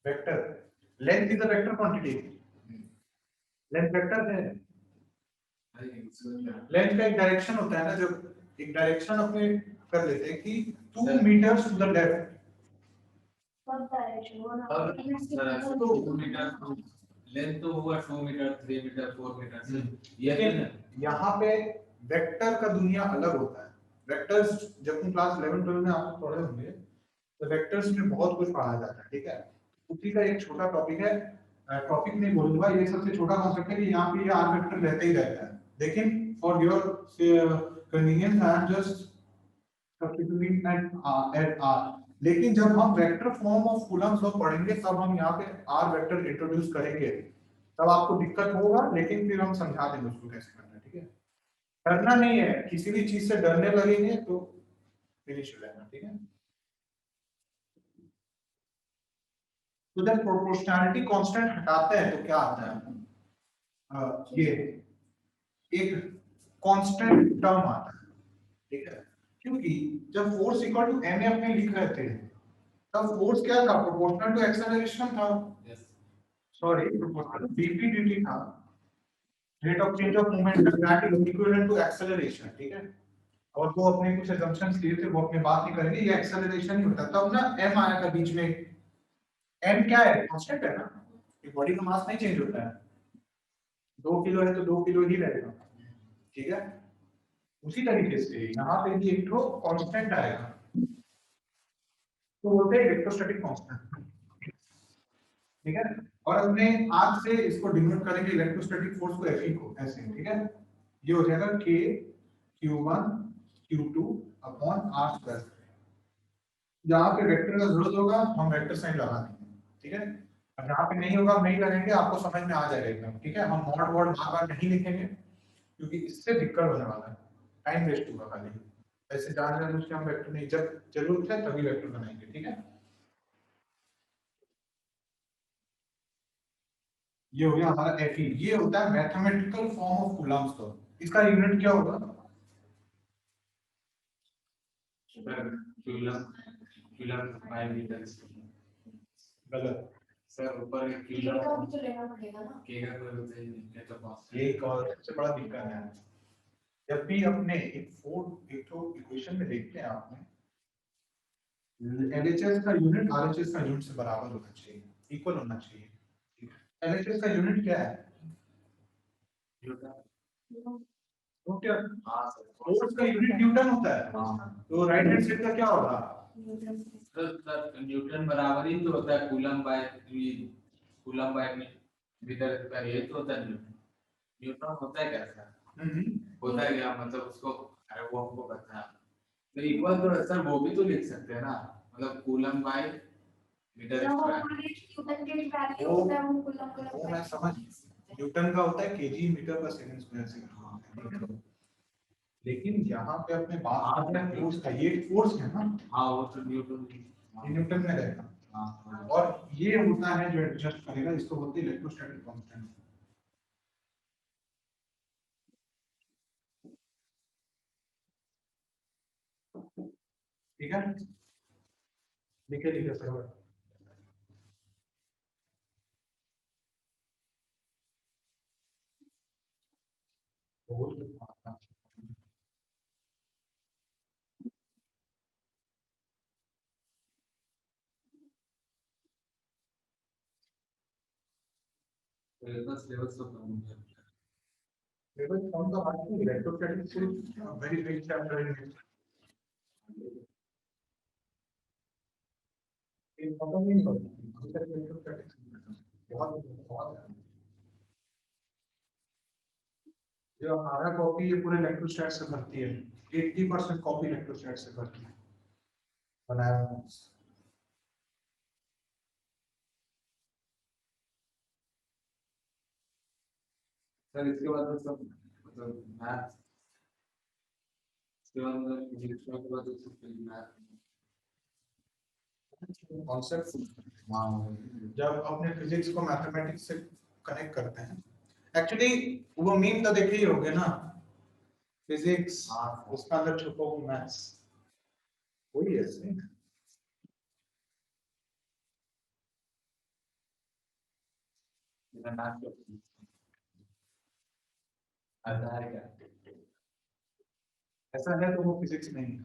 Speaker 1: vector length is a vector quantity length vector है लेंथ का एक डायरेक्शन होता है ना जब एक डायरेक्शन अपने कर लेते हैं कि 2 मीटर्स टू द लेफ्ट
Speaker 2: सब डायरेक्शन वो ना
Speaker 3: अब 2 मीटर लेंथ तो हुआ 2 मीटर 3 मीटर 4 मीटर ये
Speaker 1: लेकिन यहाँ पे वेक्टर का दुनिया अलग होता है वेक्टर्स जब तुम क्लास 11 12 में आप पढ़े होंगे तो वेक्टर्स में बहुत कुछ पढ़ाया जाता है ठीक है उसी का एक छोटा टॉपिक है टॉपिक नहीं बोलूंगा ये सबसे छोटा कॉन्सेप्ट है कि यहाँ पे ये आर वेक्टर रहते ही रहता है लेकिन for your convenience I am just substituting at R लेकिन जब हम vector form of Coulomb's law पढ़ेंगे तब हम यहाँ पे आर वेक्टर इंट्रोड्यूस करेंगे तब आपको दिक्कत होगा लेकिन फिर हम समझा देंगे उसको कैसे करना है ठीक है डरना नहीं है किसी भी चीज से डरने लगेंगे तो फिनिश हो जाएगा ठीक है तो जब प्रोपोर्शनैलिटी कांस्टेंट हटाते हैं तो क्या आता है ये एक कांस्टेंट टर्म आता है ठीक है क्योंकि जब फोर्स इक्वल टू ma अपने लिख रहे थे तब फोर्स क्या था प्रोपोर्शनल टू एक्सेलरेशन था sorry proportional to dp dt था rate of change of moment that is equivalent to acceleration ठीक है और वो अपने कुछ assumptions लिए थे वो अपने बात नहीं करेंगे ये एक्सेलरेशन ही होता है तब ना m आया था बीच में m क्या है कांस्टेंट है ना ये बॉडी का मास नहीं चेंज होता है 2 किलो है तो 2 किलो ही रहेगा ठीक है उसी तरीके से यहाँ पे भी एक तो कांस्टेंट आएगा तो बोलते हैं इलेक्ट्रोस्टैटिक कांस्टेंट ठीक है और अपने आज से इसको डिनोट करेंगे इलेक्ट्रोस्टैटिक फोर्स को Fe को ऐसे ठीक है ये हो जाएगा K Q1 Q2 upon R square जहाँ पे वेक्टर का जरूरत होगा हम वेक्टर साइन लगा देंगे ठीक है और जहाँ पे नहीं होगा नहीं लगेंगे आपको समझ में आ जाएगा एकदम ठीक है हम मॉड वर्ड बार नहीं लिखेंगे क्योंकि इससे दिक्कत होने वाला है टाइम वेस्ट होगा खाली ऐसे जान जान उसके हम वेक्टर नहीं जब जरूरत है तभी वेक्टर बनाएंगे ठीक है ये हो गया हमारा Fe ये होता है मैथमेटिकल फॉर्म ऑफ कूलम्स का इसका यूनिट क्या होगा
Speaker 3: कूलम 5 मीटर
Speaker 1: गलत
Speaker 3: सर ऊपर एक
Speaker 2: किलो का
Speaker 3: कूलम
Speaker 2: भी तो लेना पड़ेगा ना
Speaker 3: के का कोई होता ही नहीं है तो पास
Speaker 1: ये एक और सबसे बड़ा दिक्कत है जब भी अपने एक तो इक्वेशन में देखते हैं आपने LHS का यूनिट RHS का यूनिट से बराबर होना चाहिए इक्वल होना चाहिए LHS का यूनिट क्या है तो क्या
Speaker 3: हां सर
Speaker 1: फोर्स का यूनिट न्यूटन होता है
Speaker 3: हां
Speaker 1: तो राइट हैंड साइड का क्या होगा
Speaker 3: सर न्यूटन बराबर ही तो होता है कूलम बाय मीटर स्क्वायर ये तो होता है न्यूटन होता है क्या सर होता है क्या मतलब उसको अरे वो हमको पता है तो इक्वल तो सर वो भी तो लिख सकते हैं ना मतलब कूलम बाय मीटर
Speaker 2: जब
Speaker 3: स्क्वायर
Speaker 2: हमारे न्यूटन के वैल्यू होता है वो कूलम का
Speaker 1: वो मैं समझ न्यूटन का होता है केजी मीटर पर सेकंड स्क्वायर से लेकिन यहाँ पे अपने बात कर रहे हैं फोर्स का ये फोर्स है ना
Speaker 3: हां वो तो न्यूटन
Speaker 1: ये न्यूटन में रहेगा
Speaker 3: हां
Speaker 1: और ये होता है जो एडजस्ट करेगा इसको बोलते हैं इलेक्ट्रोस्टैटिक कांस्टेंट ठीक है लिखे लिखे सर
Speaker 3: सिलेबस तो कम हो गया
Speaker 1: लेवल कौन सा बात है इलेक्ट्रोस्टैटिक से वेरी बिग चैप्टर इन ये पता नहीं होता इलेक्ट्रोस्टैटिक्स बहुत बहुत है जो हमारा कॉपी ये पूरे इलेक्ट्रोस्टैट से भरती है 80% कॉपी इलेक्ट्रोस्टैट से भरती है बनाया हुआ है।
Speaker 3: सर इसके बाद तो सब मतलब मैथ इसके बाद मतलब फिजिक्स के बाद तो सब मैथ
Speaker 1: कॉन्सेप्ट जब अपने फिजिक्स को मैथमेटिक्स से कनेक्ट करते हैं एक्चुअली वो मीम तो देखे ही होंगे ना फिजिक्स,
Speaker 3: हाँ।
Speaker 1: उसका अंदर छुपा हुआ मैथ्स, वही है same।
Speaker 3: इधर मैथ को आता है क्या?
Speaker 1: ऐसा है तो वो फिजिक्स नहीं है।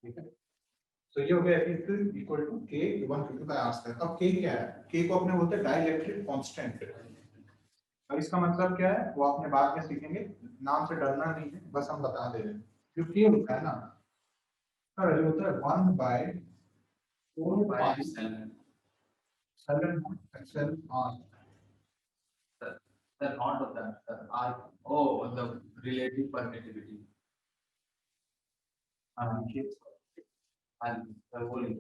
Speaker 1: ठीक है, तो ये हो गया F equal to K 155 hours का। अब K क्या है? K को अपने बोलते हैं डाइलेक्ट्रिक कांस्टेंट। अब इसका मतलब क्या है वो आपने बाद में सीखेंगे, नाम से डरना नहीं है, बस हम बता दे रहे हैं। जो K होता है ना, उसका वैल्यू होता है 1/4 पाई एप्सिलॉन एक्सेल आर।
Speaker 3: सर नॉट होता है सर आर ओ मतलब रिलेटिव परमिटिविटी। हाँ हाँ सर बोलिए।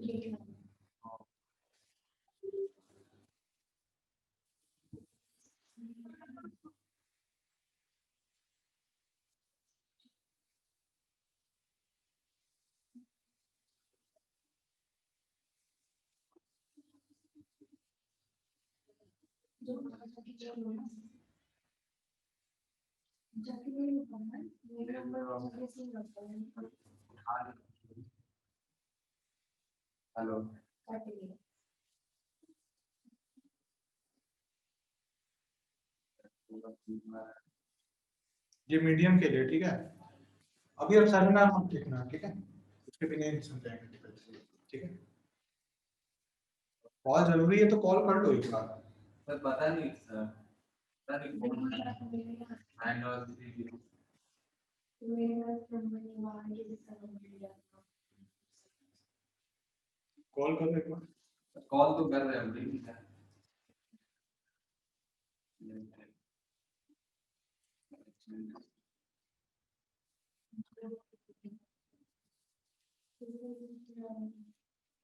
Speaker 3: हेलो
Speaker 1: ये मीडियम के लिए, ठीक है। अभी अब सारे नाम मत लिखना, ठीक है, उसके बिना नहीं समझ आएंगे, ठीक है। कॉल जरूरी है तो कॉल कर लो एक बार।
Speaker 3: सर पता नहीं सर पता नहीं कौन हैंग और
Speaker 1: कॉल कर लो एक बार।
Speaker 3: कॉल तो कर रहे हैं अभी।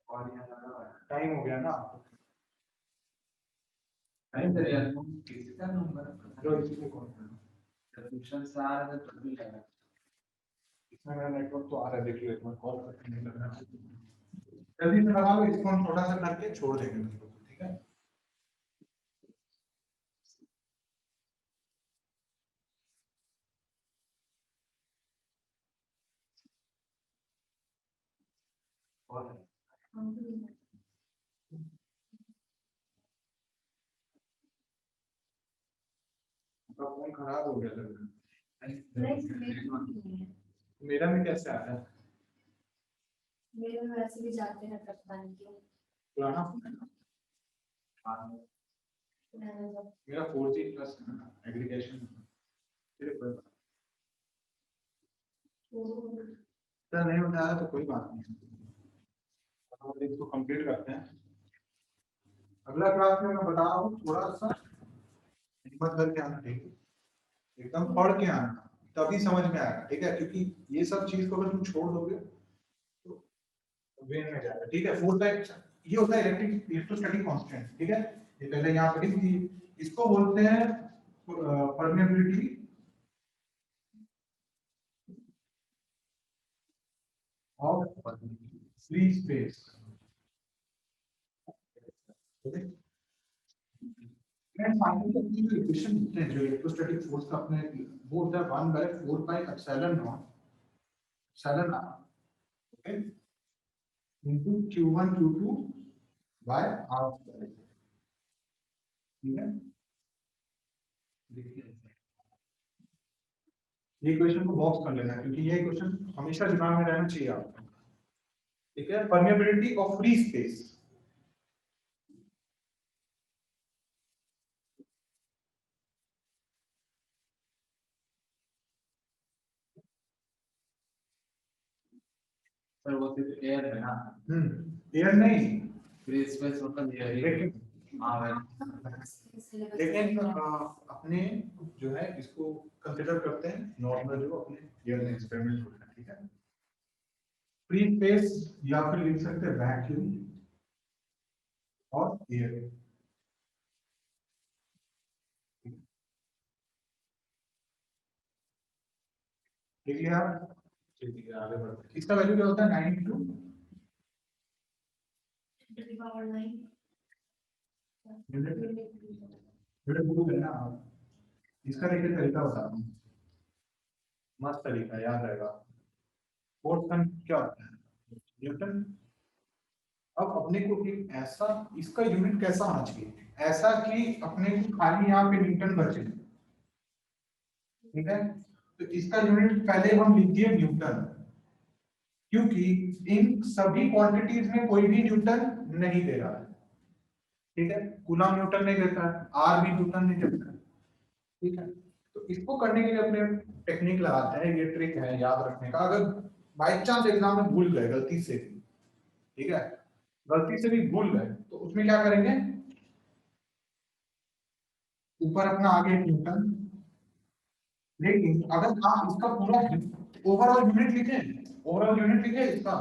Speaker 3: और
Speaker 1: टाइम हो गया ना,
Speaker 3: नहीं सर यार किसी का नंबर
Speaker 1: लो इसी पे कॉल कर लो।
Speaker 3: ट्यूशन से आ रहे थे तब भी लगा।
Speaker 1: इसमें मेरा नेटवर्क तो आ रहा है, देखिए एक बार कॉल करके नहीं लग रहा है। जल्दी से लगा लो इसको, हम थोड़ा सा करके छोड़ देंगे तुमको, ठीक है।
Speaker 3: और
Speaker 1: आपका फोन खराब हो गया लग रहा
Speaker 2: नहीं,
Speaker 1: है। मेरा में कैसे आ रहा है?
Speaker 2: मेरे में वैसे भी जाते हैं पता नहीं क्यों।
Speaker 1: पुराना फोन है ना? मेरा 4G प्लस है ना, एग्रीगेशन फिर कोई बात नहीं। नहीं उठाया तो कोई बात नहीं, हम इसको कंप्लीट करते हैं। अगला क्लास में मैं बता रहा हूँ, थोड़ा सा हिम्मत करके आना, ठीक है, एकदम पढ़ के आना, तभी समझ में आएगा, ठीक है, क्योंकि ये सब चीज को अगर तुम छोड़ दोगे तो वेन में जाएगा, ठीक है। फोर्थ टाइप ये होता है इलेक्ट्रोस्टैटिक कांस्टेंट, ठीक है। ये पहले यहाँ पर थी, इसको बोलते हैं परमेबिलिटी ऑफ फ्री स्पेस। जो इक्वेशन होते हैं, जो इलेक्ट्रोस्टैटिक फोर्स का अपने, वो होता है 1/4 pi epsilon naught epsilon R, okay, into q1 q2 by r square, ठीक है। ये इक्वेशन को बॉक्स कर लेना, क्योंकि ये इक्वेशन हमेशा दिमाग में रहना चाहिए आपको, ठीक है। Permeability of free space,
Speaker 3: sir वो सिर्फ एयर है ना
Speaker 1: एयर नहीं,
Speaker 3: फ्री स्पेस मतलब एयर ही
Speaker 1: लेकिन
Speaker 3: हाँ भाई
Speaker 1: लेकिन अपने जो है इसको कंसीडर करते हैं नॉर्मल, जो अपने रियल में एक्सपेरिमेंट होता है, ठीक है। फ्री स्पेस या फिर लिख सकते हैं वैक्यूम और एयर, ठीक है आप। चलिए आगे बढ़ते हैं। इसका वैल्यू क्या होता है? 92 यूनिट यूनिट है ना। इसका देखिए तरीका बताता हूँ, मस्त तरीका याद रहेगा। फोर्स का क्या होता है, न्यूटन। अब अपने को एक ऐसा, इसका यूनिट कैसा आना चाहिए, ऐसा कि अपने को खाली यहाँ पे न्यूटन बचे, ठीक है। तो इसका यूनिट पहले हम लिख दिए न्यूटन, क्योंकि इन सभी क्वांटिटीज में कोई भी न्यूटन नहीं दे रहा है, ठीक है। कूलम न्यूटन नहीं देता है, आर भी न्यूटन नहीं देता है, ठीक है। तो इसको करने के लिए अपने टेक्निक लगाते हैं, ये ट्रिक है याद रखने का। अगर बाई चांस एग्जाम में भूल गए गलती से, ठीक है, गलती से भी भूल गए, तो उसमें क्या करेंगे, ऊपर अपना आगे न्यूटन, लेकिन अगर आप इसका पूरा ओवरऑल यूनिट लिखे, ओवरऑल यूनिट लिखे इसका,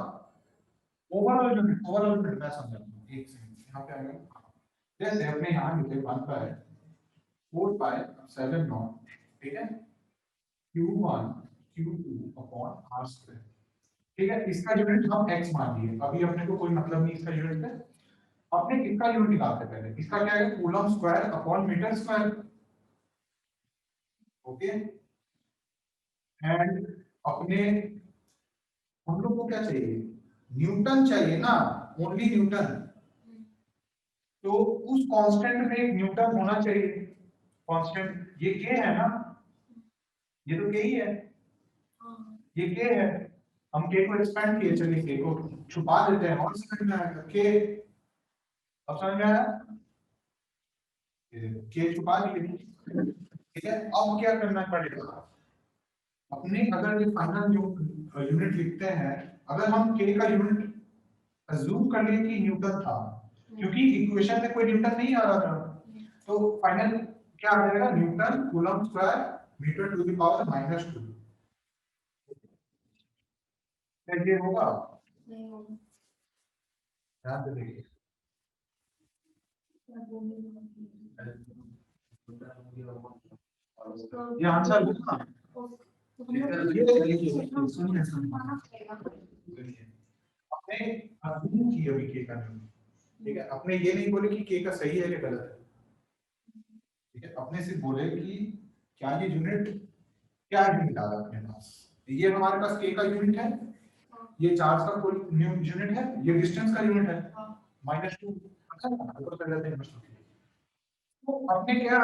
Speaker 1: ओवरऑल यूनिट मैं समझाऊंगा, एक सेकंड यहाँ पे आएगा। जैसे हमने यहाँ लिखे 1 बाय 4 बाय 7 नॉट, ठीक है, q1 q2 upon r square, ठीक है। इसका यूनिट हम x मान लिए, अभी अपने को कोई मतलब नहीं इसका यूनिट है। अपने किसका यूनिट निकालते हैं पहले, इसका क्या है, coulomb square upon metre square, okay. And अपने हम लोग को क्या चाहिए, न्यूटन चाहिए ना, ओनली न्यूटन। तो उस कांस्टेंट में एक न्यूटन होना चाहिए, कांस्टेंट ये k है ना, ये तो k ही है, ये k है। हम k को एक्सपेंड किए, चलिए k को छुपा देते हैं और समझ में आएगा k। अब समझ में आया, k छुपा दिए, ठीक है। अब क्या करना पड़ेगा, अपने अगर ये फाइनल जो यूनिट लिखते हैं, अगर हम k का यूनिट अज्यूम कर लिए कि न्यूटन था, क्योंकि इक्वेशन में कोई न्यूटन नहीं आ रहा था, तो फाइनल क्या आ जाएगा, newton coulomb square metre to the power -2। ये होगा,
Speaker 2: नहीं होगा।
Speaker 1: ध्यान से देखिए, ये आंसर होगा। ये देखिए, सुनिए आपने अज्यूम की अभी k का न्यूटन, ठीक है। आपने ये नहीं बोले कि k का सही है या गलत है, ठीक है। अपने सिर्फ बोले कि क्या ये यूनिट, क्या यूनिट आ रहा है अपने पास, ये हमारे पास k का यूनिट है, ये चार्ज का कोई यूनिट है, ये डिस्टेंस का यूनिट है -2। अच्छा ऊपर कर लेते हैं। तो अपने क्या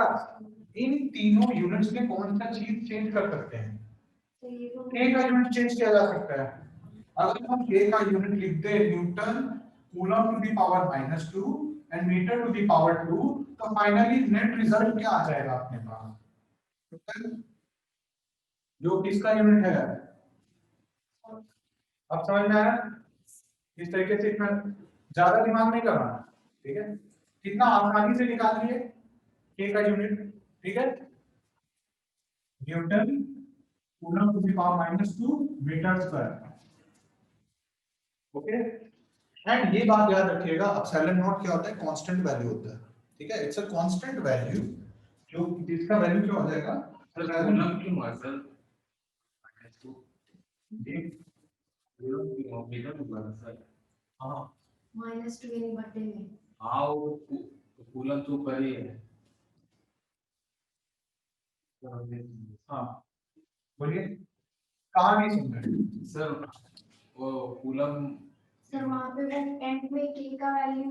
Speaker 1: इन तीनों यूनिट्स में कौन सा चीज चेंज कर सकते हैं, k का यूनिट चेंज किया जा सकता है। अगर हम k का यूनिट लिख दे newton coulomb to the power -2 and metre to the power 2, तो फाइनली नेट रिजल्ट क्या आ जाएगा अपने पास, जो किसका यूनिट है। अब समझ में आया, इस तरीके से इतना ज्यादा दिमाग नहीं करना, ठीक है। कितना आसानी से निकाल लिए k का यूनिट, ठीक है, newton coulomb to the power -2 metre square, okay. And ये बात याद रखिएगा, एप्सिलॉन नॉट क्या होता है, कांस्टेंट वैल्यू होता है, ठीक है। इट्स अ कांस्टेंट वैल्यू, जो जिसका वैल्यू क्या हो जाएगा,
Speaker 3: कूलम क्यों है सर, कूलम की मीटर होगा सर,
Speaker 1: हां
Speaker 2: -2 यानी बटे में,
Speaker 3: हाँ वो कूलम तो ऊपर ही है।
Speaker 1: हां बोलिए, कहां नहीं सुन रहे
Speaker 3: सर वो कूलम
Speaker 2: सर वहाँ पे वो एंड में k का वैल्यू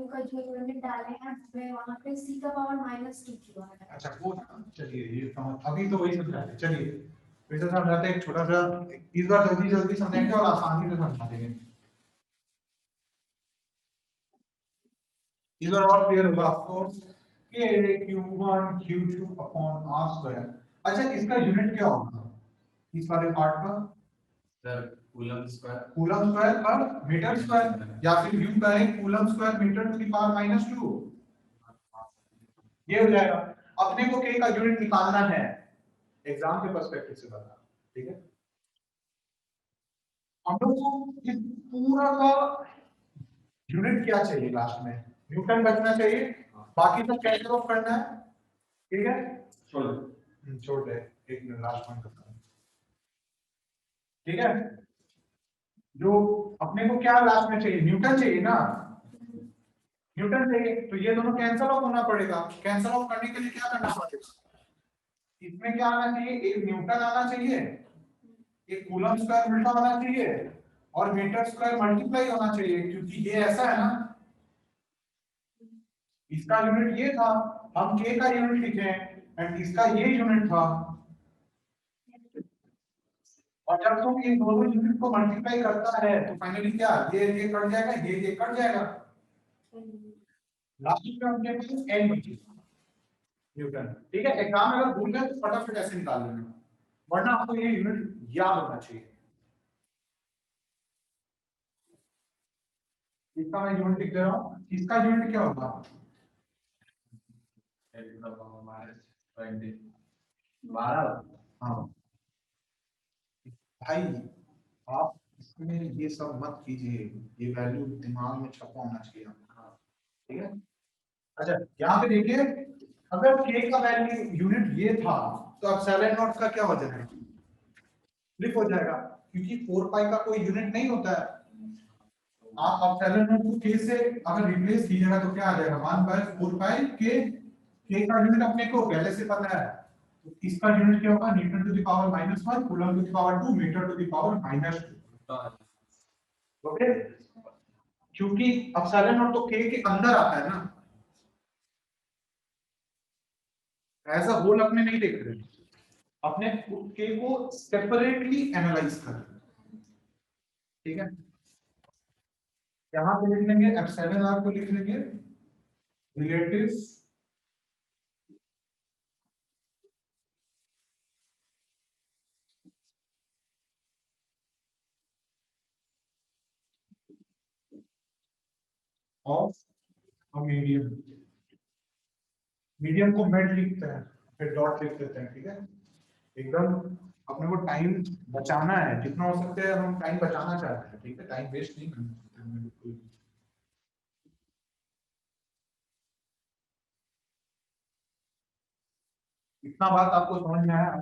Speaker 2: का जो यूनिट डाले हैं उसमें वहाँ पे c का पावर -2 किया है।
Speaker 1: अच्छा वो, चलिए ये समझ, अभी तो वही समझा रहे, चलिए फिर से समझाते हैं, एक छोटा सा, इस बार जल्दी जल्दी समझेंगे और आसानी से समझा देंगे, इस बार और क्लियर होगा आपको कि q1 q2 upon r square. अच्छा इसका यूनिट क्या होगा इस वाले पार्ट का,
Speaker 3: सर कूलम
Speaker 1: स्क्वायर पर मीटर स्क्वायर, या फिर यूं कहें coulomb square metre to the power -2, ये हो जाएगा। अपने को k का यूनिट निकालना है, एग्जाम के पर्सपेक्टिव से बता, ठीक है। हम लोग को इस पूरा का यूनिट क्या चाहिए, लास्ट में न्यूटन बचना चाहिए, बाकी सब कैंसिल ऑफ करना है, ठीक है। छोड़ दे, एक मिनट लास्ट पॉइंट करता हूं, ठीक है। जो अपने को क्या लास्ट में चाहिए, न्यूटन चाहिए ना, न्यूटन चाहिए, तो ये दोनों कैंसिल ऑफ होना पड़ेगा। कैंसिल ऑफ करने के लिए क्या करना पड़ेगा, इसमें क्या आना चाहिए, एक न्यूटन आना चाहिए, एक कूलम स्क्वायर उल्टा होना चाहिए और मीटर स्क्वायर मल्टीप्लाई होना चाहिए, क्योंकि ये ऐसा है ना, इसका यूनिट ये था, हम के का यूनिट लिखे एंड इसका ये यूनिट था, और जब तुम इन दोनों यूनिट को मल्टीप्लाई करता है तो फाइनली क्या, ये कट जाएगा, ये कट जाएगा, लास्ट में अपने पास n बचेगा न्यूटन। ठीक है, एग्जाम में अगर भूल गए तो फटाफट ऐसे निकाल लेना, वरना आपको ये यूनिट याद होना चाहिए। इसका मैं यूनिट लिख दे रहा हूँ, इसका यूनिट क्या होगा,
Speaker 3: 12।
Speaker 1: हाँ भाई, आप इसमें ये सब मत कीजिए, ये वैल्यू दिमाग में छपा होना चाहिए आपका, ठीक है। अच्छा यहाँ पे देखिए, अगर k का वैल्यू यूनिट ये था तो अब एप्सिलॉन नॉट का क्या हो जाएगा, फ्लिप हो जाएगा, क्योंकि 4 पाई का कोई यूनिट नहीं होता है। आप एप्सिलॉन नॉट को k से अगर रिप्लेस कीजिएगा तो क्या आ जाएगा, 1/4 पाई k का यूनिट अपने को पहले से पता है, तो इसका यूनिट क्या होगा, newton to the power -1 coulomb to the power 2 metre to the power -2। Okay, क्योंकि एप्सिलॉन नॉट तो k के अंदर आता है ना, ऐसा होल अपने नहीं देख रहे, अपने k को सेपरेटली एनालाइज कर रहे हैं, ठीक है। यहां पे लिख लेंगे एप्सिलॉन r को लिख लेंगे relative of a medium, medium को मेड लिखते हैं, फिर डॉट लिख देते हैं, ठीक है। एकदम अपने को टाइम बचाना है, जितना हो सकता है हम टाइम बचाना चाहते हैं, ठीक है, टाइम वेस्ट नहीं करना चाहते हैं बिल्कुल। इतना बात आपको समझ में आया?